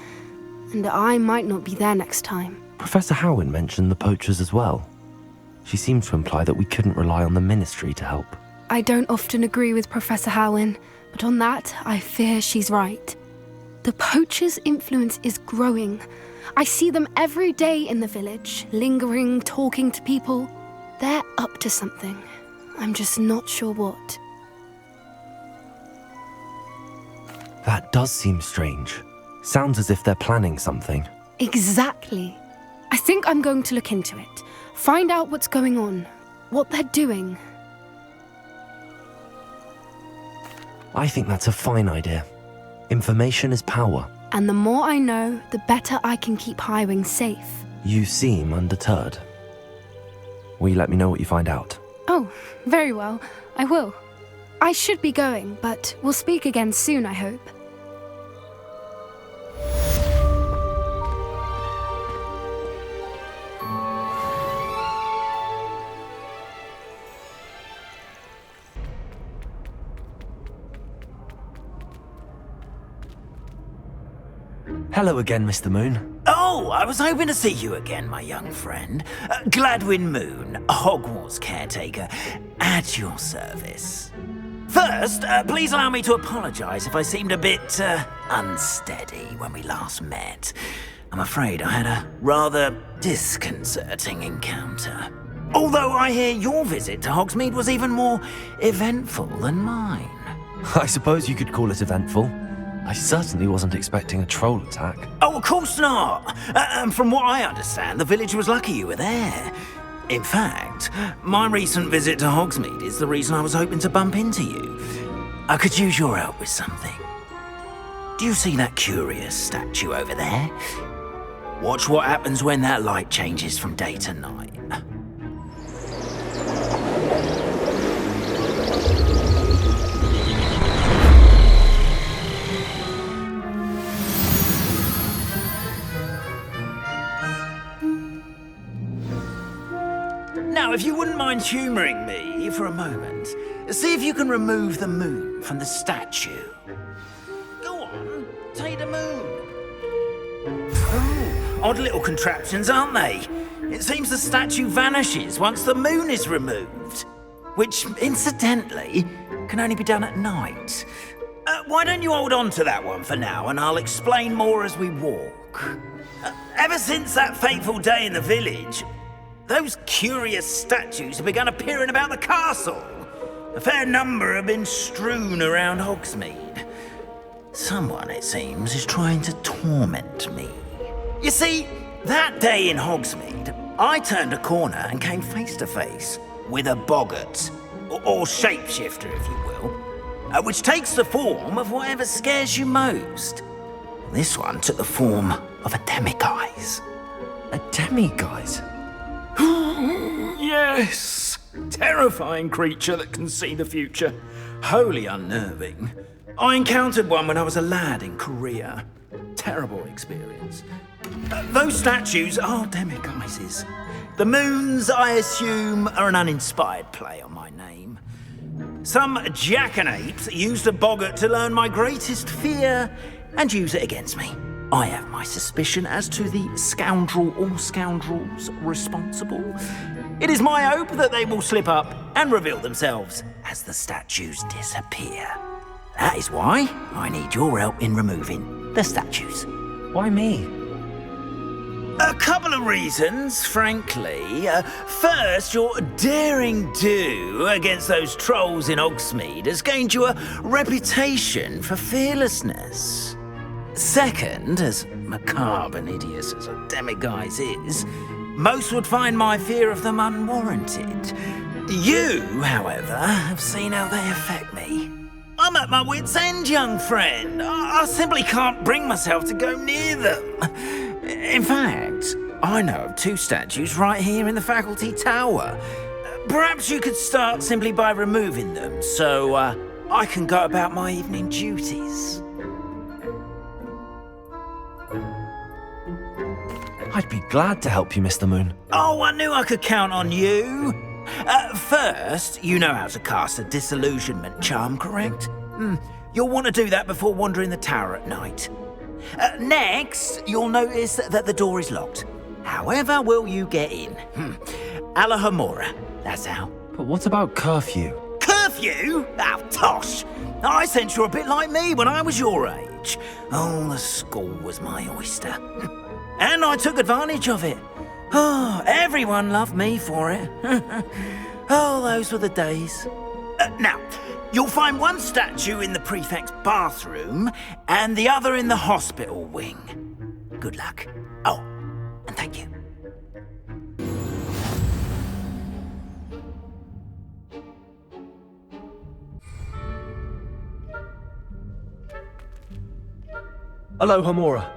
And I might not be there next time. Professor Howin mentioned the poachers as well. She seemed to imply that we couldn't rely on the Ministry to help. I don't often agree with Professor Howin, but on that, I fear she's right. The poachers' influence is growing. I see them every day in the village, lingering, talking to people. They're up to something. I'm just not sure what. That does seem strange. Sounds as if they're planning something. Exactly. I think I'm going to look into it. Find out what's going on, what they're doing. I think that's a fine idea. Information is power. And the more I know, the better I can keep Highwing safe. You seem undeterred. Will you let me know what you find out? Oh, very well. I will. I should be going, but we'll speak again soon, I hope. Hello again, Mr. Moon. Oh, I was hoping to see you again, my young friend. Gladwin Moon, Hogwarts caretaker, at your service. First, please allow me to apologise if I seemed a bit unsteady when we last met. I'm afraid I had a rather disconcerting encounter. Although I hear your visit to Hogsmeade was even more eventful than mine. I suppose you could call it eventful. I certainly wasn't expecting a troll attack. Oh, of course not. From what I understand, the village was lucky you were there. In fact, my recent visit to Hogsmeade is the reason I was hoping to bump into you. I could use your help with something. Do you see that curious statue over there? Watch what happens when that light changes from day to night. Now, if you wouldn't mind humouring me for a moment, see if you can remove the moon from the statue. Go on, take the moon. Oh, odd little contraptions, aren't they? It seems the statue vanishes once the moon is removed, which, incidentally, can only be done at night. Why don't you hold on to that one for now, and I'll explain more as we walk. Ever since that fateful day in the village, those curious statues have begun appearing about the castle. A fair number have been strewn around Hogsmeade. Someone, it seems, is trying to torment me. You see, that day in Hogsmeade, I turned a corner and came face to face with a boggart, or shapeshifter, if you will, which takes the form of whatever scares you most. This one took the form of a demiguise. A demiguise? Yes! Terrifying creature that can see the future. Wholly unnerving. I encountered one when I was a lad in Korea. Terrible experience. Those statues are demiguises. The moons, I assume, are an uninspired play on my name. Some jackanapes used a boggart to learn my greatest fear and use it against me. I have my suspicion as to the scoundrel or scoundrels responsible. It is my hope that they will slip up and reveal themselves as the statues disappear. That is why I need your help in removing the statues. Why me? A couple of reasons, frankly. First, your daring do against those trolls in Hogsmeade has gained you a reputation for fearlessness. Second, as macabre and hideous as a demiguise is, most would find my fear of them unwarranted. You, however, have seen how they affect me. I'm at my wit's end, young friend. I simply can't bring myself to go near them. In fact, I know of 2 statues right here in the faculty tower. Perhaps you could start simply by removing them, so I can go about my evening duties. I'd be glad to help you, Mr. Moon. Oh, I knew I could count on you. First, you know how to cast a disillusionment charm, correct? You'll want to do that before wandering the tower at night. Next, you'll notice that the door is locked. However will you get in? Alahomora, that's how. But what about curfew? Curfew? Oh, tosh. I sense you're a bit like me when I was your age. Oh, the school was my oyster. And I took advantage of it. Oh, everyone loved me for it. Oh, those were the days. Now, you'll find one statue in the prefect's bathroom and the other in the hospital wing. Good luck. Oh, and thank you. Alohomora.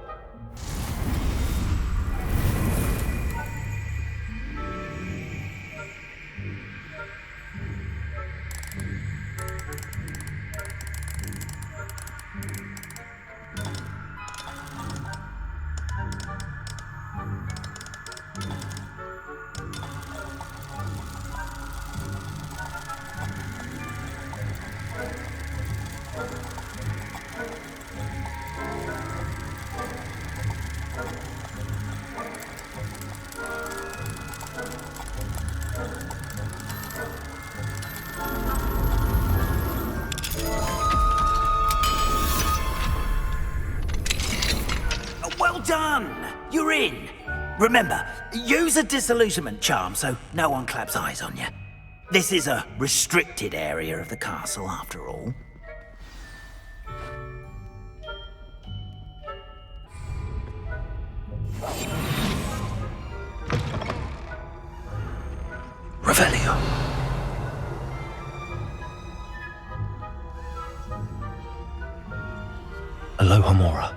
Well done! You're in. Remember, use a disillusionment charm so no one claps eyes on you. This is a restricted area of the castle, after all. Revelio. Alohomora.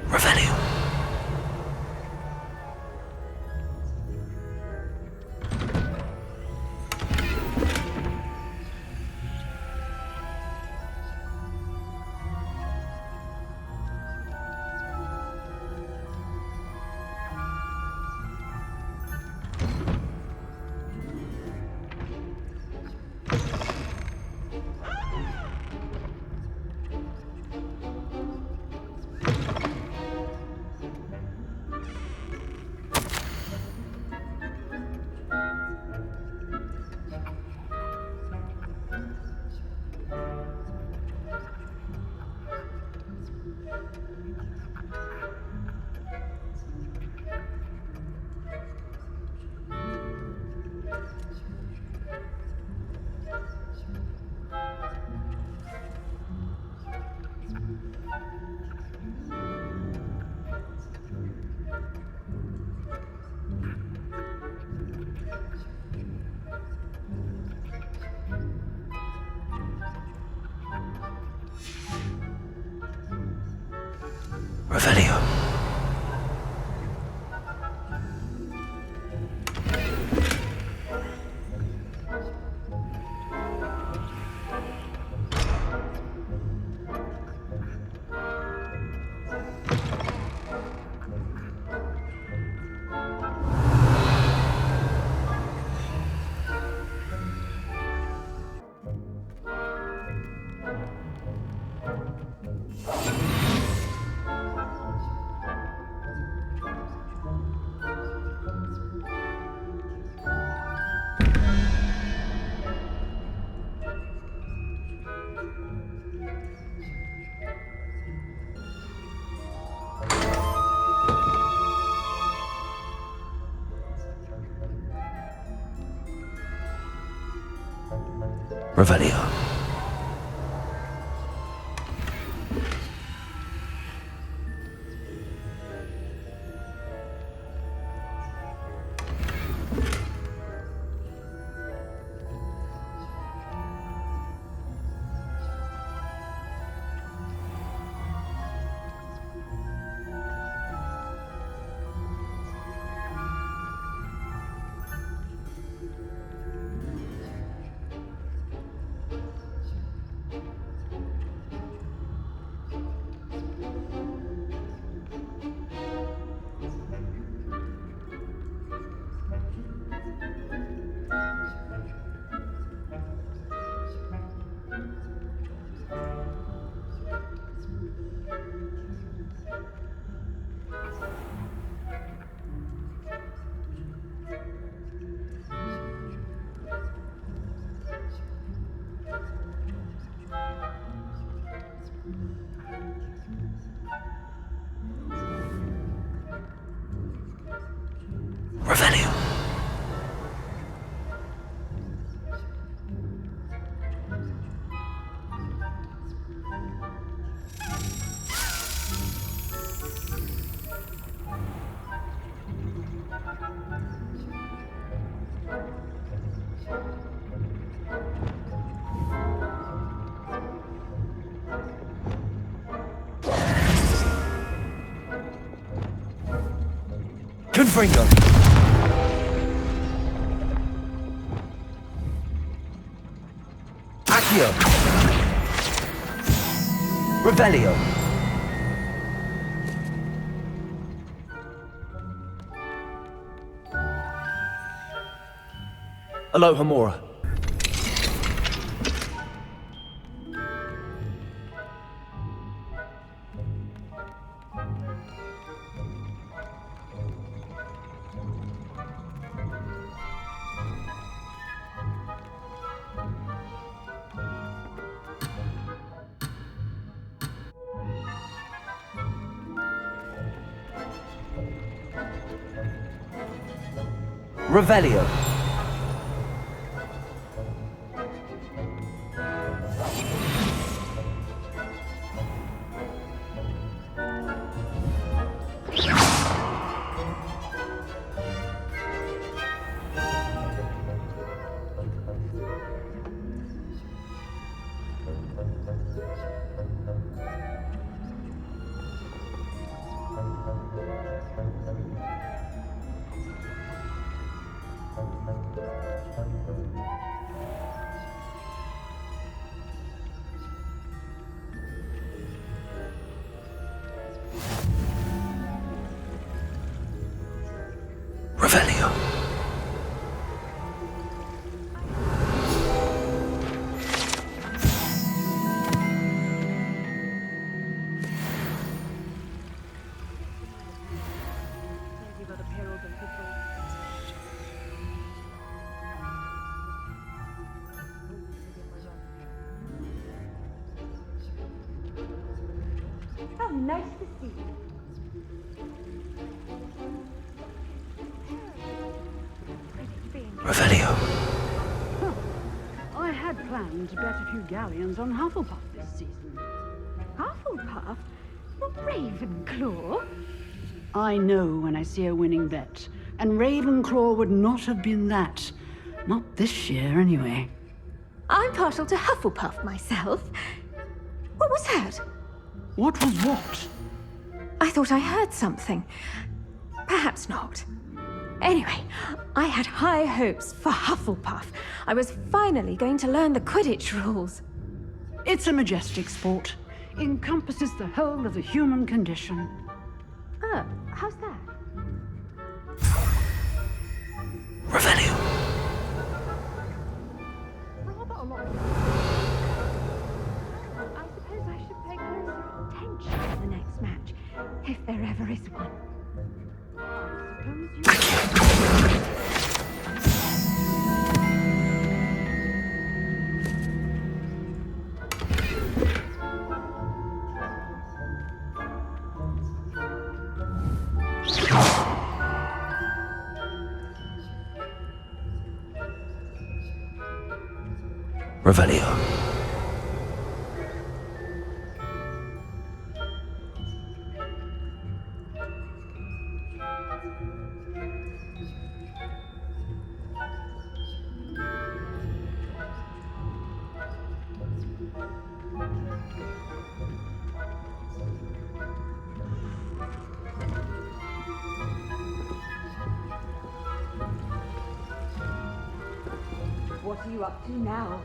Revelio. Revelio. Revelio. Revelio. Confringo. Accio. Revelio. Aloha Mora. Revelio. Revelio. How nice to see you. Revelio. I had planned to bet a few galleons on Hufflepuff this season. Hufflepuff? Not Ravenclaw? I know when I see a winning bet, and Ravenclaw would not have been that. Not this year, anyway. I'm partial to Hufflepuff myself. What was that? What was what? I thought I heard something. Perhaps not. Anyway, I had high hopes for Hufflepuff. I was finally going to learn the Quidditch rules. It's a majestic sport. Encompasses the whole of the human condition. Oh, how's that? Revelio. I suppose I should pay closer attention to the next match, if there ever is one. Revelio. What are you up to now?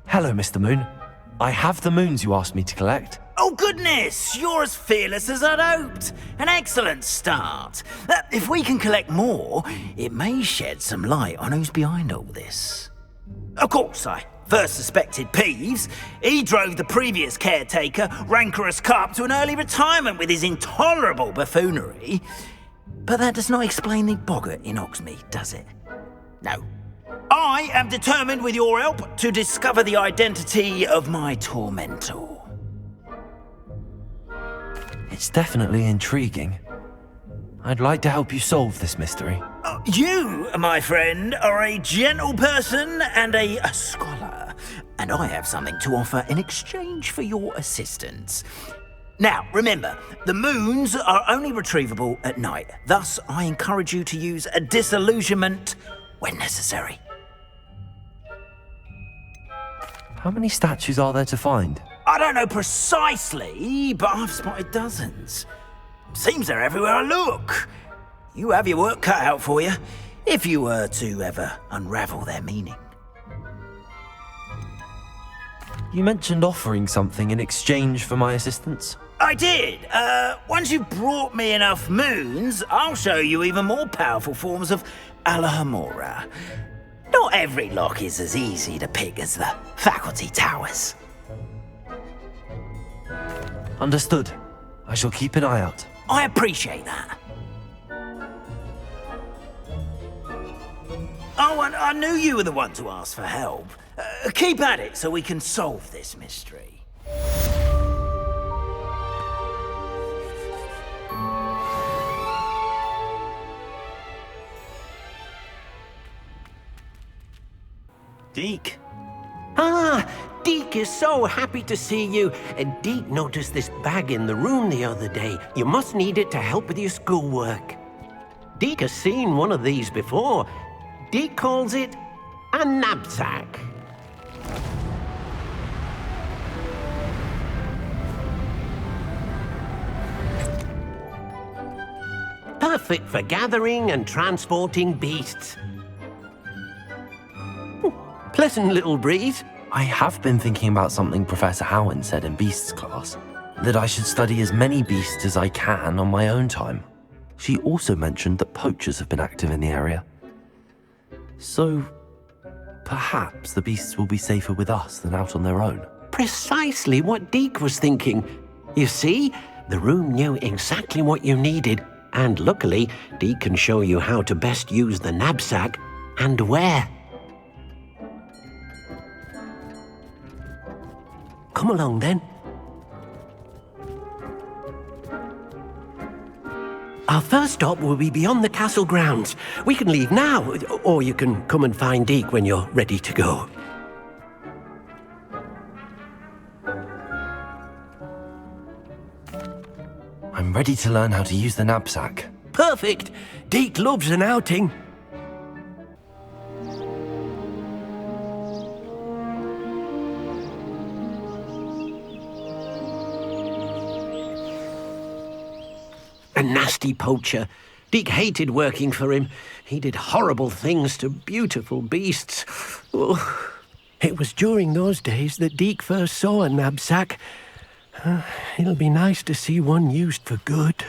Hello, Mr. Moon. I have the moons you asked me to collect. Oh, goodness! You're as fearless as I'd hoped. An excellent start. If we can collect more, it may shed some light on who's behind all this. Of course, I first suspected Peeves. He drove the previous caretaker, Rancorous Carp, to an early retirement with his intolerable buffoonery. But that does not explain the boggart in Hogsmeade, does it? No. I am determined, with your help, to discover the identity of my tormentor. It's definitely intriguing. I'd like to help you solve this mystery. You, my friend, are a gentle person and a scholar, and I have something to offer in exchange for your assistance. Now, remember, the moons are only retrievable at night. Thus, I encourage you to use a disillusionment when necessary. How many statues are there to find? I don't know precisely, but I've spotted dozens. Seems they're everywhere I look. You have your work cut out for you, if you were to ever unravel their meaning. You mentioned offering something in exchange for my assistance? I did. Once you've brought me enough moons, I'll show you even more powerful forms of Alohomora. Not every lock is as easy to pick as the faculty towers. Understood. I shall keep an eye out. I appreciate that. Oh, and I knew you were the one to ask for help. Keep at it so we can solve this mystery. Deke. Ah, Deke is so happy to see you. Deke noticed this bag in the room the other day. You must need it to help with your schoolwork. Deke has seen one of these before. Deke calls it a knapsack. Perfect for gathering and transporting beasts. Pleasant little breeze. I have been thinking about something Professor Howard said in Beasts class, that I should study as many beasts as I can on my own time. She also mentioned that poachers have been active in the area. So, perhaps the beasts will be safer with us than out on their own. Precisely what Deke was thinking. You see, The room knew exactly what you needed, and luckily, Deke can show you how to best use the knapsack and where. Come along then. Our first stop will be beyond the castle grounds. We can leave now, or you can come and find Deke when you're ready to go. I'm ready to learn how to use the knapsack. Perfect! Deke loves an outing. A nasty poacher. Deke hated working for him. He did horrible things to beautiful beasts. Oh. It was during those days that Deke first saw a knapsack. It'll be nice to see one used for good.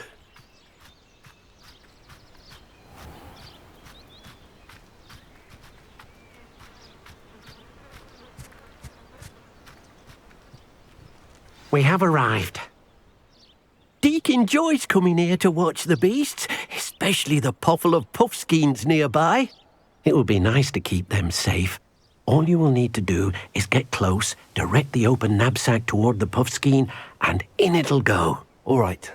We have arrived. Deke enjoys coming here to watch the beasts, especially the potful of puffskeins nearby. It will be nice to keep them safe. All you will need to do is get close, direct the open knapsack toward the puffskein, and in it'll go. All right.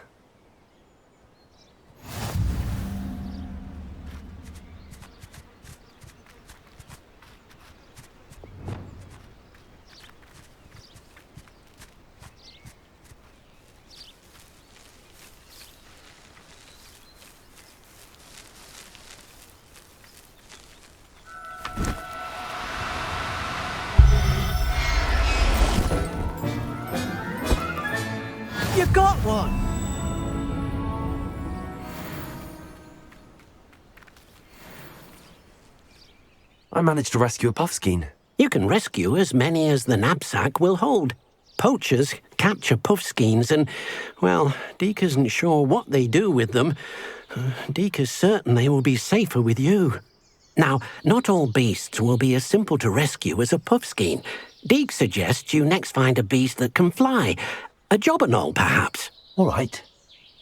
You got one! I managed to rescue a puffskein. You can rescue as many as the knapsack will hold. Poachers capture puffskeins and, well, Deke isn't sure what they do with them. Deke is certain they will be safer with you. Now, not all beasts will be as simple to rescue as a puffskein. Deke suggests you next find a beast that can fly. A jobberknoll, perhaps. All right.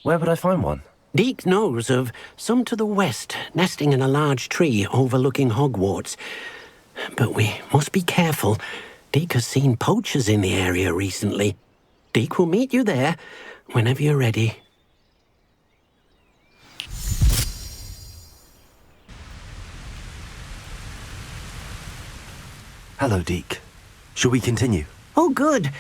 Where would I find one? Deke knows of some to the west, nesting in a large tree overlooking Hogwarts. But we must be careful. Deke has seen poachers in the area recently. Deke will meet you there whenever you're ready. Hello, Deke. Shall we continue? Oh, good.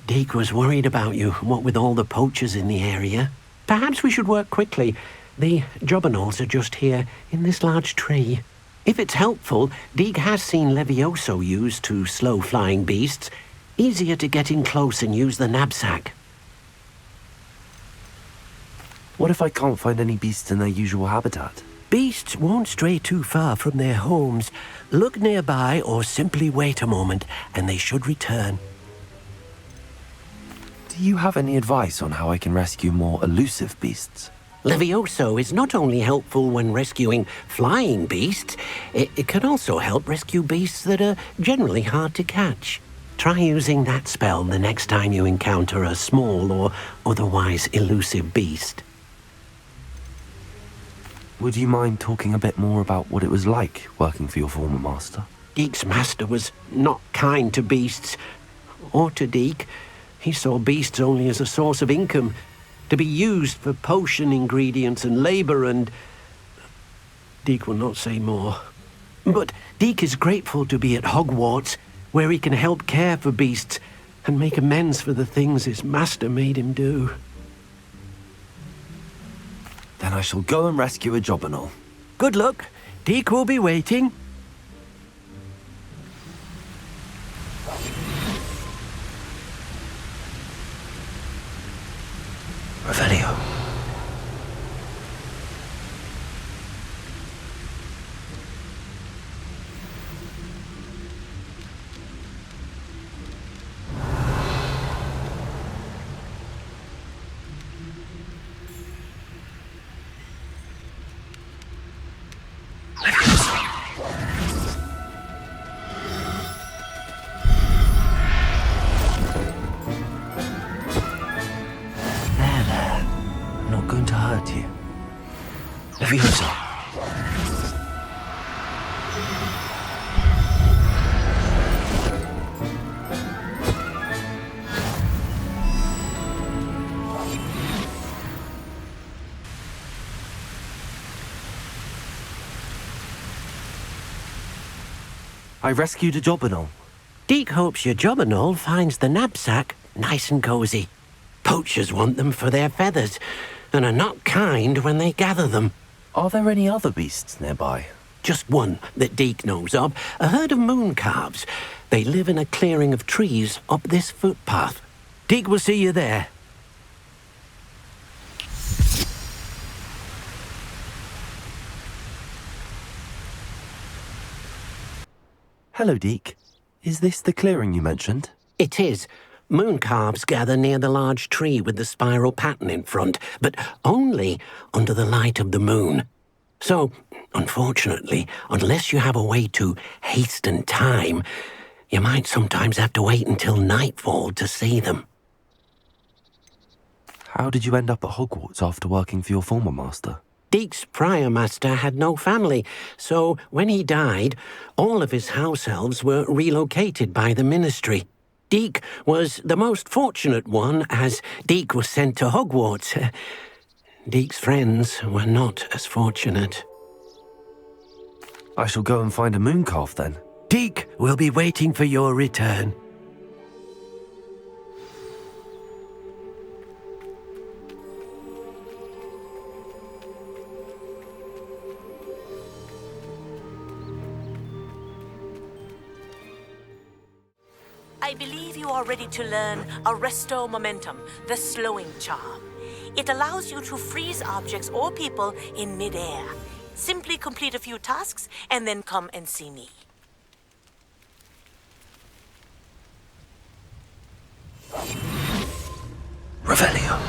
Deke was worried about you, what with all the poachers in the area. Perhaps we should work quickly. The jobberknolls are just here, in this large tree. If it's helpful, Deke has seen Levioso used to slow flying beasts. Easier to get in close and use the knapsack. What if I can't find any beasts in their usual habitat? Beasts won't stray too far from their homes. Look nearby or simply wait a moment, and they should return. Do you have any advice on how I can rescue more elusive beasts? Levioso is not only helpful when rescuing flying beasts, it can also help rescue beasts that are generally hard to catch. Try using that spell the next time you encounter a small or otherwise elusive beast. Would you mind talking a bit more about what it was like working for your former master? Deke's master was not kind to beasts, or to Deke. He saw beasts only as a source of income, to be used for potion ingredients and labour, and Deke will not say more. But Deke is grateful to be at Hogwarts, where he can help care for beasts and make amends for the things his master made him do. Then I shall go and rescue a jobberknoll. Good luck. Deke will be waiting. Revelio. There. not going to hurt you. Leviosa. I rescued a Jobberknoll. Deke hopes your Jobberknoll finds the knapsack nice and cozy. Poachers want them for their feathers, and are not kind when they gather them. Are there any other beasts nearby? Just one that Deke knows of, a herd of moon calves. They live in a clearing of trees up this footpath. Deke will see you there. Hello, Deke. Is this the clearing you mentioned? It is. Moon calves gather near the large tree with the spiral pattern in front, but only under the light of the moon. So, unfortunately, unless you have a way to hasten time, you might sometimes have to wait until nightfall to see them. How did you end up at Hogwarts after working for your former master? Deke's prior master had no family, so when he died, all of his house elves were relocated by the ministry. Deke was the most fortunate one, as Deke was sent to Hogwarts. Deke's friends were not as fortunate. I shall go and find a moon calf then. Deke will be waiting for your return. I believe you are ready to learn Arresto Momentum, the slowing charm. It allows you to freeze objects or people in mid-air. Simply complete a few tasks and then come and see me. Revelio.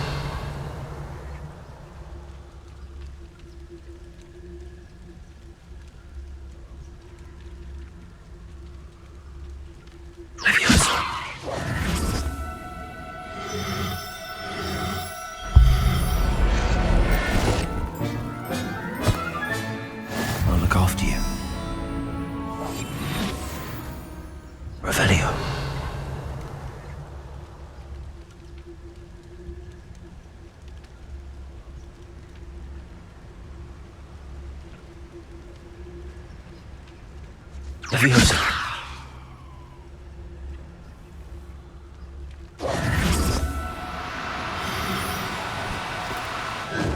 I'll look after you. Revelio. Leviosa.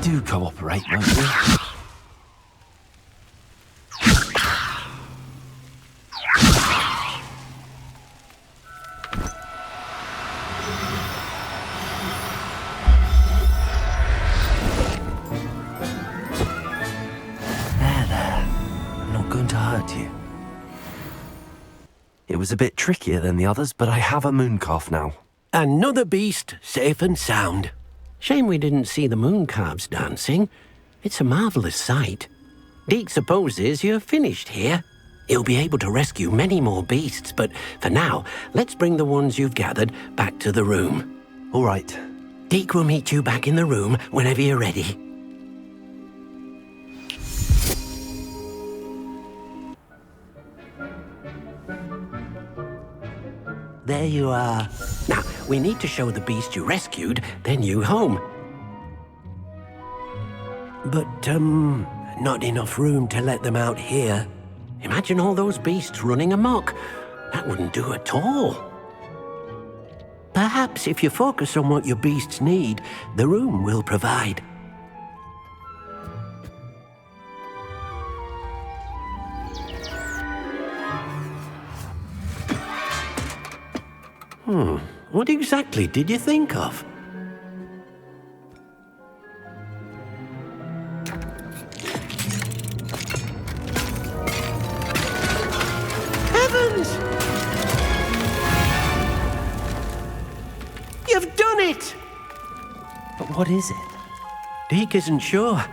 Do cooperate, won't you? There. I'm not going to hurt you. It was a bit trickier than the others, but I have a moon calf now. Another beast, safe and sound. Shame we didn't see the moon calves dancing. It's a marvellous sight. Deke supposes you're finished here. He'll be able to rescue many more beasts, but for now, let's bring the ones you've gathered back to the room. All right. Deke will meet you back in the room whenever you're ready. There you are. Now, we need to show the beast you rescued, then you home. But, not enough room to let them out here. Imagine all those beasts running amok. That wouldn't do at all. Perhaps if you focus on what your beasts need, the room will provide. What exactly did you think of? Heavens! You've done it! But what is it? Deke isn't sure.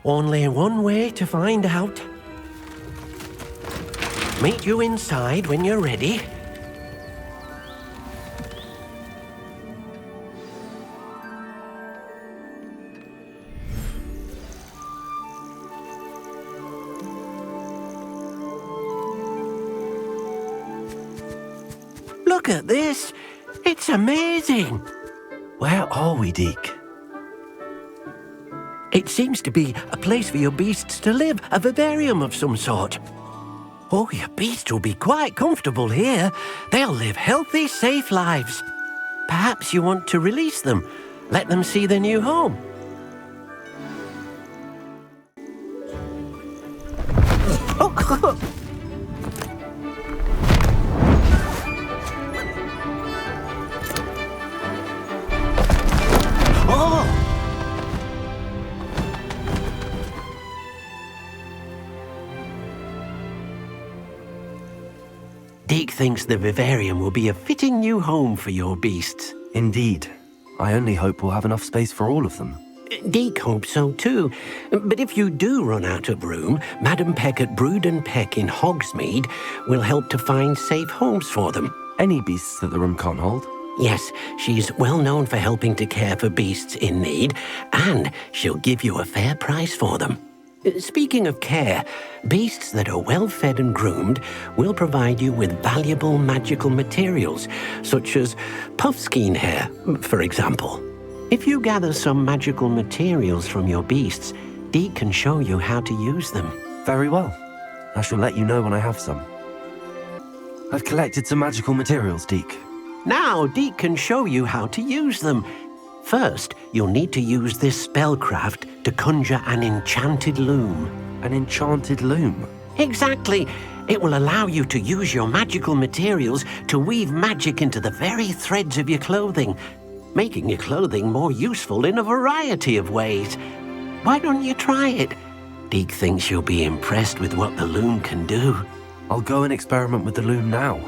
Only one way to find out. Meet you inside when you're ready. Look at this. It's amazing. Where are we, Deke? It seems to be a place for your beasts to live, a vivarium of some sort. Oh, your beasts will be quite comfortable here. They'll live healthy, safe lives. Perhaps you want to release them, let them see their new home. Oh. Deke thinks the vivarium will be a fitting new home for your beasts. Indeed. I only hope we'll have enough space for all of them. Deke hopes so too. But if you do run out of room, Madam Peck at Brood and Peck in Hogsmeade will help to find safe homes for them. Any beasts that the room can't hold? Yes, she's well known for helping to care for beasts in need, and she'll give you a fair price for them. Speaking of care, beasts that are well fed and groomed will provide you with valuable magical materials, such as puffskein hair, for example. If you gather some magical materials from your beasts, Deke can show you how to use them. Very well. I shall let you know when I have some. I've collected some magical materials, Deke. Now Deke can show you how to use them. First, you'll need to use this spellcraft to conjure an enchanted loom. An enchanted loom? Exactly. It will allow you to use your magical materials to weave magic into the very threads of your clothing, making your clothing more useful in a variety of ways. Why don't you try it? Deke thinks you'll be impressed with what the loom can do. I'll go and experiment with the loom now.